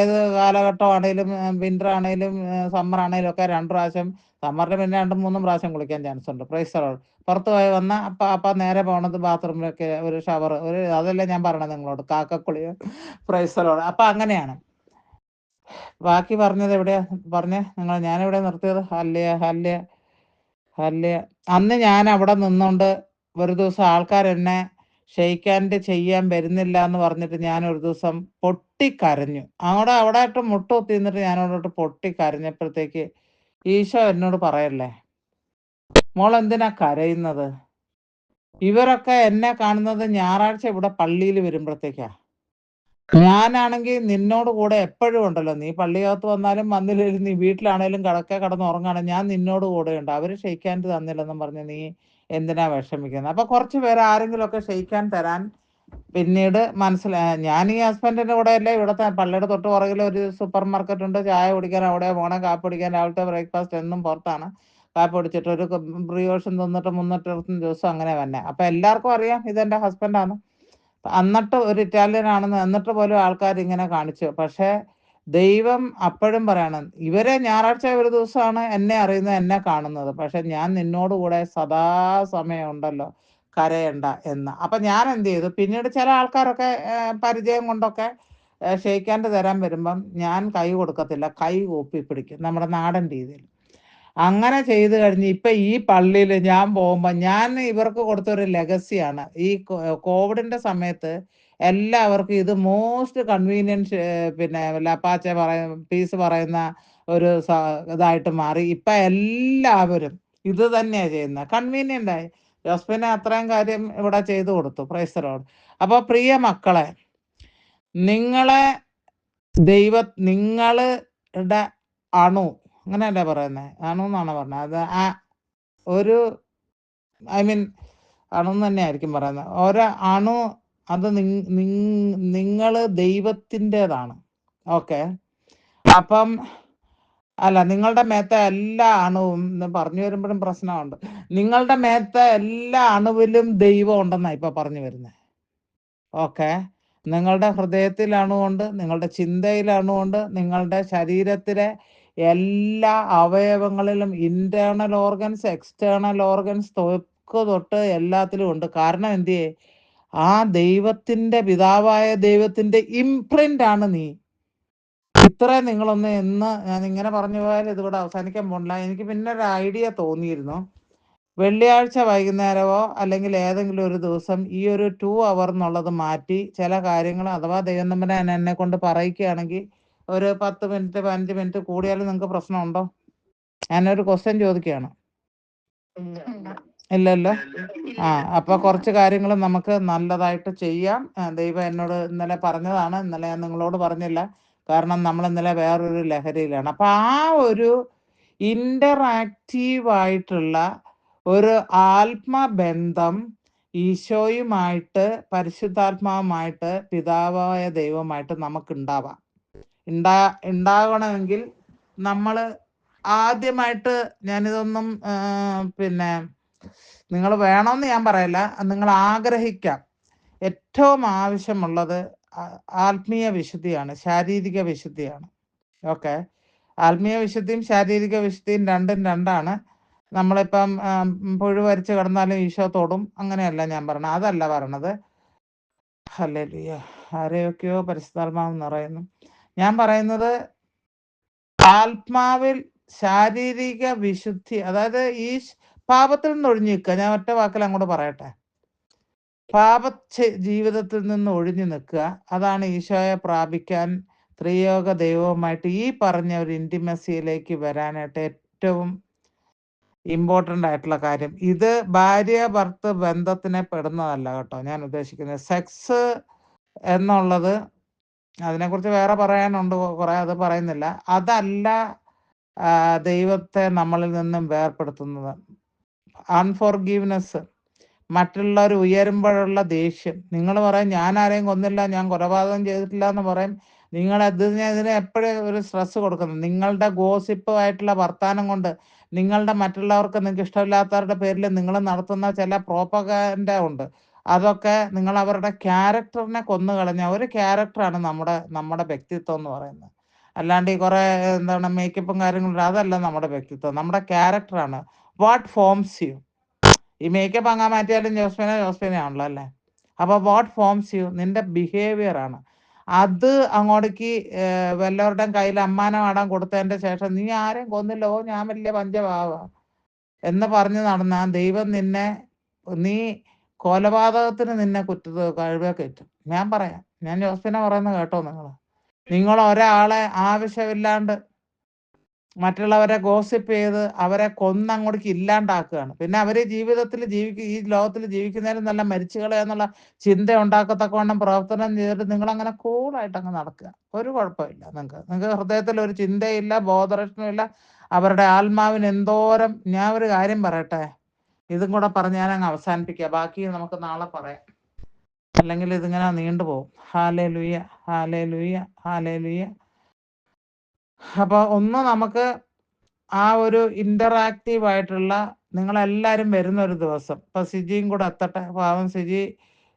ഏത് കാലഘട്ടമാണേലും, വിൻ്റർ ആണേലും സമ്മർ ആണേലും ഒക്കെ 2 പ്രാവശ്യം, സമ്മറിൽ പിന്നെ 2-3 പ്രാവശ്യം കുളിക്കാൻ ചാൻസ് ഉണ്ട്. Price the Lord. പുറത്ത് പോയി വന്നാൽ അപ്പം നേരെ പോണത് ബാത്റൂമിലൊക്കെ ഒരു ഷവർ, അതല്ലേ ഞാൻ പറയണത് നിങ്ങളോട്, കാക്കക്കുളി. Price the Lord. അപ്പം അങ്ങനെയാണ്. ബാക്കി പറഞ്ഞത് എവിടെയാ പറഞ്ഞേ നിങ്ങൾ? ഞാനെവിടെ നിർത്തിയത്? ഹല്ലേലൂയ. അന്ന് ഞാൻ അവിടെ നിന്നുകൊണ്ട് ഒരു ദിവസം ആൾക്കാരെന്നെ ഷെയ്ക്ക് ഹാൻഡ് ചെയ്യാൻ വരുന്നില്ല എന്ന് പറഞ്ഞിട്ട് ഞാൻ ഒരു ദിവസം പൊട്ടിക്കരഞ്ഞു. അവിടെ ആയിട്ട് മുട്ടുകുത്തി നിന്നിട്ട് ഞാൻ അവിടോട്ട് പൊട്ടിക്കരഞ്ഞപ്പോഴത്തേക്ക് ഈശോ എന്നോട് പറയല്ലേ, മോൾ എന്തിനാ കരയുന്നത്? ഇവരൊക്കെ എന്നെ കാണുന്നത് ഞായറാഴ്ച ഇവിടെ പള്ളിയിൽ വരുമ്പോഴത്തേക്കാ. ഞാനാണെങ്കിൽ നിന്നോട് കൂടെ എപ്പോഴും ഉണ്ടല്ലോ. നീ പള്ളിക്കകത്ത് വന്നാലും വന്നില്ലെങ്കിലും, നീ വീട്ടിലാണേലും കിടന്ന് ഉറങ്ങുകയാണെങ്കിൽ ഞാൻ നിന്നോട് കൂടെ ഉണ്ട്. അവർ ഷെയ്ക്ക് ഹാൻഡ് തന്നില്ലെന്നും പറഞ്ഞ് നീ എന്തിനാ വിഷമിക്കുന്നത്? അപ്പോൾ കുറച്ച് പേര് ആരെങ്കിലുമൊക്കെ ഷെയ്ക്ക് ഹാൻഡ് തരാൻ പിന്നീട് മനസ്സിലായി. ഞാൻ ഈ ഹസ്ബൻഡിൻ്റെ കൂടെ അല്ലേ, ഇവിടുത്തെ പള്ളിയുടെ തൊട്ട് പുറകിൽ ഒരു സൂപ്പർ മാർക്കറ്റ് ഉണ്ട്. ചായ കുടിക്കാൻ അവിടെ പോകണം, കാപ്പി കുടിക്കാൻ. രാവിലത്തെ ബ്രേക്ക്ഫാസ്റ്റ് എന്നും പുറത്താണ്. കാപ്പി കുടിച്ചിട്ട് ഒരു ബ്രിയോഷൻ തിന്നിട്ട് 365 ദിവസം അങ്ങനെ തന്നെ. അപ്പം എല്ലാവർക്കും അറിയാം ഇതെൻ്റെ ഹസ്ബൻഡാണ്. എന്നിട്ട് ഒരു ഇറ്റാലിയൻ ആണെന്ന് എന്നിട്ട് പോലും ആൾക്കാർ ഇങ്ങനെ കാണിച്ചു. പക്ഷേ ദൈവം അപ്പോഴും പറയണം, ഇവരെ ഞായറാഴ്ച ഒരു ദിവസമാണ് എന്നെ അറിയുന്നത്, എന്നെ കാണുന്നത്. പക്ഷെ ഞാൻ നിന്നോടുകൂടെ സദാസമയം ഉണ്ടല്ലോ, കരയണ്ട എന്ന്. അപ്പം ഞാൻ എന്ത് ചെയ്തു, പിന്നീട് ചില ആൾക്കാരൊക്കെ പരിചയം കൊണ്ടൊക്കെ ഷെയ്ക്ക് ഹാൻഡ് തരാൻ വരുമ്പം ഞാൻ കൈ കൊടുക്കത്തില്ല, കൈ കൂപ്പി പിടിക്കും, നമ്മുടെ നാടൻ രീതിയിൽ. അങ്ങനെ ചെയ്ത് കഴിഞ്ഞ് ഇപ്പം ഈ പള്ളിയിൽ ഞാൻ പോകുമ്പോൾ ഞാൻ ഇവർക്ക് കൊടുത്തൊരു ലെഗസിയാണ്. ഈ കോവിഡിൻ്റെ സമയത്ത് എല്ലാവർക്കും ഇത് മോസ്റ്റ് കൺവീനിയൻറ്റ്, പിന്നെ ലപ്പാച്ച പീസ് പറയുന്ന ഒരു ഇതായിട്ട് മാറി. ഇപ്പം എല്ലാവരും ഇത് തന്നെയാണ് ചെയ്യുന്നത്, കൺവീനിയൻ്റായി. ജോസ്ഫിനെ അത്രയും കാര്യം ഇവിടെ ചെയ്തു കൊടുത്തു. Price the Lord. അപ്പോൾ പ്രിയ മക്കളെ, നിങ്ങളുടെ അണു, അങ്ങനെയല്ലേ പറയുന്നത്, അണു എന്നാണ് പറഞ്ഞത്. അത് ഒരു അണു തന്നെ ആയിരിക്കും പറയുന്നത്. അണു അത് നിങ്ങൾ ദൈവത്തിൻ്റെതാണ്. ഓക്കെ. അപ്പം അല്ല, നിങ്ങളുടെ മേത്തെ എല്ലാ അണുവും പറഞ്ഞു വരുമ്പോഴും പ്രശ്നമുണ്ട്. നിങ്ങളുടെ മേത്തെ എല്ലാ അണുവിലും ദൈവം ഉണ്ടെന്നാണ് ഇപ്പം പറഞ്ഞു വരുന്നത്. ഓക്കെ. നിങ്ങളുടെ ഹൃദയത്തിൽ അണുവുണ്ട്, നിങ്ങളുടെ ചിന്തയിൽ അണുവുണ്ട്, നിങ്ങളുടെ ശരീരത്തിലെ എല്ലാ അവയവങ്ങളിലും, ഇന്റേണൽ ഓർഗൻസ്, എക്സ്റ്റേണൽ ഓർഗൻസ്, ത്വക്ക് തൊട്ട് എല്ലാത്തിലും ഉണ്ട്. കാരണം എന്തിയേ, ആ ദൈവത്തിൻ്റെ, പിതാവായ ദൈവത്തിൻ്റെ ഇംപ്രിൻ്റ് ആണ് നീ. ഇത്രയും നിങ്ങളൊന്ന് ഞാൻ ഇങ്ങനെ പറഞ്ഞു പോയാൽ ഇതിവിടെ അവസാനിക്കാൻ പോണില്ല. എനിക്ക് പിന്നെ ഒരു ഐഡിയ തോന്നിയിരുന്നു, വെള്ളിയാഴ്ച വൈകുന്നേരമോ അല്ലെങ്കിൽ ഏതെങ്കിലും ഒരു ദിവസം ഈ ഒരു 2 അവർ എന്നുള്ളത് മാറ്റി ചില കാര്യങ്ങൾ, അഥവാ ദൈവം തമ്പുരാൻ എന്നെ കൊണ്ട് പറയിക്കുകയാണെങ്കിൽ ഒരു 10 മിനിറ്റ് 15 മിനിറ്റ് കൂടിയാലും നിങ്ങൾക്ക് പ്രശ്നമുണ്ടോ? ഞാനൊരു ക്വസ്റ്റ്യൻ ചോദിക്കുകയാണ്. ഇല്ലല്ലോ. അപ്പോൾ കുറച്ച് കാര്യങ്ങൾ നമുക്ക് നല്ലതായിട്ട് ചെയ്യാം. ദൈവം എന്നോട് ഇന്നലെ പറഞ്ഞതാണ്, ഇന്നലെ ഞാൻ നിങ്ങളോട് പറഞ്ഞില്ല, കാരണം നമ്മൾ ഇന്നലെ വേറൊരു ലഹരിയിലാണ്. അപ്പം ആ ഒരു ഇൻ്ററാക്റ്റീവായിട്ടുള്ള ഒരു ആത്മബന്ധം ഈശോയുമായിട്ട്, പരിശുദ്ധാത്മാവുമായിട്ട്, പിതാവായ ദൈവമായിട്ട് നമുക്കുണ്ടാവാം. ഉണ്ടാകണമെങ്കിൽ നമ്മൾ ആദ്യമായിട്ട്, ഞാനിതൊന്നും പിന്നെ നിങ്ങൾ വേണമെന്ന് ഞാൻ പറയില്ല, നിങ്ങൾ ആഗ്രഹിക്കാം. ഏറ്റവും ആവശ്യമുള്ളത് ആത്മീയ വിശുദ്ധിയാണ്, ശാരീരിക വിശുദ്ധിയാണ്. ഓക്കെ. ആത്മീയ വിശുദ്ധിയും ശാരീരിക വിശുദ്ധിയും രണ്ടും രണ്ടാണ്. നമ്മളിപ്പം പുഴു വരച്ച് കിടന്നാലും ഈശോ തൊടും, അങ്ങനെയല്ല ഞാൻ പറഞ്ഞത്. അതല്ല പറയണത്. ഹല്ലേലൂയ. ആരെയൊക്കെയോ പരിശുദ്ധാത്മാവ് നിറയുന്നു. ഞാൻ പറയുന്നത് ആത്മാവിൽ ശാരീരിക വിശുദ്ധി, അതായത് ഈ പാപത്തിൽ നിന്ന് ഒഴിഞ്ഞു നിൽക്കുക. ഞാൻ ഒറ്റ വാക്കിൽ അങ്ങോട്ട് പറയട്ടെ. ജീവിതത്തിൽ നിന്ന് ഒഴിഞ്ഞു നിൽക്കുക. അതാണ് ഈശോയെ പ്രാപിക്കാൻ ത്രിയോഗ ദൈവവുമായിട്ട് ഈ പറഞ്ഞ ഒരു ഇൻറ്റിമസിയിലേക്ക് വരാനായിട്ട് ഏറ്റവും ഇമ്പോർട്ടൻ്റ് ആയിട്ടുള്ള കാര്യം. ഇത് ഭാര്യ ഭർത്തൃ ബന്ധത്തിനെ പെടുന്നതല്ല കേട്ടോ ഞാൻ ഉദ്ദേശിക്കുന്നത്. സെക്സ് എന്നുള്ളത് അതിനെക്കുറിച്ച് വേറെ പറയാനുണ്ട് കുറേ, അത് പറയുന്നില്ല. അതല്ല ദൈവത്തെ നമ്മളിൽ നിന്നും വേർപെടുത്തുന്നത്. അൺഫോർഗീവ്നെസ്, മറ്റുള്ളവർ ഉയരുമ്പോഴുള്ള ദേഷ്യം. നിങ്ങൾ പറയും ഞാൻ ആരെയും കൊന്നില്ല, ഞാൻ കൊലപാതകം ചെയ്തിട്ടില്ല എന്ന് പറയും. നിങ്ങൾ ഇതിനെ എപ്പോഴും ഒരു സ്ട്രെസ് കൊടുക്കുന്നത് നിങ്ങളുടെ ഗോസിപ്പായിട്ടുള്ള വർത്താനം കൊണ്ട്, നിങ്ങളുടെ മറ്റുള്ളവർക്ക് നിങ്ങൾക്ക് ഇഷ്ടമില്ലാത്തവരുടെ പേരിൽ നിങ്ങൾ നടത്തുന്ന ചില പ്രോപ്പഗൻഡ ഉണ്ട്. അതൊക്കെ നിങ്ങൾ അവരുടെ ക്യാരക്ടറിനെ കൊന്നു കളഞ്ഞ ഒരു ക്യാരക്ടറാണ് നമ്മുടെ വ്യക്തിത്വം എന്ന് പറയുന്നത്. അല്ലാണ്ട് ഈ കുറേ എന്താണ് മേക്കപ്പും കാര്യങ്ങളും, അതല്ല നമ്മുടെ വ്യക്തിത്വം. നമ്മുടെ ക്യാരക്ടറാണ്. What forms you. ഈ മേക്കപ്പ് അങ്ങാൻ മാറ്റിയാലും ജോസ്ഫിനെ ആണല്ലോ അല്ലേ. അപ്പോൾ വാട്ട് ഫോംസ് യു, നിന്റെ ബിഹേവിയർ ആണ്. അത് അങ്ങോട്ടേക്ക് വല്ലവരുടെയും കയ്യിൽ അമ്മാനം ആടാൻ കൊടുത്തതിൻ്റെ ശേഷം നീ ആരെയും കൊന്നില്ലോ, ഞാൻ വലിയ പഞ്ചഭാവ എന്ന് പറഞ്ഞ് നടന്ന ദൈവം നീ കൊലപാതകത്തിന് നിന്നെ കഴിവേ കയറ്റും. ഞാൻ പറയാം, ഞാൻ ജോസ്ഫിനെ പറയുന്നത് കേട്ടോ. നിങ്ങൾ ഒരാളെ ആവശ്യമില്ലാണ്ട് മറ്റുള്ളവരെ ഗോസിപ്പ് ചെയ്ത് അവരെ കൊന്നങ്ങോട്ടേക്ക് ഇല്ലാണ്ടാക്കുകയാണ്. പിന്നെ അവർ ജീവിതത്തിൽ ഈ ലോകത്തിൽ ജീവിക്കുന്നതിനും നല്ല മരിച്ചുകളെ എന്നുള്ള ചിന്ത ഉണ്ടാക്കത്തക്കവണ്ണം പ്രവർത്തനം ചെയ്തിട്ട് നിങ്ങളങ്ങനെ കൂളായിട്ട് അങ്ങ് നടക്കുക. ഒരു കുഴപ്പമില്ല. നിങ്ങൾക്ക് ഹൃദയത്തിൽ ഒരു ചിന്തയില്ല, ബോധരക്ഷണമില്ല. അവരുടെ ആത്മാവിന് എന്തോരം. ഞാൻ ഒരു കാര്യം പറയട്ടെ, ഇതും കൂടെ പറഞ്ഞ് ഞാൻ അങ്ങ് അവസാനിപ്പിക്കുക. ബാക്കി നമുക്ക് നാളെ പറയാം, അല്ലെങ്കിൽ ഇതിങ്ങനെ നീണ്ടുപോകും. Hallelujah, hallelujah, hallelujah. അപ്പോൾ ഒന്ന് നമുക്ക് ആ ഒരു ഇന്ററാക്റ്റീവ് ആയിട്ടുള്ള നിങ്ങളെല്ലാവരും വരുന്ന ഒരു ദിവസം, ഇപ്പം സിജിയും കൂടെ എത്തട്ടെ. പാവം സിജി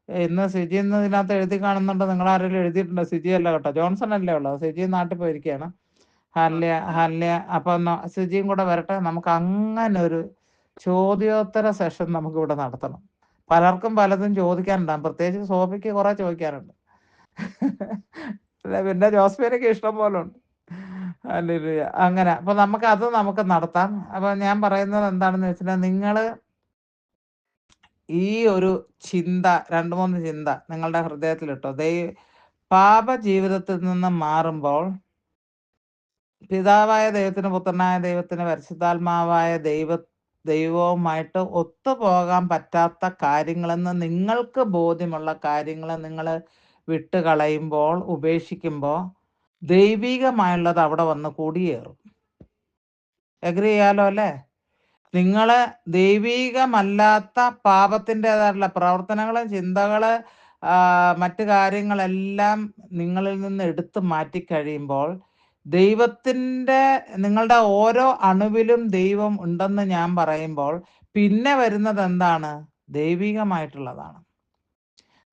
ഇതിനകത്ത് എഴുതി കാണുന്നുണ്ട്. നിങ്ങളാരെങ്കിലും എഴുതിയിട്ടുണ്ടോ? സിജി അല്ല കേട്ടോ, ജോൺസൺ അല്ലേ ഉള്ളത്. സിജി നാട്ടിൽ പോയിരിക്കുകയാണ്. ഹല്യ. അപ്പം സിജിയും കൂടെ വരട്ടെ. നമുക്ക് അങ്ങനെ ഒരു ചോദ്യോത്തര സെഷൻ നമുക്കിവിടെ നടത്തണം. പലർക്കും പലതും ചോദിക്കാനുണ്ടാകും. പ്രത്യേകിച്ച് സോഫിക്ക് കുറേ ചോദിക്കാനുണ്ട്. പിന്നെ ജോസ്ഫിനൊക്കെ ഇഷ്ടം പോലെ ഉണ്ട്. ഹല്ലേലൂയ. അങ്ങനെ അപ്പോൾ നമുക്ക് നടത്താം. അപ്പോൾ ഞാൻ പറയുന്നത് എന്താണെന്ന് വെച്ചാൽ, നിങ്ങൾ ഈ ഒരു ചിന്ത, 2-3 ചിന്ത നിങ്ങളുടെ ഹൃദയത്തിലിട്ടോ. പാപ ജീവിതത്തിൽ നിന്ന് മാറുമ്പോൾ പിതാവായ ദൈവത്തിന്, പുത്രനായ ദൈവത്തിന്, പരിശുദ്ധാത്മാവായ ദൈവവുമായിട്ട് ഒത്തുപോകാൻ പറ്റാത്ത കാര്യങ്ങളെന്ന് നിങ്ങൾക്ക് ബോധ്യമുള്ള കാര്യങ്ങൾ നിങ്ങൾ വിട്ടുകളയുമ്പോൾ, ഉപേക്ഷിക്കുമ്പോൾ ദൈവികമായുള്ളത് അവിടെ വന്ന് കൂടിയേറും. എഗ്രി ചെയ്യാലോ അല്ലേ? നിങ്ങൾ ദൈവികമല്ലാത്ത പാപത്തിൻ്റെതായിട്ടുള്ള പ്രവർത്തനങ്ങൾ, ചിന്തകൾ, മറ്റു കാര്യങ്ങളെല്ലാം നിങ്ങളിൽ നിന്ന് എടുത്തു മാറ്റിക്കഴിയുമ്പോൾ നിങ്ങളുടെ ഓരോ അണുവിലും ദൈവം ഉണ്ടെന്ന് ഞാൻ പറയുമ്പോൾ പിന്നെ വരുന്നത് എന്താണ്? ദൈവികമായിട്ടുള്ളതാണ്.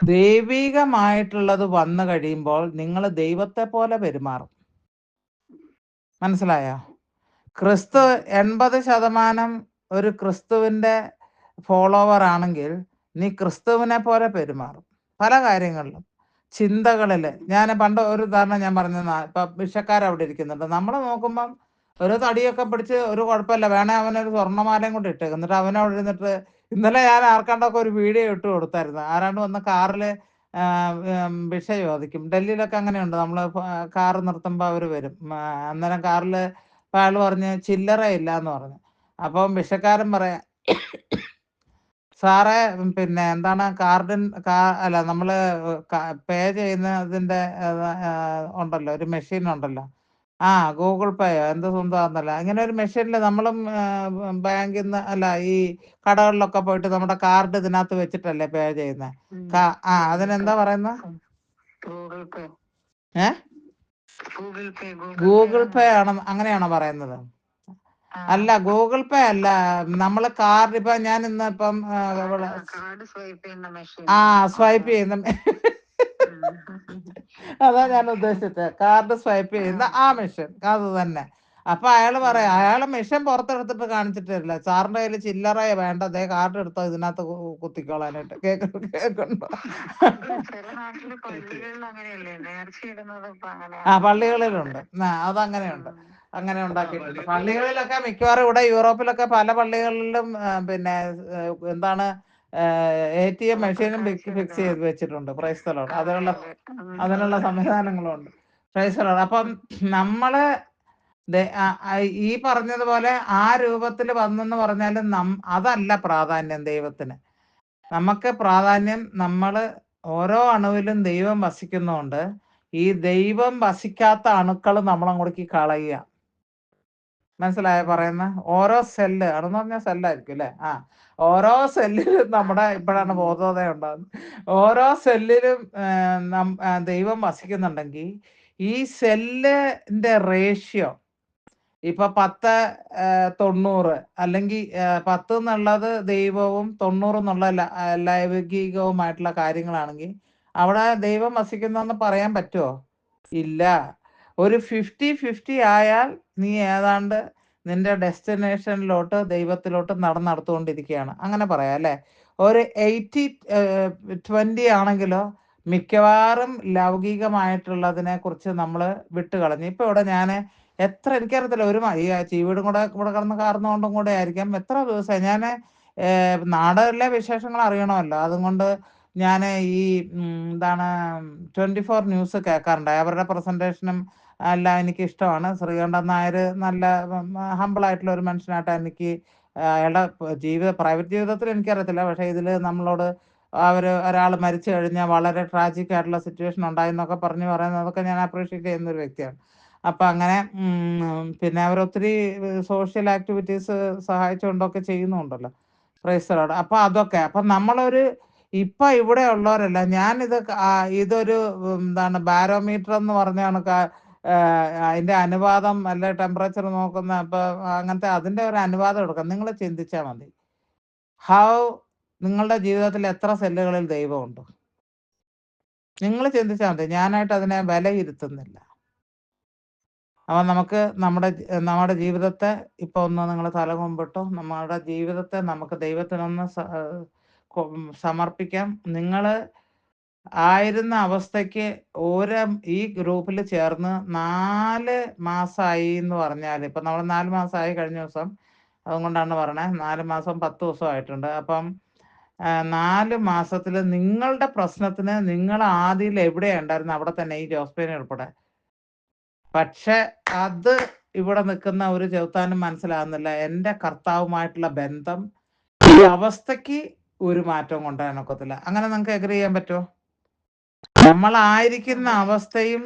ദൈവികമായിട്ടുള്ളത് വന്നു കഴിയുമ്പോൾ നിങ്ങൾ ദൈവത്തെ പോലെ പെരുമാറും. മനസ്സിലായോ? ക്രിസ്തു 80% ഒരു ക്രിസ്തുവിൻ്റെ ഫോളോവർ ആണെങ്കിൽ നീ ക്രിസ്തുവിനെ പോലെ പെരുമാറും പല കാര്യങ്ങളിലും. ചിന്തകളിൽ ഞാൻ പണ്ട് ഒരു ഉദാഹരണം ഞാൻ പറഞ്ഞത്, ഇപ്പം ഭിക്ഷക്കാരവിടെ ഇരിക്കുന്നുണ്ട്. നമ്മൾ നോക്കുമ്പം ഒരു തടിയൊക്കെ പിടിച്ച് ഒരു കുഴപ്പമില്ല, വേണേ അവനൊരു സ്വർണ്ണമാലയും കൊണ്ട് ഇട്ടേക്കും. എന്നിട്ട് അവനവിടെ ഇരുന്നിട്ട്, ഇന്നലെ ഞാൻ ആർക്കാണ്ടൊക്കെ ഒരു വീഡിയോ ഇട്ട് കൊടുത്തായിരുന്നു. ആരാണ്ട് വന്ന് കാറിൽ ഭിക്ഷ ചോദിക്കും. ഡൽഹിയിലൊക്കെ അങ്ങനെയുണ്ട്. നമ്മൾ കാറ് നിർത്തുമ്പോൾ അവർ വരും. അന്നേരം കാറിൽ അയാൾ പറഞ്ഞ് ചില്ലറ ഇല്ല എന്ന് പറഞ്ഞു. അപ്പം ഭിക്ഷക്കാരൻ പറയാം, സാറേ പിന്നെ എന്താണ് അല്ല നമ്മൾ പേ ചെയ്യുന്നതിൻ്റെ ഉണ്ടല്ലോ ഒരു മെഷീൻ ഉണ്ടല്ലോ, ഗൂഗിൾ പേയോ എന്ത് സ്വന്തമാണെന്നല്ല, ഇങ്ങനെ ഒരു മെഷീനിൽ നമ്മളും ബാങ്കിൽ നിന്ന് അല്ല ഈ കടകളിലൊക്കെ പോയിട്ട് നമ്മുടെ കാർഡ് ഇതിനകത്ത് വെച്ചിട്ടല്ലേ പേ ചെയ്യുന്നത്. അതിനെന്താ പറയുന്നത്? ഗൂഗിൾ പേ ആണ്, അങ്ങനെയാണോ പറയുന്നത്? അല്ല, ഗൂഗിൾ പേ അല്ല. നമ്മൾ കാർഡ് ഇപ്പൊ ഞാൻ ഇന്ന് ഇപ്പം സ്വൈപ്പ് ചെയ്യുന്ന അതാ ഞാൻ ഉദ്ദേശിച്ചത്. കാർഡ് സ്വൈപ്പ് ചെയ്യുന്ന ആ മെഷീൻ, അത് തന്നെ. അപ്പൊ അയാള് പറയാം, അയാള് മെഷീൻ പുറത്തെടുത്തിട്ട് കാണിച്ചിട്ട് തരില്ല. സാറിന്റെ കയ്യിൽ ചില്ലറ വേണ്ട, അതേ കാർഡ് എടുത്തോ ഇതിനകത്ത് കുത്തിക്കോളാനായിട്ട്. കേൾക്കുന്നുണ്ടോ? ആ, പള്ളികളിലുണ്ട്. അതങ്ങനെയുണ്ട്, അങ്ങനെ ഉണ്ടാക്കിയിട്ടുണ്ട്. പള്ളികളിലൊക്കെ മിക്കവാറും ഇവിടെ യൂറോപ്പിലൊക്കെ പല പള്ളികളിലും പിന്നെ എന്താണ് ATM മെഷീനും ഫിക്സ് ചെയ്ത് വെച്ചിട്ടുണ്ട്. Price the Lord. അതിനുള്ള സംവിധാനങ്ങളുണ്ട്. Price the Lord. അപ്പം നമ്മള് ഈ പറഞ്ഞതുപോലെ ആ രൂപത്തിൽ വന്നെന്ന് പറഞ്ഞാലും അതല്ല പ്രാധാന്യം ദൈവത്തിന്. നമുക്ക് പ്രാധാന്യം നമ്മൾ ഓരോ അണുവിലും ദൈവം വസിക്കുന്നതുകൊണ്ട് ഈ ദൈവം വസിക്കാത്ത അണുക്കൾ നമ്മളങ്ങോട്ടേക്ക് കളയുക. മനസ്സിലായോ പറയുന്ന? ഓരോ സെല്ല് അണെന്ന് പറഞ്ഞാൽ സെല്ലായിരിക്കും അല്ലേ? ഓരോ സെല്ലിലും നമ്മുടെ ഇപ്പോഴാണ് ബോധോദയം ഉണ്ടാകുന്നത്. ഓരോ സെല്ലിലും ദൈവം വസിക്കുന്നുണ്ടെങ്കിൽ ഈ സെല്ലിന്റെ റേഷ്യോ ഇപ്പൊ 10-90 അല്ലെങ്കിൽ 10 എന്നുള്ളത് ദൈവവും 90 എന്നുള്ള ലൈംഗികവുമായിട്ടുള്ള കാര്യങ്ങളാണെങ്കിൽ അവിടെ ദൈവം വസിക്കുന്നെന്ന് പറയാൻ പറ്റുമോ? ഇല്ല. ഒരു 50-50 ആയാൽ നീ ഏതാണ്ട് നിന്റെ ഡെസ്റ്റിനേഷനിലോട്ട് ദൈവത്തിലോട്ട് നടന്നുകൊണ്ടിരിക്കുകയാണ്, അങ്ങനെ പറയാം അല്ലേ? ഒരു 80-20 ആണെങ്കിലോ മിക്കവാറും ലൗകികമായിട്ടുള്ളതിനെ കുറിച്ച് നമ്മൾ വിട്ടുകളഞ്ഞു. ഇപ്പൊ ഇവിടെ ഞാൻ എനിക്കറിയത്തില്ല, ഈ ചീവീടും കൂടെ കിടന്ന് കാർന്നുകൊണ്ടും കൂടെ ആയിരിക്കാം എത്ര ദിവസമായി ഞാൻ നാടിലെ വിശേഷങ്ങൾ അറിയണമല്ലോ. അതുകൊണ്ട് ഞാൻ ഈ എന്താണ് 24 ന്യൂസ് കേൾക്കാറുണ്ട്. അവരുടെ പ്രസന്റേഷനും എല്ലാം എനിക്ക് ഇഷ്ടമാണ്. ശ്രീകണ്ഠൻ നായർ നല്ല ഹമ്പിളായിട്ടുള്ള ഒരു മനുഷ്യനായിട്ടാണ് എനിക്ക് അയാളുടെ പ്രൈവറ്റ് ജീവിതത്തിൽ എനിക്കറിയത്തില്ല. പക്ഷേ ഇതിൽ നമ്മളോട് ഒരാൾ മരിച്ചു കഴിഞ്ഞാൽ വളരെ ട്രാജിക് ആയിട്ടുള്ള സിറ്റുവേഷൻ ഉണ്ടായി എന്നൊക്കെ പറയുന്നതൊക്കെ ഞാൻ അപ്രീഷിയേറ്റ് ചെയ്യുന്ന ഒരു വ്യക്തിയാണ്. അപ്പം അങ്ങനെ പിന്നെ അവരൊത്തിരി സോഷ്യൽ ആക്ടിവിറ്റീസ് സഹായിച്ചുകൊണ്ടൊക്കെ ചെയ്യുന്നുണ്ടല്ലോ. Price the Lord. അപ്പം അതൊക്കെ നമ്മളൊരു ഇപ്പം ഇവിടെ ഉള്ളവരല്ല, ഇതൊരു എന്താണ് ബാരോമീറ്റർ എന്ന് പറഞ്ഞ കണക്ക് അതിൻ്റെ അനുപാതം അല്ലെ ടെമ്പറേച്ചർ നോക്കുന്ന അങ്ങനത്തെ അതിൻ്റെ ഒരു അനുപാതം എടുക്കാം. നിങ്ങൾ ചിന്തിച്ചാൽ മതി, നിങ്ങളുടെ ജീവിതത്തിൽ എത്ര സെല്ലുകളിൽ ദൈവമുണ്ട്. നിങ്ങൾ ചിന്തിച്ചാൽ മതി. ഞാനായിട്ട് അതിനെ വിലയിരുത്തുന്നില്ല. അപ്പം നമുക്ക് നമ്മുടെ ജീവിതത്തെ ഇപ്പൊ ഒന്ന് നിങ്ങൾ തല മുമ്പിട്ടോ, നമ്മുടെ ജീവിതത്തെ നമുക്ക് ദൈവത്തിനൊന്ന് സമർപ്പിക്കാം. നിങ്ങൾ ആയിരുന്ന അവസ്ഥയ്ക്ക് ഈ ഗ്രൂപ്പിൽ ചേർന്ന് 4 മാസമായി എന്ന് പറഞ്ഞാൽ, ഇപ്പൊ നമ്മൾ 4 മാസമായി കഴിഞ്ഞ ദിവസം, അതുകൊണ്ടാണ് പറയണേ 4 മാസം 10 ദിവസം ആയിട്ടുണ്ട്. അപ്പം 4 മാസത്തിൽ നിങ്ങളുടെ പ്രശ്നത്തിന് നിങ്ങൾ ആദ്യം എവിടെയാണ് ഉണ്ടായിരുന്നത് അവിടെ തന്നെ, ഈ ജോസ്പേന ഉൾപ്പെടെ. പക്ഷെ അത് ഇവിടെ നിൽക്കുന്ന ഒരു ചെറുത്താനും മനസ്സിലാകുന്നില്ല. എൻ്റെ കർത്താവുമായിട്ടുള്ള ബന്ധം ഈ അവസ്ഥയ്ക്ക് ഒരു മാറ്റവും കൊണ്ടുവരാൻ ഒക്കത്തില്ല. അങ്ങനെ നിങ്ങൾക്ക് എഗ്രി ചെയ്യാൻ പറ്റുമോ? നമ്മളായിരിക്കുന്ന അവസ്ഥയും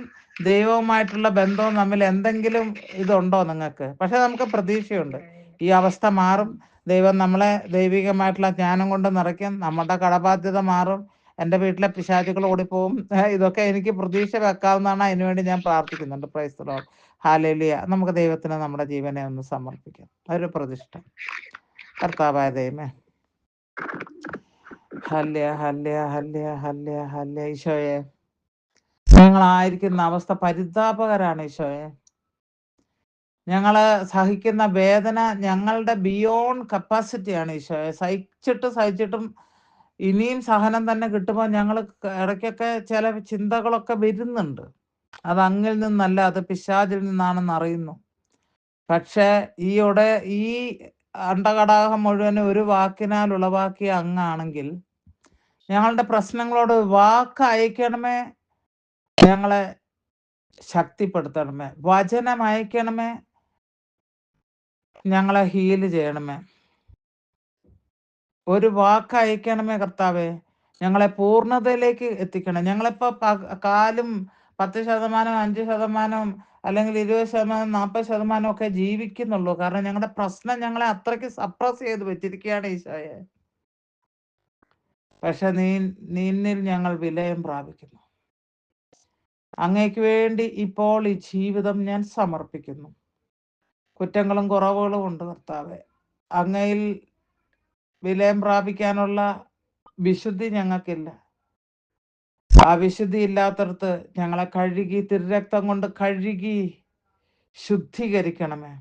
ദൈവവുമായിട്ടുള്ള ബന്ധവും തമ്മിൽ എന്തെങ്കിലും ഇതുണ്ടോ നിങ്ങൾക്ക്? പക്ഷെ നമുക്ക് പ്രതീക്ഷയുണ്ട്, ഈ അവസ്ഥ മാറും. ദൈവം നമ്മളെ ദൈവികമായിട്ടുള്ള ജ്ഞാനം കൊണ്ട് നിറയ്ക്കും. നമ്മുടെ കടബാധ്യത മാറും. എൻ്റെ വീട്ടിലെ പിശാചുകൾ ഓടിപ്പോവും. ഇതൊക്കെ എനിക്ക് പ്രതീക്ഷ വെക്കാവുന്നതാണ്. അതിനുവേണ്ടി ഞാൻ പ്രാർത്ഥിക്കുന്നുണ്ട്. Price the Lord. ഹല്ലേലൂയ. നമുക്ക് ദൈവത്തിന് നമ്മുടെ ജീവനെ ഒന്ന് സമർപ്പിക്കാം. ഒരു പ്രതിഷ്ഠ. കർത്താവായ ദൈവമേ, ഈശോയെ, ഞങ്ങളായിരിക്കുന്ന അവസ്ഥ പരിതാപകരാണ് ഈശോയെ. ഞങ്ങള് സഹിക്കുന്ന വേദന ഞങ്ങളുടെ ബിയോണ്ട് കപ്പാസിറ്റിയാണ് ഈശോയെ. സഹിച്ചിട്ടും ഇനിയും സഹനം തന്നെ കിട്ടുമ്പോൾ ഞങ്ങൾ ഇടയ്ക്കൊക്കെ ചില ചിന്തകളൊക്കെ വരുന്നുണ്ട്. അത് അങ്ങിൽ നിന്നല്ല, അത് പിശാചിൽ നിന്നാണെന്ന് അറിയുന്നു. പക്ഷേ ഈ അണ്ടകടാഹം മുഴുവനും ഒരു വാക്കിനാൽ ഉളവാക്കിയ അങ്ങാണെങ്കിൽ ഞങ്ങളുടെ പ്രശ്നങ്ങളോട് വാക്ക് അയക്കണമേ, ഞങ്ങളെ ശക്തിപ്പെടുത്തണമേ, വചനം അയക്കണമേ, ഞങ്ങളെ ഹീല് ചെയ്യണമേ. ഒരു വാക്ക് അയക്കണമേ കർത്താവേ, ഞങ്ങളെ പൂർണ്ണതയിലേക്ക് എത്തിക്കണം. ഞങ്ങളിപ്പോ കാലും 10%, 5% അല്ലെങ്കിൽ 20%, 40% ഒക്കെ ജീവിക്കുന്നുള്ളൂ. കാരണം ഞങ്ങളുടെ പ്രശ്നം ഞങ്ങളെ അത്രയ്ക്ക് സപ്രസ് ചെയ്ത് വെച്ചിരിക്കുകയാണ് ഈശോയെ. പക്ഷെ നിന്നിൽ ഞങ്ങൾ വിലയം പ്രാപിക്കുന്നു. അങ്ങേക്ക് വേണ്ടി ഇപ്പോൾ ഈ ജീവിതം ഞാൻ സമർപ്പിക്കുന്നു. കുറ്റങ്ങളും കുറവുകളും ഉണ്ട് കർത്താവേ. അങ്ങയിൽ വിലയം പ്രാപിക്കാനുള്ള വിശുദ്ധി ഞങ്ങൾക്കില്ല. ആ വിശുദ്ധി ഇല്ലാത്തടത്ത് ഞങ്ങളെ കഴുകി, തിരുരക്തം കൊണ്ട് കഴുകി ശുദ്ധീകരിക്കണമേ.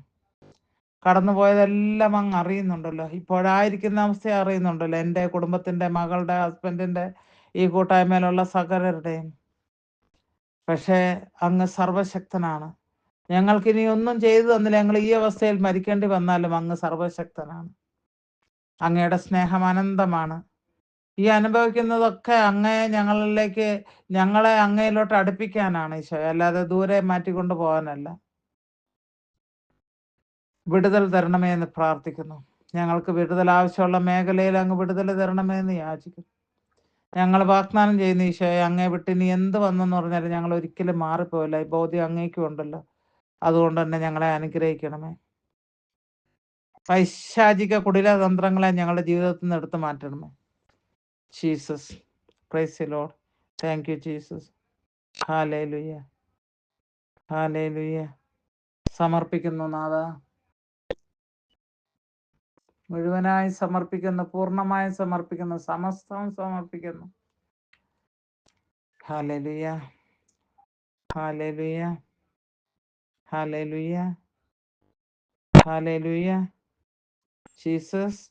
കടന്നുപോയതെല്ലാം അങ്ങ് അറിയുന്നുണ്ടല്ലോ, ഇപ്പോഴായിരിക്കുന്ന അവസ്ഥ അറിയുന്നുണ്ടല്ലോ, എൻ്റെ കുടുംബത്തിൻ്റെ, മകളുടെ, ഹസ്ബൻഡിൻ്റെ, ഈ കൂട്ടായ്മയിലുള്ള സകലരുടെയും. പക്ഷേ അങ്ങ് സർവശക്തനാണ്. ഞങ്ങൾക്കിനി ഒന്നും ചെയ്തു തന്നില്ല, ഞങ്ങൾ ഈ അവസ്ഥയിൽ മരിക്കേണ്ടി വന്നാലും അങ്ങ് സർവശക്തനാണ്. അങ്ങയുടെ സ്നേഹം അനന്തമാണ്. ഈ അനുഭവിക്കുന്നതൊക്കെ ഞങ്ങളെ അങ്ങയിലോട്ട് അടുപ്പിക്കാനാണ് ഈശോ, അല്ലാതെ ദൂരെ മാറ്റിക്കൊണ്ട് പോകാനല്ല. വിടുതൽ തരണമേ എന്ന് പ്രാർത്ഥിക്കുന്നു. ഞങ്ങൾക്ക് വിടുതൽ ആവശ്യമുള്ള മേഖലയിൽ അങ്ങ് വിടുതൽ തരണമേ എന്ന് യാചിക്കുന്നു. ഞങ്ങൾ വാഗ്ദാനം ചെയ്യുന്ന ഈശോയെ, അങ്ങേ വിട്ട് ഇനി എന്ത് വന്നെന്ന് പറഞ്ഞാലും ഞങ്ങൾ ഒരിക്കലും മാറിപ്പോയില്ല. ഈ ബോധ്യം അങ്ങേക്കും ഉണ്ടല്ലോ. അതുകൊണ്ട് തന്നെ ഞങ്ങളെ അനുഗ്രഹിക്കണമേ. പൈശാചിക കുടിലതന്ത്രങ്ങളെ ഞങ്ങളുടെ ജീവിതത്തിൽ നിന്ന് എടുത്തു മാറ്റണമേ. Jesus, praise the Lord. Thank you Jesus. Hallelujah, hallelujah. സമർപ്പിക്കുന്നു നാഥ, മുഴുവനായി സമർപ്പിക്കുന്നു, പൂർണ്ണമായി സമർപ്പിക്കുന്നു, സമസ്തം സമർപ്പിക്കുന്നു. Hallelujah, hallelujah, hallelujah, hallelujah. Jesus,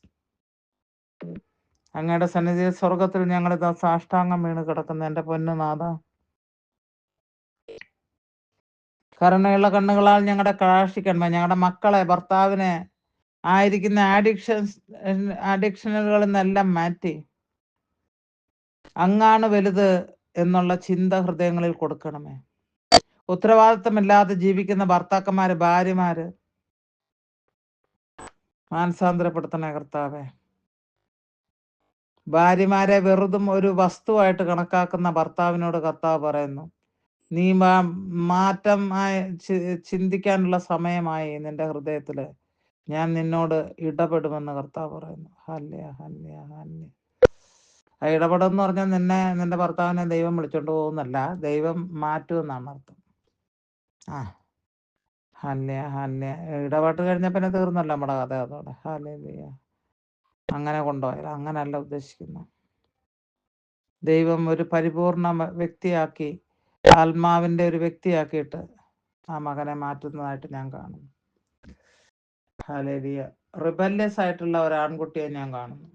അങ്ങയുടെ സന്നിധിയിൽ സ്വർഗത്തിൽ ഞങ്ങളിതാ സാഷ്ടാംഗം വീണ് കിടക്കുന്ന എൻ്റെ പൊന്നുനാഥ, കരുണയുള്ള കണ്ണുകളാൽ ഞങ്ങളുടെ കടാക്ഷിക്കണമേ. ഞങ്ങളുടെ മക്കളെ, ഭർത്താവിനെ ആയിരിക്കുന്ന അഡിക്ഷനുകളിൽ നിന്നെല്ലാം മാറ്റി അങ്ങാണ് വലുത് എന്നുള്ള ചിന്ത ഹൃദയങ്ങളിൽ കൊടുക്കണമേ. ഉത്തരവാദിത്തമില്ലാതെ ജീവിക്കുന്ന ഭർത്താക്കന്മാര്, ഭാര്യമാര് മാനസാന്തരപ്പെടുത്തണേ കർത്താവേ. ഭാര്യമാരെ വെറുതും ഒരു വസ്തുവായിട്ട് കണക്കാക്കുന്ന ഭർത്താവിനോട് കർത്താവ് പറയുന്നു, നീ മാറ്റം ചിന്തിക്കാനുള്ള സമയമായി നിന്റെ ഹൃദയത്തില്, ഞാൻ നിന്നോട് ഇടപെടുമെന്ന് കർത്താവ് പറയുന്നു. Hallelujah, hallelujah, hallelujah. ആ ഇടപെടെന്ന് പറഞ്ഞാൽ നിന്റെ ഭർത്താവിനെ ദൈവം വിളിച്ചോണ്ട് പോകുന്നല്ല, ദൈവം മാറ്റുമെന്നാണ് അർത്ഥം. Hallelujah, hallelujah. ഇടപെട്ട് കഴിഞ്ഞാൽ പിന്നെ തീർന്നല്ലോ നമ്മുടെ കഥ അതോടെ. ഹല്ലേലൂയ. അങ്ങനെ കൊണ്ടുപോയാൽ അങ്ങനല്ല ഉദ്ദേശിക്കുന്നു. ദൈവം ഒരു പരിപൂർണ വ്യക്തിയാക്കി, ആത്മാവിൻ്റെ ഒരു വ്യക്തിയാക്കിയിട്ട് ആ മകനെ മാറ്റുന്നതായിട്ട് ഞാൻ കാണുന്നു. ഹല്ലേലൂയ. റിബല്യസ് ആയിട്ടുള്ള ഒരു ആൺകുട്ടിയെ ഞാൻ കാണുന്നു.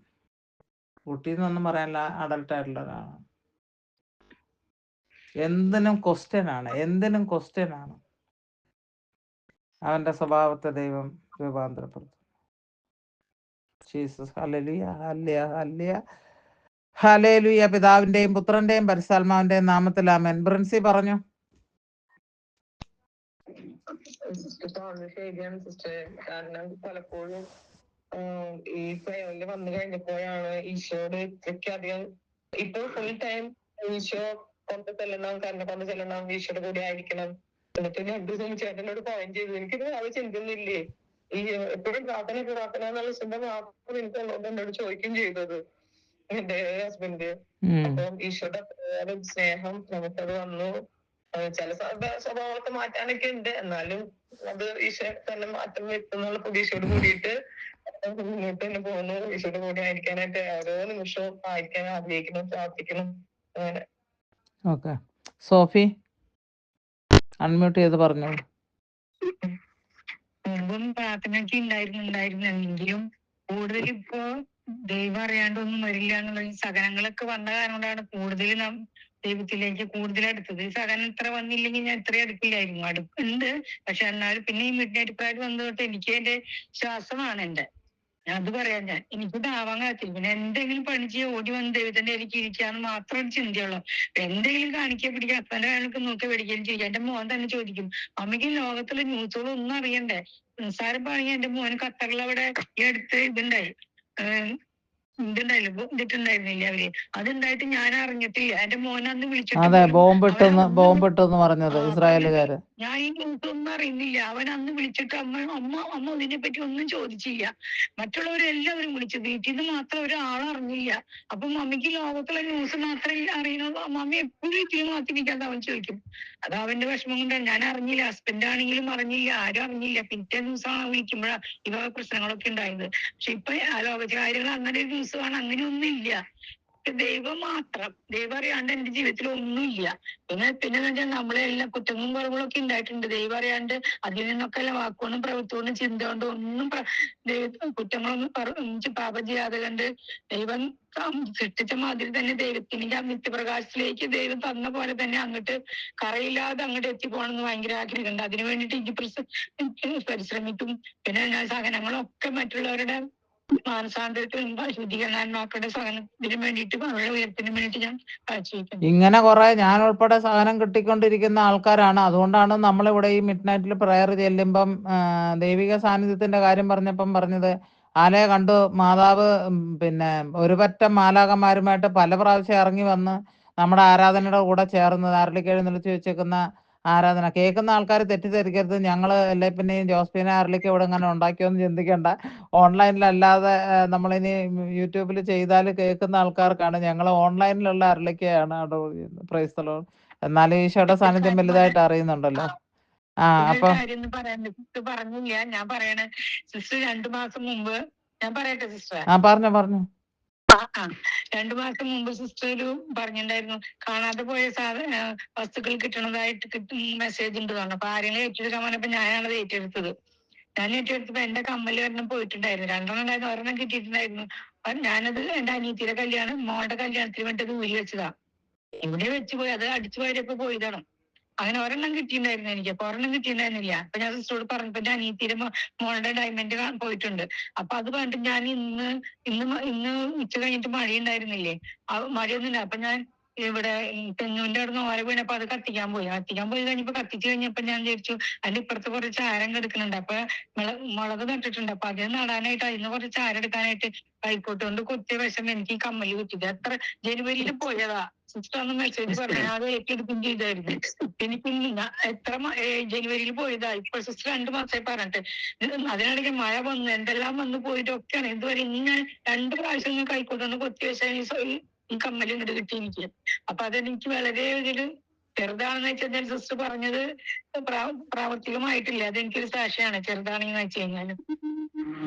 കുട്ടി എന്നൊന്നും പറയാനില്ല, അഡൽട്ട് ആയിട്ടുള്ള ഒരാളാണ്. എന്തിനും ക്വസ്റ്റ്യൻ ആണ്. അവന്റെ സ്വഭാവത്തെ ദൈവം രൂപാന്തരപ്പെടുത്തും. Jesus. Hallelujah, hallelujah, hallelujah, hallelujah. പിതാവിന്റെയും പുത്രന്റെയും പരിശുദ്ധാത്മാവിന്റെയും നാമത്തിൽ ആമേൻ. ബ്രിൻസി പറഞ്ഞു. ശരിയാണ് സിസ്റ്റർ. കാരണം പലപ്പോഴും ഈ പ്രയോജനം വന്നു കഴിഞ്ഞപ്പോഴാണ് ഈശോയോട് ഇത്രയ്ക്കധികം, ഇപ്പൊ ഫുൾ ടൈം ഈശോ കൊണ്ട് ചെല്ലണം, കണ്ണ് കൊണ്ട് ചെല്ലണം, ഈശോയുടെ കൂടെ ആയിരിക്കണം. എന്നിട്ട് ഞാൻ ചേട്ടനോട് പോയിന്റ് ചെയ്തു, എനിക്കിത് അത് ചിന്തിക്കുന്നില്ലേ, ഈ എപ്പോഴും പ്രാർത്ഥന എന്നുള്ള ചിന്ത മാത്രം എനിക്ക് എന്നോട് ചോദിക്കുകയും ചെയ്തത് എന്റെ ഹസ്ബൻഡ്. അപ്പം ഈശോയുടെ സ്നേഹം നമുക്കത് വന്നു. ചില സ്വഭാവത്തെ മാറ്റാനൊക്കെ ഉണ്ട്, എന്നാലും അത് ഈശോ തന്നെ മാറ്റം വരുത്തുന്നുള്ള പ്രതീക്ഷയോട് കൂടിയിട്ട് മുന്നോട്ട് തന്നെ പോകുന്നു. ഈശോയുടെ കൂടെ ആയിരിക്കാനായിട്ട് ഓരോ നിമിഷവും ആയിരിക്കാൻ ആഗ്രഹിക്കണം, പ്രാർത്ഥിക്കണം. അങ്ങനെ. ഓക്കെ, സോഫി അൺമ്യൂട്ട് ചെയ്ത് പറഞ്ഞു. മുമ്പും പ്രാർത്ഥനയൊക്കെ ഉണ്ടായിരുന്നെങ്കിലും കൂടുതൽ ഇപ്പോ ദൈവം അറിയാണ്ടൊന്നും വരില്ല എന്നുള്ള ഈ സഹനങ്ങളൊക്കെ വന്ന കാരണം കൊണ്ടാണ് കൂടുതൽ നാം ദൈവത്തിലേക്ക് കൂടുതൽ അടുത്തത്. ഈ സഹനം ഇത്ര വന്നില്ലെങ്കിൽ ഞാൻ ഇത്രയും അടുപ്പില്ലായിരുന്നു. അടുപ്പുണ്ട്, പക്ഷെ എന്നാലും പിന്നെ ഈ മിഡ്നൈറ്റ് പ്രയർ വന്നു തൊട്ട് എനിക്ക് എന്റെ ശ്വാസമാണ് എന്റെ. അത് പറയാൻ എനിക്ക് ഇതാവാൻ കാത്തില്ല. പിന്നെ എന്തെങ്കിലും പണി ചെയ്യാൻ ഓടി വന്ന് ദൈവത്തിന്റെ എനിക്ക് ഇരിക്കാന്ന് മാത്രം ഒരു ചിന്തയുള്ളൂ. എന്തെങ്കിലും കാണിക്കാൻ പിടിക്കുക, അപ്പന്റെ കാര്യങ്ങൾക്ക് നോക്കി പഠിക്കുകയും ചെയ്യുക. എന്റെ മോൻ തന്നെ ചോദിക്കും, അമ്മയ്ക്ക് ലോകത്തിലെ ന്യൂസുകളൊന്നും അറിയണ്ടേ? നിസ്സാരം പറഞ്ഞ എന്റെ മോന് ഖത്തറിലവിടെ ഈ അടുത്ത് ഇതുണ്ടായിരുന്നില്ല അവര്, അതുണ്ടായിട്ട് ഞാൻ അറിഞ്ഞിട്ടില്ല. എന്റെ മോനെ അന്ന് വിളിച്ചിട്ട് ബോംബിട്ടെന്ന് പറഞ്ഞത് ഇസ്രായേലുകാര്. ഞാൻ ഈ ന്യൂസ് ഒന്നും അറിയുന്നില്ല. അവൻ അന്ന് വിളിച്ചിട്ട് അമ്മ ഇതിനെ പറ്റി ഒന്നും ചോദിച്ചില്ല. മറ്റുള്ളവരെല്ലാവരും വിളിച്ചു, വീട്ടിൽ നിന്ന് മാത്രം ഒരാളറിഞ്ഞില്ല. അപ്പൊ മമ്മിക്ക് ലോകത്തുള്ള ന്യൂസ് മാത്രമേ അറിയണത്, മമ്മി എപ്പോഴും വീട്ടിൽ മാറ്റിരിക്കാതെ അവൻ ചോദിക്കും. അത് അവന്റെ വിഷമം കൊണ്ടാണ്. ഞാൻ അറിഞ്ഞില്ല, ഹസ്ബൻഡ് ആണെങ്കിലും അറിഞ്ഞില്ല, ആരും അറിഞ്ഞില്ല. പിറ്റേ ദിവസമാണ് വിളിക്കുമ്പോഴാണ് ഇവ പ്രശ്നങ്ങളൊക്കെ ഉണ്ടായത്. പക്ഷെ ഇപ്പൊ ലോക കാര്യങ്ങൾ അങ്ങനെ ഒരു ന്യൂസ് കാണാൻ അങ്ങനെയൊന്നും ഇല്ല. ദൈവം മാത്രം. ദൈവം അറിയാണ്ട് എന്റെ ജീവിതത്തിൽ ഒന്നുമില്ല. പിന്നെ വെച്ചാൽ നമ്മളെല്ലാം കുറ്റങ്ങളും കുറവുകളും ഒക്കെ ഉണ്ടായിട്ടുണ്ട്. ദൈവം അറിയാണ്ട് അതിൽ നിന്നൊക്കെ എല്ലാം വാക്കുകൊണ്ടും പ്രവൃത്തികൊണ്ടും ചിന്ത കൊണ്ടും ഒന്നും കുറ്റങ്ങളൊന്നും പാപം ചെയ്യാതെ കണ്ട് ദൈവം സൃഷ്ടിച്ച മാതിരി തന്നെ ദൈവത്തിന് ആ നിത്യപ്രകാശത്തിലേക്ക് ദൈവം തന്ന പോലെ തന്നെ അങ്ങോട്ട് കറയില്ലാതെ അങ്ങോട്ട് എത്തിപ്പോകണമെന്ന് ഭയങ്കര ആഗ്രഹമുണ്ട്. അതിനു വേണ്ടിയിട്ട് എനിക്ക് പരിശ്രമിക്കും. പിന്നെ ഞാൻ സഹനങ്ങളൊക്കെ മറ്റുള്ളവരുടെ മാനസാന്തരത്തിനും ശുദ്ധീകരണാത്മാക്കളുടെ സഹനത്തിനും വേണ്ടിയിട്ട് അവരുടെ ഉയർത്തിനും വേണ്ടിയിട്ട് ഞാൻ കാഴ്ചവെക്കുന്നു. ഇങ്ങനെ കുറെ ഞാൻ ഉൾപ്പെടെ സഹനം കിട്ടിക്കൊണ്ടിരിക്കുന്ന ആൾക്കാരാണ്. അതുകൊണ്ടാണ് നമ്മളിവിടെ ഈ മിഡ് നൈറ്റിൽ പ്രയർ ചെല്ലുമ്പം ദൈവിക സാന്നിധ്യത്തിന്റെ കാര്യം പറഞ്ഞപ്പം പറഞ്ഞത് ആലയെ കണ്ടു മാതാവ് പിന്നെ ഒരു പറ്റം മാലാകന്മാരുമായിട്ട് പല പ്രാവശ്യം ഇറങ്ങി വന്ന് നമ്മുടെ ആരാധനയുടെ കൂടെ ചേർന്ന് അരളിക്ക് എഴുന്നള്ളിച്ച് വെച്ചേക്കുന്ന ആരാധന കേൾക്കുന്ന ആൾക്കാർ തെറ്റിദ്ധരിക്കരുത്. ഞങ്ങൾ അല്ലെ പിന്നെ ജോസ്ഫിനെ അരളിക്ക് ഇവിടെ ഇങ്ങനെ ഉണ്ടാക്കിയോന്ന് ചിന്തിക്കേണ്ട. ഓൺലൈനിലല്ലാതെ നമ്മളിനി യൂട്യൂബിൽ ചെയ്താൽ കേൾക്കുന്ന ആൾക്കാർക്കാണ്. ഞങ്ങൾ ഓൺലൈനിലുള്ള അരളിക്കയാണ് അഡോർ ചെയ്യുന്നത്. Price the Lord. എന്നാലും ഈശോയുടെ സാന്നിധ്യം വലുതായിട്ട് അറിയുന്നുണ്ടല്ലോ. അപ്പൊ പറഞ്ഞില്ല, ഞാൻ പറയണേ സിസ്റ്റർ 2 മാസം മുമ്പ് ഞാൻ പറയട്ടെ സിസ്റ്റർ. പറഞ്ഞു 2 മാസം മുമ്പ് സിസ്റ്റർ ഒരു പറഞ്ഞിട്ടുണ്ടായിരുന്നു കാണാതെ പോയ വസ്തുക്കൾ കിട്ടണതായിട്ട് മെസ്സേജ് ഉണ്ട് പറഞ്ഞു. അപ്പൊ ആരെങ്കിലും ഏറ്റെടുക്കാൻ പറഞ്ഞപ്പോ ഞാനാണത് ഏറ്റെടുത്തത്. ഞാൻ ഏറ്റെടുത്തപ്പോ എന്റെ കമ്മല് ഒരെണ്ണം പോയിട്ടുണ്ടായിരുന്നു. 2 ഉണ്ടായിരുന്നു, ഒരെണ്ണം കിട്ടിയിട്ടുണ്ടായിരുന്നു. ഞാനത് എന്റെ അനിയത്തിയുടെ മോളുടെ കല്യാണത്തിന് വേണ്ടി അത് ഊരി വെച്ചതാ. ഇവിടെ വെച്ച് പോയി, അത് അടിച്ചു പോയപ്പോ പോയതാണ്. അങ്ങനെ ഒരെണ്ണം കിട്ടിയിട്ടുണ്ടായിരുന്നു എനിക്ക്. അപ്പൊ ഒരെണ്ണം കിട്ടിയിട്ടുണ്ടായിരുന്നില്ല. അപ്പൊ ഞാൻ സിസ്റ്ററോട് പറഞ്ഞപ്പോ എന്റെ അനിയത്തിയുടെ മോളുടെ ഡയമണ്ട് പോയിട്ടുണ്ട്. അപ്പൊ അത് പറഞ്ഞിട്ട് ഞാൻ ഇന്ന് ഉച്ച കഴിഞ്ഞിട്ട് മഴയുണ്ടായിരുന്നില്ലേ, മഴയൊന്നുമില്ല. അപ്പൊ ഞാൻ ഇവിടെ തെങ്ങുവിന്റെ അവിടെ നിന്ന് ഓല വീണപ്പോ അത് കത്തിക്കാൻ പോയി കഴിഞ്ഞപ്പോ കത്തിച്ചു കഴിഞ്ഞപ്പോ ഞാൻ വിചാരിച്ചു അതിന്റെ ഇപ്പുറത്ത് കുറച്ച് ചാരം കിടക്കുന്നുണ്ട്. അപ്പൊ മുളക് നട്ടിട്ടുണ്ട്. അപ്പൊ അത് നടാനായിട്ട് അതിന് കുറച്ച് ചാരം എടുക്കാനായിട്ട് കൈക്കോട്ട് കൊണ്ട് കൊത്തിയ വശം എനിക്ക് ഈ കമ്മല് കിട്ടിയത്. എത്ര ജനുവരിയിൽ പോയതാ. സിസ്റ്റർ അന്ന് മെസ്സേജ് പറഞ്ഞു, അത് ഏറ്റെടുക്കുകയും ചെയ്തായിരുന്നു. എനിക്ക് എത്ര ജനുവരിയിൽ പോയതാ. ഇപ്പൊ സിസ്റ്റർ 2 മാസമായി പറഞ്ഞിട്ട്. അതിനിടയ്ക്ക് മഴ വന്നു, എന്തെല്ലാം വന്നു പോയിട്ടൊക്കെയാണ്. ഇതുവരെ ഞാൻ 2 പ്രാവശ്യം കൈക്കോട്ടൊന്ന് കൊത്തി വെച്ചാൽ ഈ കമ്മൽ ഇങ്ങോട്ട് കിട്ടി എനിക്ക്. അപ്പൊ അതെനിക്ക് വളരെ ഒരു ചെറുതാണെന്ന് വെച്ചാൽ സിസ്റ്റർ പറഞ്ഞത് പ്രാവർത്തികമായിട്ടില്ല. അതെനിക്കൊരു സാക്ഷിയാണ്, ചെറുതാണെന്ന് വെച്ച് കഴിഞ്ഞാലും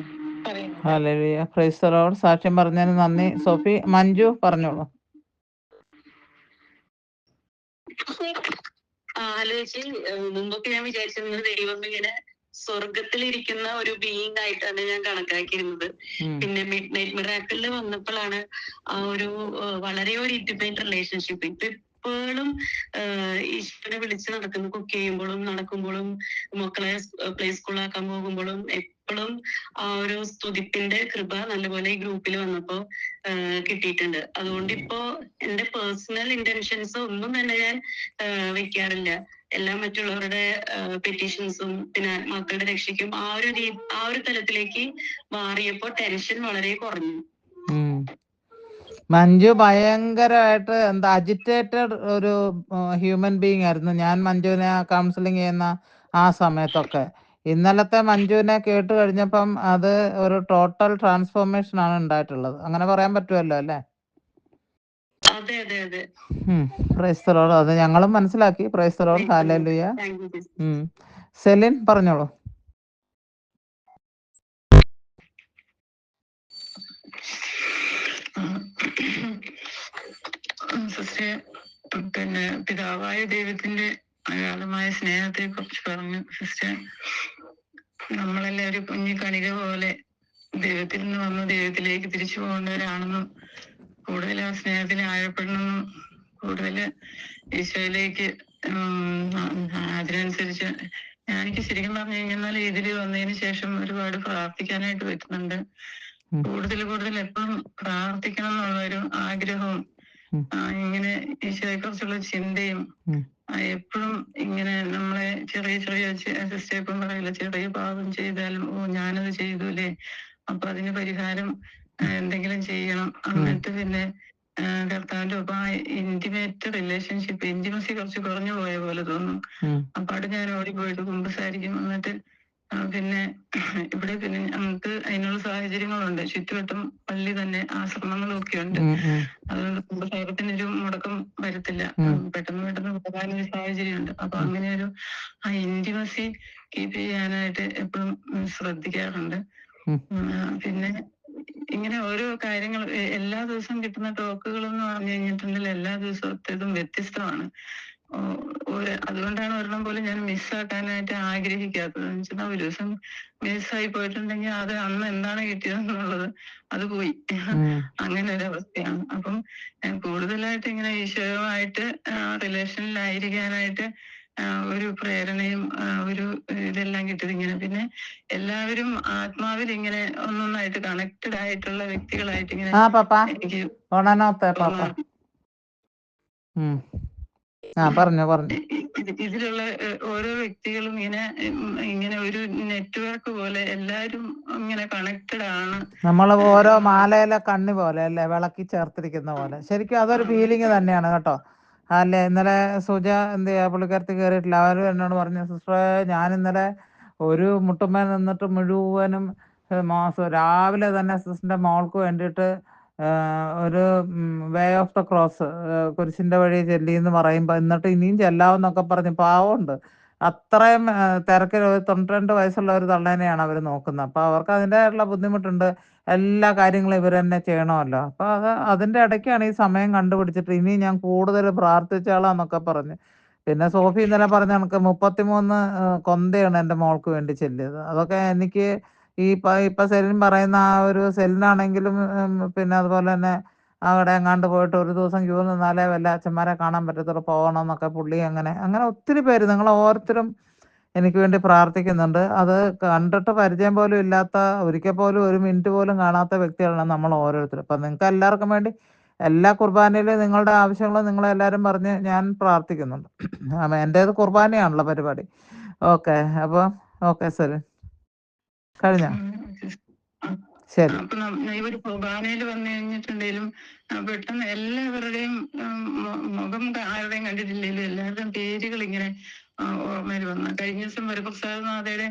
ഹല്ലേലൂയ. Praise the Lord. സാക്ഷ്യം പറഞ്ഞതിന് നന്ദി. സോഫി. മഞ്ജു പറഞ്ഞോളൂ. ആലോചിച്ച് മുമ്പൊക്കെ ഞാൻ വിചാരിച്ചിരുന്നത് ദൈവം ഇങ്ങനെ സ്വർഗത്തിലിരിക്കുന്ന ഒരു ബീയിങ് ആയിട്ടാണ് ഞാൻ കണക്കാക്കിയിരുന്നത്. പിന്നെ മിഡ് നൈറ്റ് മിറാക്കിളിൽ വന്നപ്പോഴാണ് ആ ഒരു വളരെ ഒരു ഇന്റിമേറ്റ് റിലേഷൻഷിപ്പ്. ഇപ്പോഴും ഈശ്വരനെ വിളിച്ച് നടക്കുന്നു. കുക്ക് ചെയ്യുമ്പോഴും നടക്കുമ്പോഴും മക്കളെ പ്ലേ സ്കൂളാക്കാൻ പോകുമ്പോഴും എപ്പോഴും ആ ഒരു സ്തുതിപ്പിന്റെ കൃപ നല്ലപോലെ ഈ ഗ്രൂപ്പിൽ വന്നപ്പോ കിട്ടിയിട്ടുണ്ട്. അതുകൊണ്ട് ഇപ്പോ എന്റെ പേഴ്സണൽ ഇന്റൻഷൻസ് ഒന്നും തന്നെ ഞാൻ വെക്കാറില്ല. എല്ലാം മറ്റുള്ളവരുടെ പെറ്റീഷൻസും പിന്നെ മക്കളുടെ രക്ഷയ്ക്കും ആ ഒരു തലത്തിലേക്ക് മാറിയപ്പോ ടെൻഷൻ വളരെ കുറഞ്ഞു. മഞ്ജു ഭയങ്കരമായിട്ട് അജിറ്റേറ്റഡ് ഒരു ഹ്യൂമൻ ബീങ് ആയിരുന്നു. ഞാൻ മഞ്ജുവിനെ കൗൺസിലിംഗ് ചെയ്യുന്ന ആ സമയത്തൊക്കെ. ഇന്നലത്തെ മഞ്ജുവിനെ കേട്ട് കഴിഞ്ഞപ്പം അത് ഒരു ടോട്ടൽ ട്രാൻസ്ഫോർമേഷൻ ആണ് ഉണ്ടായിട്ടുള്ളത്. അങ്ങനെ പറയാൻ പറ്റുമല്ലോ അല്ലേ? Price the Lord. അത് ഞങ്ങളും മനസ്സിലാക്കി. Price the Lord. Hallelujah. Celine പറഞ്ഞോളൂ. പിന്നെ പിതാവായ ദൈവത്തിന്റെ അഗാധമായ സ്നേഹത്തെ കുറിച്ച് പറഞ്ഞു സിസ്റ്റർ. നമ്മളെല്ലാവരും കുഞ്ഞു കണിക പോലെ ദൈവത്തിൽ നിന്ന് വന്ന് ദൈവത്തിലേക്ക് തിരിച്ചു പോകേണ്ടവരാണെന്നും കൂടുതൽ ആ സ്നേഹത്തിന് ആഴപ്പെടണമെന്നും കൂടുതൽ ഈശോയിലേക്ക് അതിനനുസരിച്ച് എനിക്ക് ശരിക്കും പറഞ്ഞു കഴിഞ്ഞാൽ ഇതിൽ വന്നതിന് ശേഷം ഒരുപാട് പ്രാർത്ഥിക്കാനായിട്ട് പറ്റുന്നുണ്ട്. കൂടുതൽ എപ്പോഴും പ്രാർത്ഥിക്കണം എന്നുള്ളൊരു ആഗ്രഹവും ഇങ്ങനെ ഈശോയെ കുറിച്ചുള്ള ചിന്തയും എപ്പോഴും ഇങ്ങനെ നമ്മളെ ചെറിയ സിസ്റ്റർ ഇപ്പം പറയില്ല, ചെറിയ പാപം ചെയ്താലും ഞാനത് ചെയ്തൂലേ, അപ്പൊ അതിന് പരിഹാരം എന്തെങ്കിലും ചെയ്യണം. എന്നിട്ട് പിന്നെ കർത്താവിന്റെ ഒപ്പം ആ ഇന്റിമേറ്റ് റിലേഷൻഷിപ്പ് ഇന്റിമസി കുറച്ച് കുറഞ്ഞു പോയ പോലെ തോന്നും. അപ്പൊ അവിടെ ഞാൻ ഓടിപ്പോയിട്ട് കുമ്പസാരിക്കും. എന്നിട്ട് പിന്നെ ഇവിടെ പിന്നെ നമുക്ക് അതിനുള്ള സാഹചര്യങ്ങളുണ്ട്. ചുറ്റുവട്ടം പള്ളി തന്നെ ആശ്രമങ്ങളും ഒക്കെ ഉണ്ട്. അതുകൊണ്ട് കുമ്പസാരത്തിനൊരു മുടക്കം വരത്തില്ല. പെട്ടെന്ന് പോകാനൊരു സാഹചര്യമുണ്ട്. അപ്പൊ അങ്ങനെ ഒരു ആ ഇന്റിമസി കീപ്പ് ചെയ്യാനായിട്ട് എപ്പോഴും ശ്രദ്ധിക്കാറുണ്ട്. പിന്നെ ഇങ്ങനെ ഓരോ കാര്യങ്ങൾ എല്ലാ ദിവസവും കിട്ടുന്ന ടോക്കുകൾ എന്ന് പറഞ്ഞു കഴിഞ്ഞിട്ടുണ്ടെങ്കിൽ എല്ലാ ദിവസത്തേതും വ്യത്യസ്തമാണ്. അതുകൊണ്ടാണ് ഒരെണ്ണം പോലും ഞാൻ മിസ്സാക്കാനായിട്ട് ആഗ്രഹിക്കാത്തത്. എന്ന് വെച്ചാൽ ഒരു ദിവസം മിസ്സായി പോയിട്ടുണ്ടെങ്കിൽ അത് അന്ന് എന്താണ് കിട്ടിയതെന്നുള്ളത് അത് പോയി. അങ്ങനെ ഒരു അവസ്ഥയാണ്. അപ്പം ഞാൻ കൂടുതലായിട്ട് ഇങ്ങനെ ഈശോയുമായിട്ട് റിലേഷനിലായിരിക്കാനായിട്ട് ഒരു പ്രേരണയും ഒരു ഇതെല്ലാം കിട്ടിയത് ഇങ്ങനെ. പിന്നെ എല്ലാവരും ആത്മാവിൽ ഇങ്ങനെ ഒന്നൊന്നായിട്ട് കണക്റ്റഡ് ആയിട്ടുള്ള വ്യക്തികളായിട്ട് ഇങ്ങനെ എനിക്ക് ഇതിലുള്ള ഓരോ വ്യക്തികളും ഇങ്ങനെ ഒരു നെറ്റ്വർക്ക് പോലെ എല്ലാരും ഇങ്ങനെ കണക്റ്റഡ് ആണ്. നമ്മൾ ഓരോ മാലയിലെ കണ്ണി പോലെ അല്ലേ, വിളക്കി ചേർത്തിരിക്കുന്ന പോലെ. ശരിക്കും അതൊരു ഫീലിംഗ് തന്നെയാണ് കേട്ടോ. അല്ലേ, ഇന്നലെ സുജ എന്ത് ചെയ്യാ, പുള്ളിക്കാരത്തി കയറിയിട്ടില്ല. അവരും എന്നോട് പറഞ്ഞു, സിസ്റ്ററെ ഞാൻ ഇന്നലെ ഒരു മുട്ടുമ്മ നിന്നിട്ട് മുഴുവനും മാസം രാവിലെ തന്നെ സിസ്റ്ററിന്റെ മോൾക്ക് വേണ്ടിയിട്ട് ഒരു വേ ഓഫ് ദ ക്രോസ്, കുരിശിന്റെ വഴി ചെല്ലി എന്ന് പറയുമ്പോൾ എന്നിട്ട് ഇനിയും ചെല്ലാവെന്നൊക്കെ പറഞ്ഞ് പാവമുണ്ട്. അത്രയും തിരക്കിൽ 92 വയസ്സുള്ള ഒരു തള്ളേനെയാണ് അവർ നോക്കുന്നത്. അപ്പോൾ അവർക്ക് അതിൻ്റെതായിട്ടുള്ള ബുദ്ധിമുട്ടുണ്ട്. എല്ലാ കാര്യങ്ങളും ഇവർ തന്നെ ചെയ്യണമല്ലോ. അപ്പോൾ അതിൻ്റെ ഇടയ്ക്കാണ് ഈ സമയം കണ്ടുപിടിച്ചിട്ട് ഇനി ഞാൻ കൂടുതൽ പ്രാർത്ഥിച്ചാളാന്നൊക്കെ പറഞ്ഞ്. പിന്നെ സോഫി ഇന്നലെ പറഞ്ഞ കണക്ക് 33 കൊന്തയാണ് എൻ്റെ മോൾക്ക് വേണ്ടി ചെല്ലിയത്. അതൊക്കെ എനിക്ക് ഇപ്പൊ സെലിൻ പറയുന്ന ആ ഒരു സെലിനാണെങ്കിലും പിന്നെ അതുപോലെ തന്നെ അവിടെ എങ്ങാണ്ട് പോയിട്ട് ഒരു ദിവസം ക്യൂ നിന്നാലേ വല്ല അച്ഛന്മാരെ കാണാൻ പറ്റത്തുള്ളൂ, പോകണമെന്നൊക്കെ പുള്ളി അങ്ങനെ ഒത്തിരി പേര് നിങ്ങൾ ഓരോരുത്തരും എനിക്ക് വേണ്ടി പ്രാർത്ഥിക്കുന്നുണ്ട്. അത് കണ്ടിട്ട് പരിചയം പോലും ഇല്ലാത്ത, ഒരിക്കൽ പോലും ഒരു മിനിറ്റ് പോലും കാണാത്ത വ്യക്തികളാണ് നമ്മൾ ഓരോരുത്തരും. അപ്പം നിങ്ങൾക്ക് എല്ലാവർക്കും വേണ്ടി എല്ലാ കുർബാനയിലും നിങ്ങളുടെ ആവശ്യങ്ങളും നിങ്ങളെല്ലാവരും പറഞ്ഞ് ഞാൻ പ്രാർത്ഥിക്കുന്നുണ്ട്. എൻ്റേത് കുർബാനയാണല്ലോ പരിപാടി. ഓക്കെ, അപ്പോൾ ഓക്കെ സെലിൻ, കഴിഞ്ഞോ? ശരി. അപ്പൊ ഈ ഒരു കുർബാനയിൽ വന്നു കഴിഞ്ഞിട്ടുണ്ടെങ്കിലും പെട്ടെന്ന് എല്ലാവരുടെയും മുഖം ആരുടെയും കണ്ടിട്ടില്ലെങ്കിലും എല്ലാവരുടെയും പേരുകൾ ഇങ്ങനെ ഓർമ്മയിൽ വന്നു. കഴിഞ്ഞ ദിവസം വരപ്രസാദനാഥയുടെ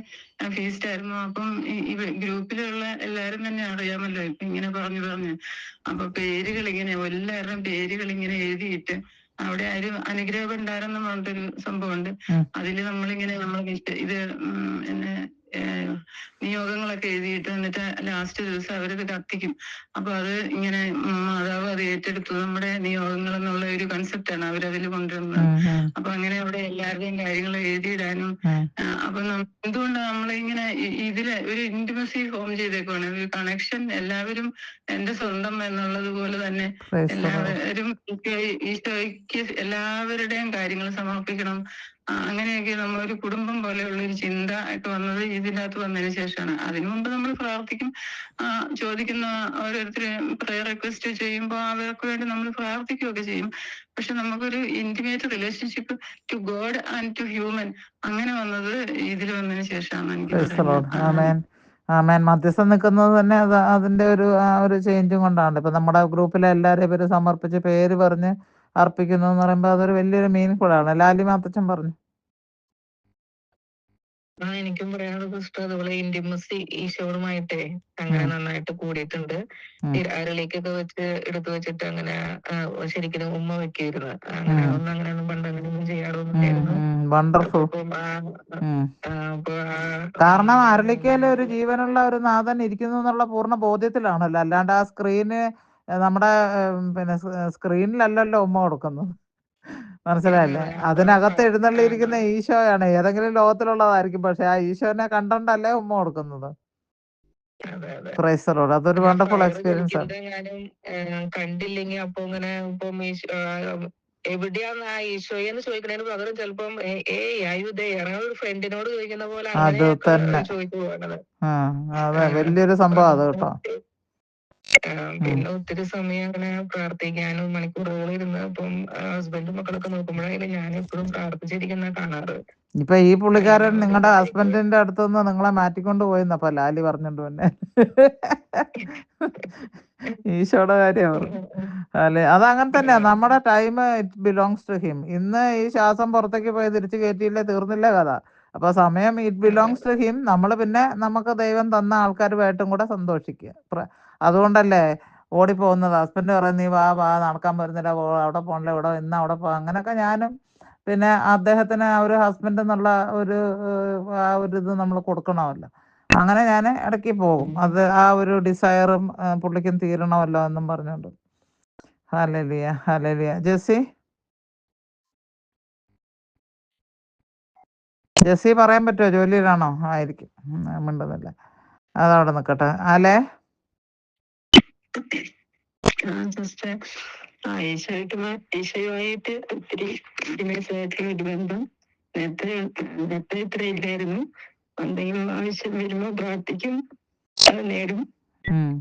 ഫീസ്റ്റ് ആയിരുന്നു. അപ്പം ഈ ഗ്രൂപ്പിലുള്ള എല്ലാവരും തന്നെ അറിയാമല്ലോ, ഇപ്പൊ ഇങ്ങനെ പറഞ്ഞു അപ്പൊ പേരുകൾ ഇങ്ങനെ എല്ലാവരുടെയും പേരുകൾ ഇങ്ങനെ എഴുതിയിട്ട് അവിടെ ഒരു അനുഗ്രഹ ഭണ്ഡാരം എന്ന് പറഞ്ഞിട്ടൊരു സംഭവമുണ്ട്. അതില് നമ്മളിങ്ങനെ ഇത് എന്നെ നിയോഗങ്ങളൊക്കെ എഴുതിയിട്ട് എന്നിട്ട് ലാസ്റ്റ് ദിവസം അവരത് കത്തിക്കും. അപ്പൊ അത് ഇങ്ങനെ മാതാവ് അത് ഏറ്റെടുത്തു നമ്മുടെ നിയോഗങ്ങൾ എന്നുള്ള ഒരു കൺസെപ്റ്റാണ് അവരതിൽ കൊണ്ടുവരുന്നത്. അപ്പൊ അങ്ങനെ അവിടെ എല്ലാവരുടെയും കാര്യങ്ങൾ എഴുതിയിടാനും അപ്പൊ എന്തുകൊണ്ട് നമ്മളിങ്ങനെ ഇതില് ഒരു ഇന്റിമസി ഫോം ചെയ്തേക്കുവാണ്, ഒരു കണക്ഷൻ. എല്ലാവരും എന്റെ സ്വന്തം എന്നുള്ളത് പോലെ തന്നെ എല്ലാവരും ഈശോയ്ക്ക് എല്ലാവരുടെയും കാര്യങ്ങൾ സമർപ്പിക്കണം. അങ്ങനെയൊക്കെ നമ്മളൊരു കുടുംബം പോലെയുള്ള ഒരു ചിന്ത ഒക്കെ വന്നത് ഇതിനകത്ത് വന്നതിന് ശേഷമാണ്. അതിനു മുമ്പ് നമ്മൾ പ്രാർത്ഥിക്കും, ചോദിക്കുന്ന ഓരോരുത്തരും പ്രയർ റിക്വസ്റ്റ് ചെയ്യുമ്പോൾ അവർക്ക് വേണ്ടി നമ്മൾ പ്രാർത്ഥിക്കുകയൊക്കെ ചെയ്യും. പക്ഷെ നമുക്കൊരു intimate relationship to God and to human അങ്ങനെ വന്നത് ഇതിൽ വന്നതിന് ശേഷമാണ് എനിക്ക് പറയുന്നത്. മധ്യസ്ഥം നിൽക്കുന്നത് തന്നെ അതിന്റെ ഒരു ചേഞ്ചും കൊണ്ടാണ്. ഇപ്പൊ നമ്മുടെ ഗ്രൂപ്പിലെ എല്ലാവരെയും പേര് സമർപ്പിച്ച് പേര് പറഞ്ഞ് അർപ്പിക്കുന്നു എന്ന് പറയുമ്പോൾ അതൊരു വലിയൊരു മീനിങ് ആണ്. ലാലി മാത്തച്ഛൻ പറഞ്ഞു. എനിക്കും പറയാനുള്ളത് സിസ്റ്റർ, അതുപോലെ ഇന്റിമസി ഈശോയുമായിട്ടേ അങ്ങനെ നന്നായിട്ട് കൂടിയിട്ടുണ്ട്. അരളിക്കൊക്കെ വെച്ച് എടുത്തു വെച്ചിട്ട് അങ്ങനെ ശരിക്കും ഉമ്മ വെക്കായിരുന്നു. അങ്ങനെയൊന്നും പണ്ട് അങ്ങനെയൊന്നും ചെയ്യാറൊന്നുമില്ലായിരുന്നു. വണ്ടർഫുൾ. കാരണം അരളിക്കയിൽ ഒരു ജീവനുള്ള ഒരു നാഥൻ ഇരിക്കുന്നു എന്നുള്ള പൂർണ്ണ ബോധ്യത്തിലാണല്ലോ. അല്ലാണ്ട് ആ സ്ക്രീന് നമ്മുടെ പിന്നെ സ്ക്രീനിലല്ലല്ലോ ഉമ്മ കൊടുക്കുന്നത്. മനസ്സിലായില്ലേ? അതിനകത്ത് എഴുന്നള്ളിയിരിക്കുന്ന ഈശോയാണ്. ഏതെങ്കിലും ലോകത്തിലുള്ളതായിരിക്കും, പക്ഷെ ആ ഈശോനെ കണ്ടോണ്ടല്ലേ ഉമ്മ കൊടുക്കുന്നത്. Price the Lord. അതൊരു വണ്ടർഫുൾ എക്സ്പീരിയൻസ് ആണ്. കണ്ടില്ലെങ്കിൽ അപ്പൊ ഇങ്ങനെ ഇപ്പം എവിടെയാന്ന് ആ ഈശോയെന്ന് ചോദിക്കുന്നതിന് പകരം ചിലപ്പം ഒരു ഫ്രണ്ടിനോട് ചോദിക്കുന്ന പോലെ അത് തന്നെ ചോദിച്ചു പോകണത്. അതെ, വലിയൊരു സംഭവം അത് കേട്ടോ. പിന്നെ ഒത്തിരി സമയം അങ്ങനെ പ്രാർത്ഥിക്കാനും മണിക്കൂറുകൾ ഇരുന്ന് അപ്പം ഹസ്ബൻഡും മക്കളൊക്കെ നോക്കുമ്പോഴായാലും ഞാൻ എപ്പോഴും പ്രാർത്ഥിച്ചിരിക്കുന്ന കാണാറ്. ഇപ്പൊ ഈ പുള്ളിക്കാരൻ നിങ്ങളുടെ ഹസ്ബൻഡിന്റെ അടുത്തുനിന്ന് നിങ്ങളെ മാറ്റിക്കൊണ്ട് പോയെന്നപ്പോ ലാലി പറഞ്ഞിട്ട് പിന്നെ ഈശോയുടെ കാര്യം പറഞ്ഞു അല്ലെ. അതങ്ങനെ തന്നെയാ. നമ്മുടെ time it belongs to him. ഇന്ന് ഈ ശ്വാസം പുറത്തേക്ക് പോയി തിരിച്ചു കയറ്റിയില്ലേ തീർന്നില്ല കഥ. അപ്പൊ സമയം ഇറ്റ് ബിലോങ്സ് ടു ഹിം. നമ്മൾ പിന്നെ നമുക്ക് ദൈവം തന്ന ആൾക്കാരുമായിട്ടും കൂടെ സന്തോഷിക്കുക. അതുകൊണ്ടല്ലേ ഓടിപ്പോകുന്നത്. ഹസ്ബൻഡ് പറയുന്നത്, നീ വാ നടക്കാൻ പറ്റുന്നില്ല, അവിടെ പോകണില്ല, ഇവിടെ ഇന്ന് അവിടെ പോ. അങ്ങനെയൊക്കെ ഞാനും പിന്നെ അദ്ദേഹത്തിന് ആ ഒരു ഹസ്ബൻഡ് എന്നുള്ള ഒരു ഇത് നമ്മൾ കൊടുക്കണമല്ലോ. അങ്ങനെ ഞാൻ ഇടയ്ക്ക് പോകും. അത് ആ ഒരു ഡിസയറും പുള്ളിക്കും തീരണമല്ലോ എന്നും പറഞ്ഞുകൊണ്ട്. Hallelujah, hallelujah. ജെസ്സി പറയാൻ പറ്റുമോ? ജോലിയിലാണോ? ആയിരിക്കും, മിണ്ടുന്നില്ല. അതവിടെ നിൽക്കട്ടെ. ആലേ സിസ്റ്റർ, ഈശോയുമായിട്ട് ഒത്തിരി ആയിട്ടുള്ള ഒരു ബന്ധം നേരത്തെ ഇത്ര ഇല്ലായിരുന്നു. എന്തെങ്കിലും ആവശ്യം വരുമ്പോ പ്രാർത്ഥിക്കും, അത് നേടും,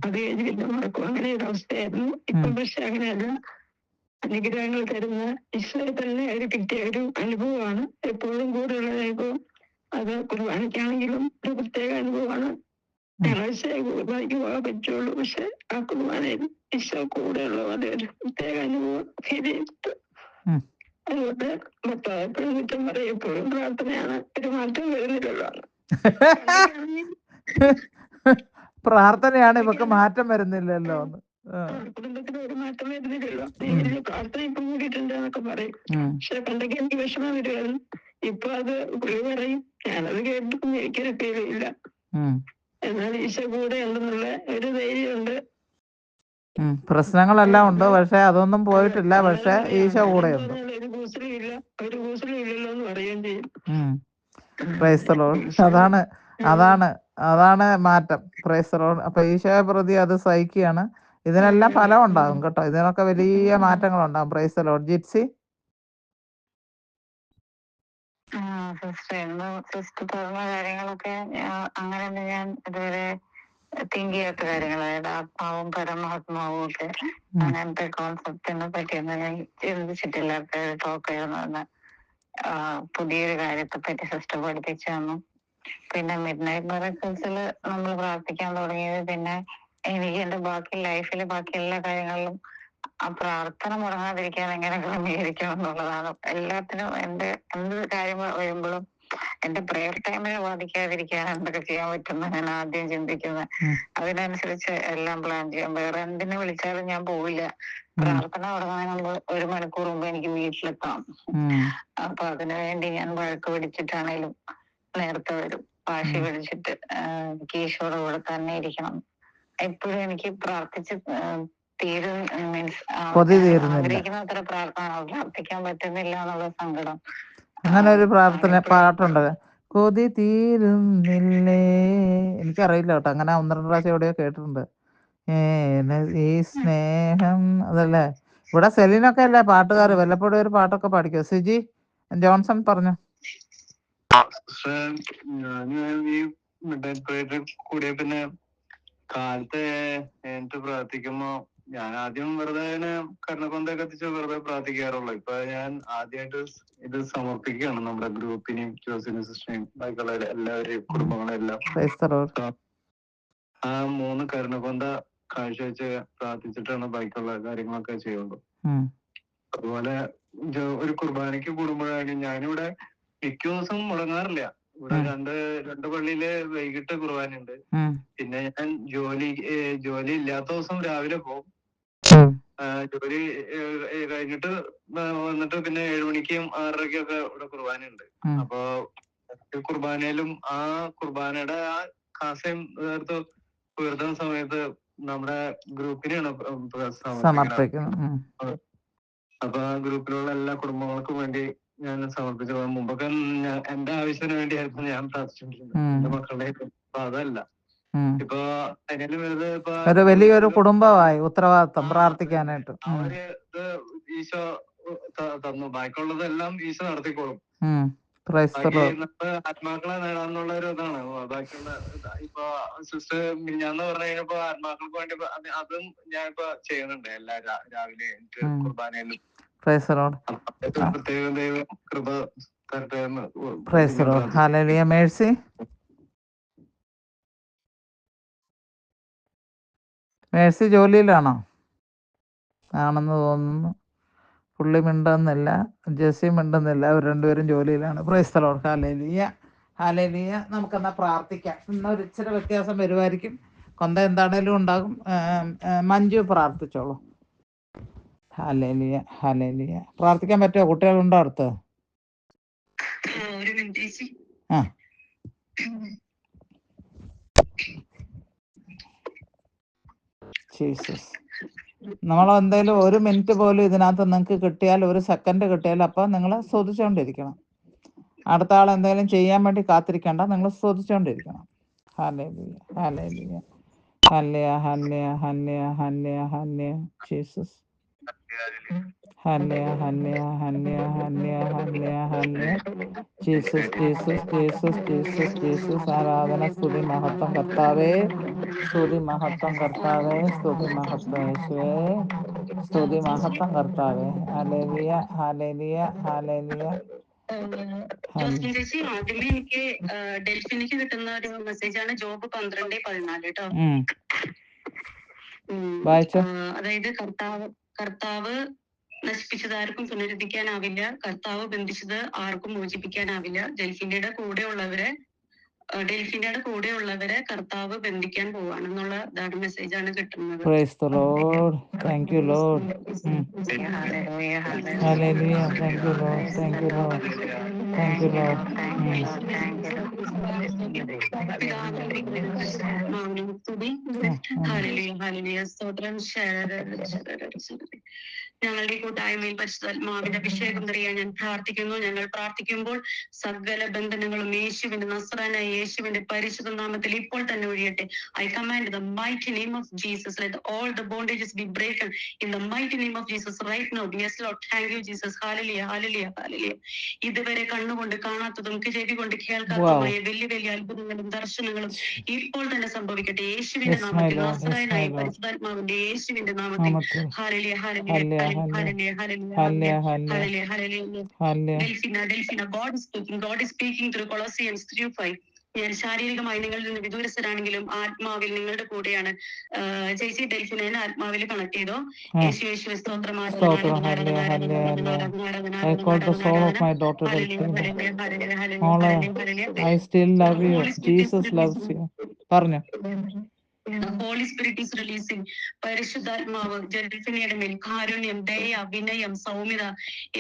അത് കഴിഞ്ഞ് പിന്നെ നടക്കും. അങ്ങനെ ഒരു അവസ്ഥയായിരുന്നു. ഇപ്പം പക്ഷെ അങ്ങനെയല്ല. അനുഗ്രഹങ്ങൾ തരുന്ന ഈശോയെ തന്നെ ഒരു കിട്ടിയ ഒരു അനുഭവമാണ്. എപ്പോഴും കൂടെയുള്ള അനുഭവം. അത് കുർബാനയ്ക്കാണെങ്കിലും ഒരു പ്രത്യേക അനുഭവമാണ്. ഞായറാഴ്ച കുർബാനയ്ക്ക് പോകാൻ പറ്റുള്ളൂ. പക്ഷെ ആ കുർബാനയിൽ ഈശോ കൂടെയുള്ള പോലെ ഒരു പ്രത്യേക അനുഭവം ഫീൽ ചെയ്തിട്ട്, അതുകൊണ്ട് എപ്പോഴും കുറ്റം പറയും. എപ്പോഴും പ്രാർത്ഥനയാണ്, ഒരു മാറ്റം വരുന്നില്ലല്ലോ. പ്രാർത്ഥനയാണ്, ഇവക്ക് മാറ്റം വരുന്നില്ലല്ലോ. കുടുംബത്തിന് ഒരു മാറ്റം വരുന്നില്ലല്ലോ. പ്രാർത്ഥന ഇപ്പം കൂടിയിട്ടുണ്ട് എന്നൊക്കെ പറയും. പക്ഷെ പണ്ടൊക്കെ എനിക്ക് വിഷമം വരുമായിരുന്നു. ഇപ്പൊ അത് പുള്ളി പറയും, ഞാനത് കേട്ടിട്ടും എനിക്കൊരു ഫീലില്ല. എന്നാൽ ഈശോ കൂടെ ഉണ്ടെന്നുള്ള ഒരു ധൈര്യമുണ്ട്. പ്രശ്നങ്ങളെല്ലാം ഉണ്ട്, പക്ഷെ അതൊന്നും പോയിട്ടില്ല. പക്ഷെ ഈശോ കൂടെ ഉണ്ട്. ഒരു കൂസലും ഇല്ലല്ലോ എന്ന് പറയുകയും ചെയ്യും. Price the Lord. അതാണ് മാറ്റം. Price the Lord. അപ്പൊ ഈശോയെ പ്രതി അത് സഹിക്കുകയാണ്. ഇതിനെല്ലാം ഫലം ഉണ്ടാകും കേട്ടോ. ഇതിനൊക്കെ വലിയ മാറ്റങ്ങൾ ഉണ്ടാകും. Price the Lord. Gypsy. Sister പറഞ്ഞ കാര്യങ്ങളൊക്കെ അങ്ങനെയൊന്നും ഞാൻ ഇതുവരെ തിങ്ക് ചെയ്യാത്ത കാര്യങ്ങളാണ്. ആത്മാവും പരമാത്മാവും ഒക്കെ അങ്ങനത്തെ കോൺസെപ്റ്റിനെ പറ്റിയൊന്നും ഞാൻ ചിന്തിച്ചിട്ടില്ലാത്ത ടോക്കായിരുന്നു. പുതിയൊരു കാര്യത്തെ പറ്റി സിസ്റ്റർ പഠിപ്പിച്ചു തന്നു. പിന്നെ മിഡ് നൈറ്റ് മിറക്കിൾസിൽ നമ്മൾ പ്രാർത്ഥിക്കാൻ തുടങ്ങിയത് പിന്നെ എനിക്ക് എന്റെ ബാക്കി ലൈഫിലെ ബാക്കി എല്ലാ കാര്യങ്ങളിലും ആ പ്രാർത്ഥന മുടങ്ങാതിരിക്കാൻ എങ്ങനെ ക്രമീകരിക്കണം എന്നുള്ളതാണ്. എല്ലാത്തിനും എന്ത് കാര്യം വരുമ്പോഴും എന്റെ പ്രെയർ ടൈമിനെ ബാധിക്കാതിരിക്കാൻ എന്തൊക്കെ ചെയ്യാൻ പറ്റുന്ന ഞാൻ ആദ്യം ചിന്തിക്കുന്നത്. അതിനനുസരിച്ച് എല്ലാം പ്ലാൻ ചെയ്യാം. വേറെ എന്തിനെ വിളിച്ചാലും ഞാൻ പോവില്ല. പ്രാർത്ഥന തുടങ്ങാനുള്ള 1 മണിക്കൂർ മുമ്പ് എനിക്ക് വീട്ടിലെത്താം. അപ്പൊ അതിനു വേണ്ടി ഞാൻ വഴക്ക് പിടിച്ചിട്ടാണേലും നേരത്തെ വരും. വാശി പിടിച്ചിട്ട് എനിക്ക് ഈശോയുടെ കൂടെ തന്നെ ഇരിക്കണം. എപ്പോഴും എനിക്ക് പ്രാർത്ഥിച്ച് മീൻസ് ആഗ്രഹിക്കുന്ന അത്ര പ്രാർത്ഥിക്കാൻ പറ്റുന്നില്ല എന്നുള്ള സങ്കടം. അങ്ങനെ ഒരു പ്രാർത്ഥന പാട്ടുണ്ട്, കൊതി തീരുന്നില്ലേ. എനിക്കറിയില്ല കേട്ടോ, അങ്ങനെ 1-2 പ്രാവശ്യം എവിടെയോ കേട്ടിട്ടുണ്ട്. ഈ സ്നേഹം അതല്ലേ. ഇവിടെ സെലിനൊക്കെ അല്ലേ പാട്ടുകാർ, വല്ലപ്പോഴും ഒരു പാട്ടൊക്കെ പാടിക്കോ. സിജി ജോൺസൺ പറഞ്ഞു. കൂടിയ പിന്നെ കാലത്ത് എനിക്ക് പ്രാർത്ഥിക്കുമ്പോ ഞാൻ ആദ്യം വെറുതെ കർണക്കൊന്തൊക്കെ കത്തിച്ച് വെറുതെ പ്രാർത്ഥിക്കാറുള്ളൂ. ഇപ്പൊ ഞാൻ ആദ്യമായിട്ട് ഇത് സമർപ്പിക്കുകയാണ് നമ്മുടെ ഗ്രൂപ്പിനെയും ജോസിനും സിസ്റ്ററിനെയും ബാക്കിയുള്ള എല്ലാവരെയും കുടുംബങ്ങളെല്ലാം. ആ 3 കർണക്കൊന്ത കാഴ്ചവെച്ച് പ്രാർത്ഥിച്ചിട്ടാണ് ബാക്കിയുള്ള കാര്യങ്ങളൊക്കെ ചെയ്യുള്ളൂ. അതുപോലെ ഒരു കുർബാനയ്ക്ക് കൂടുമ്പോഴാണ് ഞാനിവിടെ മിക്ക ദിവസവും മുടങ്ങാറില്ല. ഇവിടെ രണ്ട് പള്ളിയില് വൈകിട്ട് കുർബാനയുണ്ട്. പിന്നെ ഞാൻ ജോലി ഇല്ലാത്ത ദിവസം രാവിലെ പോകും. ജോലി കഴിഞ്ഞിട്ട് വന്നിട്ട് പിന്നെ 7 മണിക്കും 6:30ക്കും ഒക്കെ ഇവിടെ കുർബാനയുണ്ട്. അപ്പൊ കുർബാനയിലും ആ കുർബാനയുടെ ആ കാസയും നേരത്തെ ഉയർത്തുന്ന സമയത്ത് നമ്മുടെ ഗ്രൂപ്പിനെയാണ് സമർപ്പിക്കുന്നത്. അപ്പൊ ആ ഗ്രൂപ്പിലുള്ള എല്ലാ കുടുംബങ്ങൾക്കും വേണ്ടി ഞാൻ സമർപ്പിച്ച മുമ്പൊക്കെ എന്റെ ആവശ്യത്തിന് വേണ്ടിയായിരുന്നു ഞാൻ പ്രാർത്ഥിച്ചിട്ടുള്ളത്, എന്റെ മക്കളുടെ. അപ്പൊ അതല്ല, ഇപ്പൊ അതിന് വെറുതെ ഒരു വലിയൊരു കുടുംബമായി ഉത്തരവാദിത്വം പ്രാർത്ഥിക്കാനായിട്ട്. അവര് ഇത് ഈശോ തന്നു, ബാക്കിയുള്ളതെല്ലാം ഈശോ നടത്തിക്കോളും. ബാക്കി ആത്മാക്കളെ നേടാന്നുള്ള ഒരു ഇതാണ്. ബാക്കിയുള്ള ഇപ്പൊ സിസ്റ്റർ മിനിഞ്ഞാന്ന് പറഞ്ഞു കഴിഞ്ഞപ്പോ ആത്മാക്കൾക്ക് വേണ്ടി അതും ഞാൻ ഇപ്പൊ ചെയ്യുന്നുണ്ട്. എല്ലാ രാവിലെ എനിക്ക് കുർബാനയിലും പ്രത്യേക ദൈവ കൃപ തരട്ടെ എന്ന്. ഹല്ലേലൂയ. മേഴ്സി. മേഴ്സി ജോലിയിലാണോ? ആണെന്ന് തോന്നുന്നു. പുള്ളി മിണ്ടുന്നില്ല, ജെസ്സി മിണ്ടുന്നില്ല. അവർ രണ്ടുപേരും ജോലിയിലാണ്. Praise the Lord. Hallelujah, hallelujah. നമുക്കെന്നാൽ പ്രാർത്ഥിക്കാം. ഇന്നൊരു ഇച്ചിരി വ്യത്യാസം വരുമായിരിക്കും. കൊന്ത എന്താണേലും ഉണ്ടാകും. മഞ്ജു പ്രാർത്ഥിച്ചോളൂ. Hallelujah, hallelujah. പ്രാർത്ഥിക്കാൻ പറ്റുമോ? കുട്ടികളുണ്ടോ അടുത്ത്? ആ ജീസസ്. നമ്മൾ എന്തായാലും 1 മിനിറ്റ് പോലും ഇതിനകത്ത് നിങ്ങൾക്ക് കിട്ടിയാൽ, 1 സെക്കൻഡ് കിട്ടിയാൽ അപ്പം നിങ്ങൾ സ്തുതിച്ചുകൊണ്ടിരിക്കണം. അടുത്ത ആൾ എന്തെങ്കിലും ചെയ്യാൻ വേണ്ടി കാത്തിരിക്കേണ്ട, നിങ്ങൾ സ്തുതിച്ചുകൊണ്ടിരിക്കണം. Hallelujah, hallelujah, hallelujah, hallelujah, hallelujah, hallelujah, Jesus. Hallelujah, hallelujah, hallelujah, hallelujah, hallelujah, Jesus, Jesus, Jesus, Jesus, Jesus. ആരാധന, സ്തുതി, മഹത്വം കർത്താവേ, സ്തുതി, മഹത്വം കർത്താവേ, സ്തുതി, മഹത്വം യേശുവേ, സ്തുതി, മഹത്വം കർത്താവേ. Hallelujah, hallelujah, hallelujah. ജോസ്മിൻ ചേച്ചി, ആദ്യമേ എനിക്ക് ഡെൽഫിനിക്ക് കിട്ടുന്ന ഒരു മെസ്സേജാണ് ജോബ് 12:14 കേട്ടോ. വായിച്ചോ. അതായത് കർത്താവ് നശിപ്പിച്ചത് ആർക്കും പുനരുദ്ധിക്കാനാവില്ല, കർത്താവ് ബന്ധിച്ചത് ആർക്കും മോചിപ്പിക്കാനാവില്ല. ഡെൽഫിന്റെ കൂടെയുള്ളവരെ കർത്താവ് ബന്ധിക്കാൻ പോവാണെന്നുള്ള മെസ്സേജാണ് കിട്ടുന്നത്. Praise the Lord. Thank you, Lord. Hallelujah. Thank you, Lord. Thank you, Lord. Thank you, Lord. ഞങ്ങളുടെ ഈ കൂട്ടായ്മയിൽ പരിശുദ്ധാത്മാവിന്റെ അഭിഷേകം നിറയാൻ ഞാൻ പ്രാർത്ഥിക്കുന്നു. ഞങ്ങൾ പ്രാർത്ഥിക്കുമ്പോൾ സകല ബന്ധനങ്ങളും യേശുവിന്റെ നസ്രാനായ യേശുവിന്റെ പരിശുദ്ധ നാമത്തിൽ ഇപ്പോൾ തന്നെ ഒഴിയട്ടെ. I command the mighty name of Jesus, let all the bondages be broken in the mighty name of Jesus right now. Yes Lord, thank you Jesus. Hallelujah, hallelujah, hallelujah. ഇതുവരെ കണ്ണുകൊണ്ട് കാണാത്തതും ചെവി കൊണ്ട് കേൾക്കാത്തതുമായ വലിയ വലിയ അത്ഭുതങ്ങളും ദർശനങ്ങളും ഇപ്പോൾ തന്നെ സംഭവിക്കട്ടെ യേശുവിന്റെ നാമത്തിൽ, നസ്രായനായ പരിശുദ്ധാത്മാവിന്റെ യേശുവിന്റെ നാമത്തിൽ. Hallelujah, hallelujah, hallelujah, hallelujah, hallelujah, hallelujah. Delphina, God is speaking through Colossians 3:5. ഞാൻ ശാരീരികമായി നിങ്ങളിൽ നിന്ന് വിദൂരസ്ഥരാണെങ്കിലും ആത്മാവിൽ നിങ്ങളുടെ കൂടെയാണ്. ചേച്ചി ഡെൽഫിനെ ആത്മാവിൽ കണക്ട് ചെയ്തോ. യേശു യേശു സ്തോത്രം. I still love you. Jesus loves you. പറഞ്ഞോ. Holy Spirit is releasing. പരിശുദ്ധാത്മാവ് ഡെൽഫിനയുടെ മേൽ കാരുണ്യം, ദയ, വിനയം, സൗമ്യത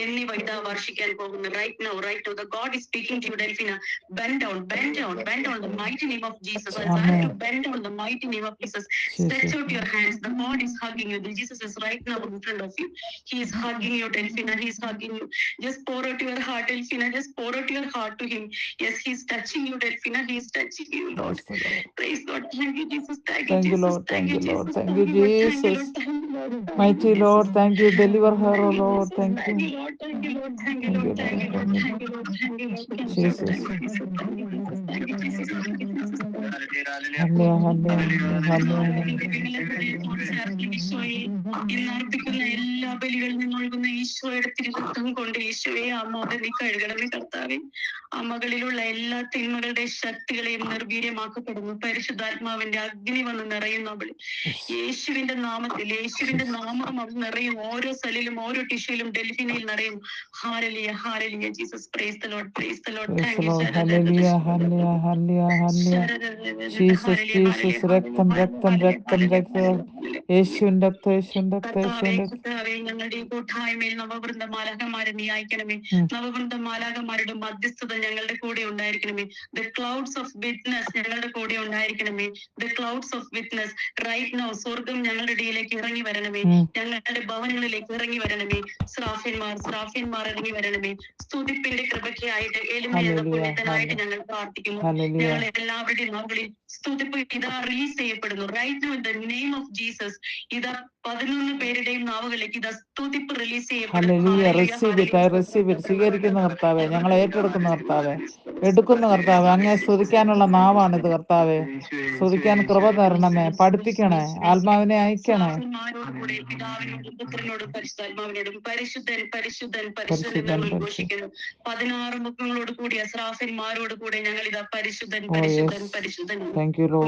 എന്നിവ ഇതാ വർഷിക്കാൻ പോകുന്നു. Right now, the God is speaking to you, Delphina. Bend down the mighty name of Jesus. I want to bend down the mighty name of Jesus. Stretch out your hands. The God is hugging you. Jesus is right now in front of you. He is hugging you, Delphina. He is hugging you. Just pour out your heart, Delphina. Just pour out your heart to him. Yes, he is touching you, Delphina. He is touching you, Lord. Praise God. Thank you, Jesus. Thank you, Lord. Thank you, Lord. Thank you, Jesus. Mighty Lord, thank you. Deliver her, oh Lord. Thank you. Thank you, Lord. Thank you, Lord. Thank you, Lord. Thank you, Lord. Thank you, Lord. Thank you, Lord. Jesus. Thank you, Jesus. Thank you, Jesus. Thank you, Jesus. Thank you, Jesus. ഇന്നർപ്പിക്കുന്ന എല്ലാ ബലികളിൽ നിന്നൊഴുകുന്ന ഈശോയുടെ തിരുരക്തം കൊണ്ട് യേശുവേ ആ മകൾ നീ കഴുകണമേ കർത്താവേ. ആ മകളിലുള്ള എല്ലാ തിന്മകളുടെ ശക്തികളെയും നിർവീര്യമാക്കപ്പെടുന്നു. പരിശുദ്ധാത്മാവിന്റെ അഗ്നി വന്ന് നിറയുന്നു അവൾ. യേശുവിന്റെ നാമത്തിൽ, യേശുവിന്റെ നാമം അവൾ നിറയും. ഓരോ സെല്ലിലും ഓരോ ടിഷ്യൂയിലും ഡെൽഫിനയിൽ നിറയും. Hallelujah, hallelujah. Jesus, praise the Lord, praise the Lord. Thank U. Hallelujah, hallelujah, hallelujah, hallelujah. Jesus, Jesus, രക്തം, രക്തം, രക്തം, രക്തം. യേശുവിന്റെ രക്തം, യേശുവിന്റെ രക്തം, യേശുവിന്റെ രക്തം. ഞങ്ങളുടെ ഈ കൂട്ടായ്മയിൽ നവവൃന്ദ മാലാഖമാരെ നീ അയക്കണമേ. നവവൃന്ദ മാലാഖമാരുടെ മധ്യസ്ഥത ഞങ്ങളുടെ കൂടെ ഉണ്ടായിരിക്കണമേ. ദ ക്ലൗഡ്സ് ഓഫ് വിറ്റ്നസ് ഞങ്ങളുടെ കൂടെ ഉണ്ടായിരിക്കണമേ. The clouds of witness right now. സ്വർഗം ഞങ്ങളുടെ ഇടയിലേക്ക് ഇറങ്ങി വരണമേ. ഞങ്ങളുടെ ഭവനങ്ങളിലേക്ക് ഇറങ്ങി വരണമേ. സ്രാഫ്യന്മാർ ഇറങ്ങി വരണമേ. സ്തുതിപ്പിന്റെ കൃപയ്ക്കായിട്ട്, എളിമയെന്ന പുണ്യത്തിനായിട്ട് ഞങ്ങൾ പ്രാർത്ഥിക്കുന്നു. ഞങ്ങൾ എല്ലാവരുടെയും നാവുകളിൽ സ്തുതിപ്പ് ഇതാ റിലീസ് ചെയ്യപ്പെടുന്നു. Right now in the name of Jesus. ഇതാ 11 പേരുടെയും നാവുകളിലേക്ക് ഇതാ സ്തുതിപ്പ് റിലീസ് ചെയ്യപ്പെടുന്നു. സ്വീകരിക്കുന്ന കർത്താവെ, ഞങ്ങൾ ഏറ്റെടുക്കുന്ന കർത്താവെ, എടുക്കുന്ന കർത്താവെ, അങ്ങേ സ്തുതിക്കാനുള്ള നാവാണിത് കർത്താവെ. സ്തുതിക്കാൻ കൃപ തരണമേ, പഠിപ്പിക്കണേ, ആത്മാവിനെ അയക്കണേ. പിതാവിനോടും പുത്രനോടും പരിശുദ്ധാത്മാവിനോടും പരിശുദ്ധൻ പരിശുദ്ധൻ പരിശുദ്ധൻ ഞങ്ങൾ ഉദ്ഘോഷിക്കുന്നു. 16 മുഖങ്ങളോട് കൂടിയ സ്രാഫന്മാരോട് കൂടെ ഞങ്ങൾ ഇതാ പരിശുദ്ധൻ പരിശുദ്ധൻ പരിശുദ്ധൻ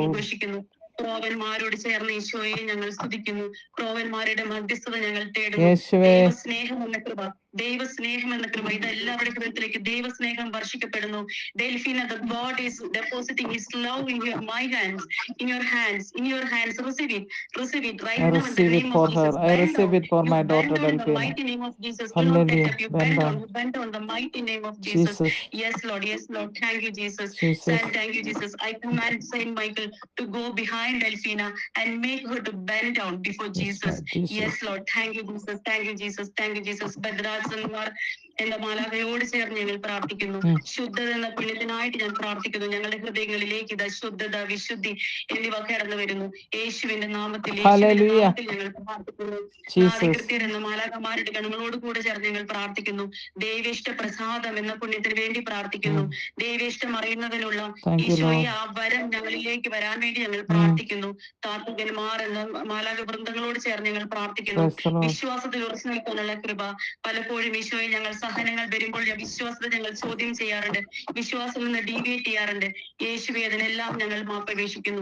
ഉദ്ഘോഷിക്കുന്നു. ക്രോവന്മാരോട് ചേർന്ന് ഈശോയെ ഞങ്ങൾ സ്തുതിക്കുന്നു. ക്രോവന്മാരുടെ മധ്യസ്ഥത ഞങ്ങൾ തേടുന്നു. സ്നേഹം എന്ന കൃപ ദൈവസ്നേഹം എന്ന കൃപ ഇത് എല്ലാവരുടെ ഹൃദയത്തിലേക്ക് ദൈവസ്നേഹം വർഷിക്കപ്പെടുന്നു. ഡെൽഫീന, the God is depositing His love in your my hands, in your hands, in your hands. Receive it right I now in the receive it name of for her. Jesus. I Bend receive down. it for You my bend daughter down in the Delphina. mighty name of Jesus. Do not Hallelujah. get up. You Bend bend down. down. You bend down in the mighty name of Jesus. Jesus. Yes, Lord. Yes, Lord. Thank you, Jesus. Jesus. Thank you, Jesus. I command Saint Michael to go behind Delphina and make her to bend down before Yes, Jesus. Lord. Jesus. Yes, Lord. Thank you, Jesus. Thank you, Jesus. Thank you, Jesus. ഭദ്രാസന്മാർ എന്ന മാലാഖയോട് ചേർന്ന് ഞങ്ങൾ പ്രാർത്ഥിക്കുന്നു. ശുദ്ധത എന്ന പുണ്യത്തിനായിട്ട് ഞാൻ പ്രാർത്ഥിക്കുന്നു. ഞങ്ങളുടെ ഹൃദയങ്ങളിലേക്ക് ഇത് ശുദ്ധത, വിശുദ്ധി എന്നിവ കടന്നു വരുന്നു. യേശുവിന്റെ നാമത്തിൽ ഞങ്ങൾ പ്രാർത്ഥിക്കുന്നു. നാദികൃത്യർ എന്ന മാലാഖമാരുടെ ഗണങ്ങളോട് കൂടെ ചേർന്ന് ഞങ്ങൾ പ്രാർത്ഥിക്കുന്നു. ദൈവേഷ്ട പ്രസാദം എന്ന പുണ്യത്തിന് വേണ്ടി പ്രാർത്ഥിക്കുന്നു. ദൈവേഷ്ടം അറിയുന്നതിനുള്ള ഈശോയെ ആ വരം ഞങ്ങളിലേക്ക് വരാൻ വേണ്ടി ഞങ്ങൾ പ്രാർത്ഥിക്കുന്നു. താത്വികന്മാർ എന്ന മാലാഖ വൃന്ദങ്ങളോട് ചേർന്ന് ഞങ്ങൾ പ്രാർത്ഥിക്കുന്നു. വിശ്വാസത്തിൽ ഉറച്ചു നിൽക്കാനുള്ള കൃപ. പലപ്പോഴും ഈശോയെ ഞങ്ങൾ സഹനങ്ങൾ വരുമ്പോൾ വിശ്വാസത്തെ ഞങ്ങൾ ചോദ്യം ചെയ്യാറുണ്ട്, വിശ്വാസത്തിൽ നിന്ന് ഡീവിയേറ്റ് ചെയ്യാറുണ്ട്. യേശുവേ അതിനെല്ലാം ഞങ്ങൾ മാപ്പപേക്ഷിക്കുന്നു.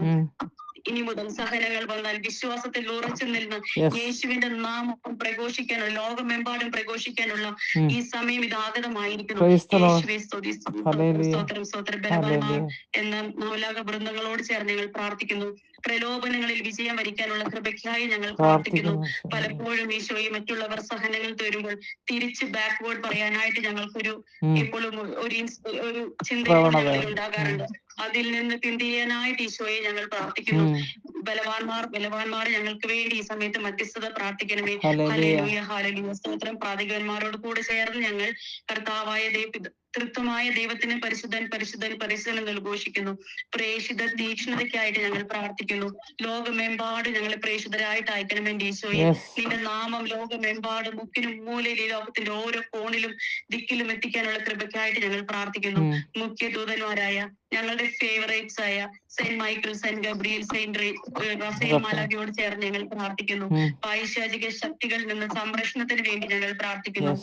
ഇനി മുതൽ സഹനങ്ങൾ വന്നാൽ വിശ്വാസത്തിൽ ഉറച്ചു നിന്ന് യേശുവിന്റെ നാമം പ്രഘോഷിക്കാനുള്ള, ലോകമെമ്പാടും പ്രഘോഷിക്കാനുള്ള ഈ സമയം ഇതാഗതമായിരിക്കുന്നു. യേശുവേ സ്തുതി, സ്തോത്രം, സ്തോത്രം. ബലവാന്മാർ എന്ന മാലാഖ വൃന്ദങ്ങളോട് ചേർന്ന് ഞങ്ങൾ പ്രാർത്ഥിക്കുന്നു. പ്രലോഭനങ്ങളിൽ വിജയം വരിക്കാനുള്ള കൃപയ്ക്കായി ഞങ്ങൾ പ്രാർത്ഥിക്കുന്നു. പലപ്പോഴും ഈശോയെ മറ്റുള്ളവർ സഹനങ്ങൾ തരുമ്പോൾ തിരിച്ച് ബാക്ക്വേർഡ് പറയാനായിട്ട് ഞങ്ങൾക്കൊരു എപ്പോഴും ഒരു ചിന്ത ഞങ്ങളിൽ ഉണ്ടാകാറുണ്ട്. അതിൽ നിന്ന് പിന്തിരിയാനായിട്ട് ഈശോയെ ഞങ്ങൾ പ്രാർത്ഥിക്കുന്നു. ബലവാന്മാർ ഞങ്ങൾക്ക് വേണ്ടി ഈ സമയത്ത് മധ്യസ്ഥത പ്രാർത്ഥിക്കണമേ. Hallelujah, hallelujah. സ്തോത്രം. പ്രാധികന്മാരോട് കൂടെ ചേർന്ന് ഞങ്ങൾ കർത്താവായ തൃത്വമായ ദൈവത്തിന് പരിശുദ്ധൻ, പരിശുദ്ധൻ, പരിശുദ്ധൻ എന്ന് ഉദ്ഘോഷിക്കുന്നു. പ്രേഷിത തീക്ഷ്ണതയ്ക്കായിട്ട് ഞങ്ങൾ പ്രാർത്ഥിക്കുന്നു. ലോകമെമ്പാടും ഞങ്ങളെ പ്രേഷിതരായിട്ട് അയക്കണമെന്ന് ഈശോയെ. നിന്റെ നാമം ലോകമെമ്പാടും മുക്കിനും മൂലയിൽ ഈ ലോകത്തിന്റെ ഓരോ കോണിലും ദിക്കിലും എത്തിക്കാനുള്ള കൃപയ്ക്കായിട്ട് ഞങ്ങൾ പ്രാർത്ഥിക്കുന്നു. മുഖ്യ ദൂതന്മാരായ ഞങ്ങളുടെ ഫേവറേറ്റ്സ് ആയ Saint Michael, Saint Gabriel, Saint Raphael മാലാഖയോട് ചേർന്ന് ഞങ്ങൾ പ്രാർത്ഥിക്കുന്നു. പൈശാചിക ശക്തികളിൽ നിന്ന് സംരക്ഷണത്തിന് വേണ്ടി ഞങ്ങൾ പ്രാർത്ഥിക്കുന്നു.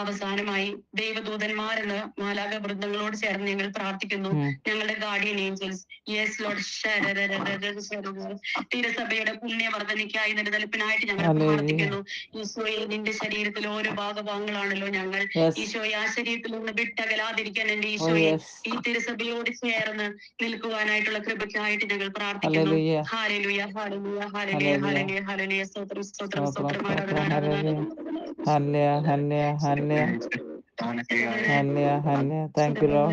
അവസാനമായി ദൈവദൂതന്മാർ എന്ന മാലാഖ വൃന്ദങ്ങളോട് ചേർന്ന് ഞങ്ങൾ പ്രാർത്ഥിക്കുന്നു. ഞങ്ങളുടെ ഗാർഡിയൻ ഏഞ്ചൽസ്. Yes Lord. തിരുസഭയുടെ പുണ്യവർദ്ധനയ്ക്കായി നിലനിൽപ്പിനായിട്ട് ഞങ്ങൾ പ്രാർത്ഥിക്കുന്നു. ഈശോയെ നിന്റെ ശരീരത്തിൽ ഓരോ ഭാഗഭാഗങ്ങളാണല്ലോ ഞങ്ങൾ. ഈശോയെ ആ ശരീരത്തിൽ നിന്ന് വിട്ടകലാതിരിക്കാൻ എന്റെ ഈശോയെ ഈ തിരുസഭയോട് ചേർന്ന് നിൽക്കുവാനായിട്ടുള്ള കൃപയ്ക്കായിട്ട് ഞങ്ങൾ പ്രാർത്ഥിക്കുന്നു. Hallelujah, hallelujah, hallelujah, hallelujah, hallelujah. സ്തോത്രം, സ്തോത്രം, സ്തോത്രം. Hallelujah, hallelujah, hallelujah. Hallelujah, hallelujah. Thank you, Lord.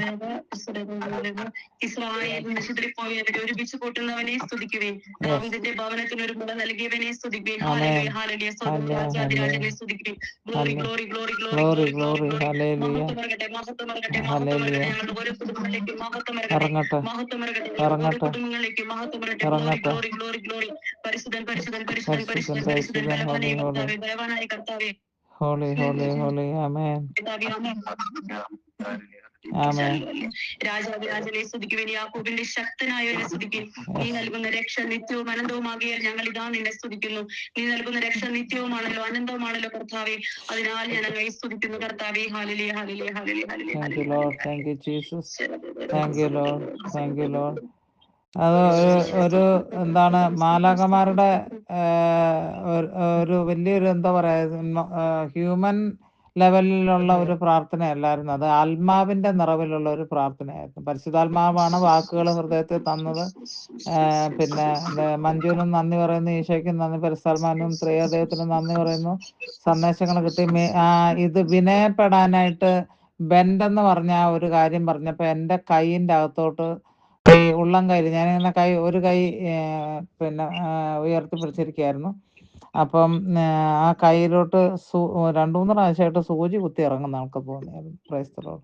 Israel നശിപ്പിപ്പോയവരെ ഒരുമിച്ച് കൂട്ടുന്നവനെ സ്തുതിക്കുവേൻ. ദാവീദിന്റെ ഭവനത്തിന് ഒരു മുള നൽകിയവനെ സ്തുതിക്കുവേൻ. Hallelujah, hallelujah. രാജാധിരാജനെ സ്തുതിക്കുവേൻ. Glory, glory, glory, glory, glory, glory. മഹത്വമരകട്ടെ, മഹത്വമരകട്ടെ, മഹത്വമരകട്ടെ. ഞങ്ങളുടെ ഓരോ കുടുംബങ്ങളിലേക്കും മഹത്വമരകട്ടെ, മഹത്വമരകട്ടെ. ഓരോ കുടുംബങ്ങളിലേക്കും മഹത്വമരകട്ടെ. Glory, glory, glory, glory. പരിശുദ്ധൻ, പരിശുദ്ധൻ, പരിശുദ്ധൻ, പരിശുദ്ധൻ, പരിശുദ്ധൻ. ബലവാനായ കർത്താവേ, ബലവാനായ കർത്താവേ. Holy, holy, holy. Amen. Amen. രാജാതിരാജനെ സ്തുതിക്കുവേൻ. യാക്കോബിന്റെ ശക്തനായവനെ സ്തുതിക്കും. നീ നൽകുന്ന രക്ഷ നിത്യവും അനന്തവുമാകിയാൽ ഞങ്ങൾ ഇതാ നിന്നെ സ്തുതിക്കുന്നു. നീ നൽകുന്ന രക്ഷ നിത്യവുമാണല്ലോ, അനന്തവുമാണല്ലോ കർത്താവേ. അതിനാൽ ഞാൻ അങ്ങയെ സ്തുതിക്കുന്നു കർത്താവേ. Hallelujah, hallelujah, hallelujah, hallelujah. Thank you, Lord. Thank you, Jesus. Thank you, Lord. Thank you, Lord. അത് ഒരു എന്താണ് മാലാഖമാരുടെ ഒരു വലിയൊരു എന്താ പറയുക, ഹ്യൂമൻ ലെവലിലുള്ള ഒരു പ്രാർത്ഥനയല്ലായിരുന്നു, അത് ആത്മാവിന്റെ നിറവിലുള്ള ഒരു പ്രാർത്ഥനയായിരുന്നു. പരിശുദ്ധാത്മാവാണ് വാക്കുകൾ ഹൃദയത്തിൽ തന്നത്. പിന്നെ മഞ്ജുവിനും നന്ദി പറയുന്നു, ഈശോയ്ക്കും നന്ദി, പരിശുദ്ധാത്മാവിനും ത്രിയേകദൈവത്തിനും നന്ദി പറയുന്നു. സന്ദേശങ്ങൾ കിട്ടി. ഇത് വിനയപ്പെടാനായിട്ട് ബെൻഡെന്ന് പറഞ്ഞ ഒരു കാര്യം പറഞ്ഞപ്പോൾ എൻ്റെ കൈയിൻ്റെ അകത്തോട്ട് ഈ ഉള്ളം കയ്യിൽ ഞാനിങ്ങനെ ഒരു കൈ പിന്നെ ഉയർത്തി പിടിച്ചിരിക്കുകയായിരുന്നു. അപ്പം ആ കയ്യിലോട്ട് 2-3 പ്രാവശ്യമായിട്ട് സൂചി കുത്തി ഇറങ്ങുന്ന നമുക്ക് തോന്നിയായിരുന്നു. Praise the Lord.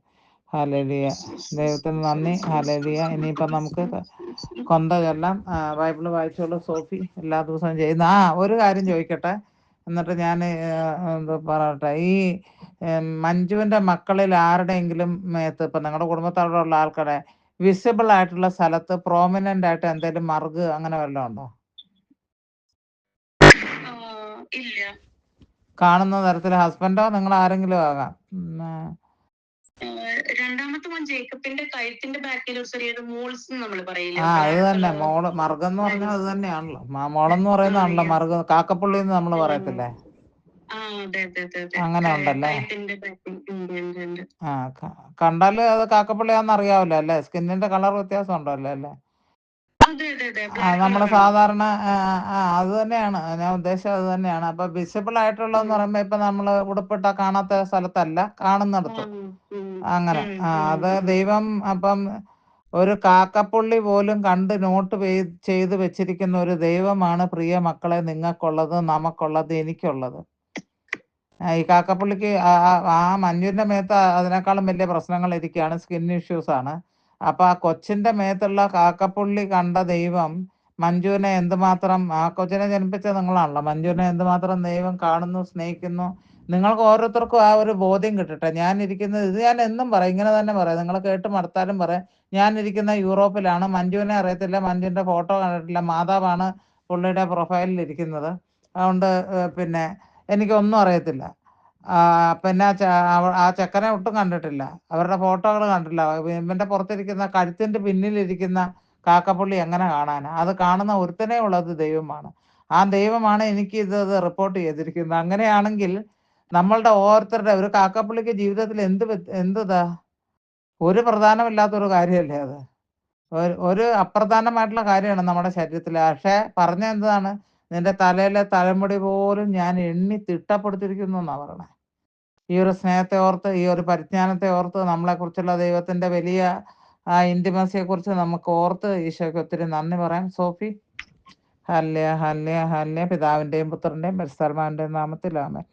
ഹല്ലേലൂയ. ദൈവത്തിന് നന്ദി. ഹല്ലേലൂയ. ഇനിയിപ്പം നമുക്ക് കൊന്ത ചൊല്ലാം. ബൈബിള് വായിച്ചോളൂ സോഫി, എല്ലാ ദിവസവും ചെയ്യുന്ന. ഒരു കാര്യം ചോദിക്കട്ടെ, എന്നിട്ട് ഞാൻ എന്താ പറയട്ടെ. ഈ മഞ്ജുവിൻ്റെ മക്കളിൽ ആരുടെയെങ്കിലും മേത്ത്, ഇപ്പം നിങ്ങളുടെ കുടുംബത്തോടുള്ള ആൾക്കാരെ വിസിബിൾ ആയിട്ടുള്ള സ്ഥലത്ത് പ്രോമിനന്റ് ആയിട്ട് എന്തെങ്കിലും മറുക് അങ്ങനെ വല്ലതും ഉണ്ടോ? ഇല്ല. കാണുന്ന തരത്തിൽ ഹസ്ബൻഡോ നിങ്ങൾ ആരെങ്കിലും ആകാം. രണ്ടാമത്തെ മോൻ ജേക്കബിന്റെ കഴുത്തിന്റെ ബാക്കിൽ ഒരു ചെറിയൊരു മോൾസ് നമ്മൾ പറയില്ലേ. അത് തന്നെ മോള്. മറുകെന്ന് പറഞ്ഞാൽ അത് തന്നെയാണല്ലോ. മോളെന്ന് പറയുന്നതാണല്ലോ മറുക്. കാക്കപ്പുള്ളി എന്ന് നമ്മൾ പറയത്തില്ലേ. അങ്ങനെ ഉണ്ടല്ലേ? കഴുത്തിന്റെ back-ൽ. ഉണ്ട്. ആ കണ്ടാല് അത് കാക്കപ്പള്ളിയാന്ന് അറിയാവല്ലോ അല്ലേ? സ്കിന്നിന്റെ കളർ വ്യത്യാസം ഉണ്ടല്ലോ അല്ലേ? അതെ. നമ്മള് ബ്ലാക്ക് കളറാണ്. സാധാരണ അത് തന്നെയാണ് ഞാൻ ഉദ്ദേശിച്ചത്, അത് തന്നെയാണ്. അപ്പൊ വിസിബിൾ ആയിട്ടുള്ളതെന്ന് പറയുമ്പോ ഇപ്പൊ നമ്മള് ഉടുപ്പിട്ട കാണാത്ത സ്ഥലത്തല്ല, കാണുന്നിടത്ത്. അങ്ങനെ അത് ദൈവം അപ്പം ഒരു കാക്കപ്പുള്ളി പോലും കണ്ട് നോട്ട് ചെയ്ത് വെച്ചിരിക്കുന്ന ഒരു ദൈവമാണ് പ്രിയ മക്കളെ നിങ്ങൾക്കുള്ളത്, നമുക്കുള്ളത്, എനിക്കുള്ളത്. ഈ കാക്കപ്പുള്ളിക്ക് ആ മഞ്ഞുവിന്റെ മേത്ത് അതിനേക്കാളും വലിയ പ്രശ്നങ്ങൾ ഇരിക്കുകയാണ്, സ്കിൻ ഇഷ്യൂസ് ആണ്. അപ്പൊ ആ കൊച്ചിന്റെ മേത്തുള്ള കാക്കപ്പുള്ളി കണ്ട ദൈവം മഞ്ജുവിനെ എന്തുമാത്രം, ആ കൊച്ചിനെ ജനിപ്പിച്ചത് നിങ്ങളാണല്ലോ, മഞ്ജുവിനെ എന്തുമാത്രം ദൈവം കാണുന്നു, സ്നേഹിക്കുന്നു. നിങ്ങൾക്ക് ഓരോരുത്തർക്കും ആ ഒരു ബോധ്യം കിട്ടട്ടെ. ഞാൻ എന്നും പറയും, ഇങ്ങനെ തന്നെ പറയാം, നിങ്ങൾ കേട്ട് മടുത്താലും പറയാം, ഞാൻ ഇരിക്കുന്ന യൂറോപ്പിലാണ്, മഞ്ജുവിനെ അറിയത്തില്ല, മഞ്ജുവിന്റെ ഫോട്ടോ കണ്ടിട്ടില്ല, മാതാവാണ് പുള്ളിയുടെ പ്രൊഫൈലിൽ ഇരിക്കുന്നത്. അതുകൊണ്ട് പിന്നെ എനിക്കൊന്നും അറിയത്തില്ല. പിന്നെ ആ ചെക്കനെ ഒട്ടും കണ്ടിട്ടില്ല, അവരുടെ ഫോട്ടോകൾ കണ്ടിട്ടില്ല. ഇവന്റെ പുറത്തിരിക്കുന്ന കഴുത്തിന്റെ പിന്നിലിരിക്കുന്ന കാക്കപ്പുള്ളി എങ്ങനെ കാണാനാ? അത് കാണുന്ന ഒരുത്തനേ ഉള്ളത് ദൈവമാണ്. ആ ദൈവമാണ് എനിക്ക് ഇത് റിപ്പോർട്ട് ചെയ്തിരിക്കുന്നത്. അങ്ങനെയാണെങ്കിൽ നമ്മളുടെ ഓരോരുത്തരുടെ ഒരു കാക്കപ്പുള്ളിക്ക് ജീവിതത്തിൽ എന്തിതാ ഒരു പ്രധാനമില്ലാത്തൊരു കാര്യമല്ലേ അത്? ഒരു അപ്രധാനമായിട്ടുള്ള കാര്യമാണ് നമ്മുടെ ശരീരത്തിൽ. പക്ഷെ പറഞ്ഞ എന്താണ്, നിന്റെ തലയിലെ തലമുടി പോലും ഞാൻ എണ്ണി തിട്ടപ്പെടുത്തിയിരിക്കുന്നു എന്നാ പറയണേ. ഈ ഒരു സ്നേഹത്തെ ഓർത്ത്, ഈ ഒരു പരിജ്ഞാനത്തെ ഓർത്ത്, നമ്മളെക്കുറിച്ചുള്ള ദൈവത്തിന്റെ വലിയ ആ ഇന്റിമസിയെ കുറിച്ച് നമുക്ക് ഓർത്ത് ഈശോയ്ക്ക് ഒത്തിരി നന്ദി പറയാം. സോഫി. Hallelujah, hallelujah, hallelujah. പിതാവിന്റെയും പുത്രന്റെയും പരിശുദ്ധാത്മാവിന്റെയും നാമത്തിൽ ആമേൻ.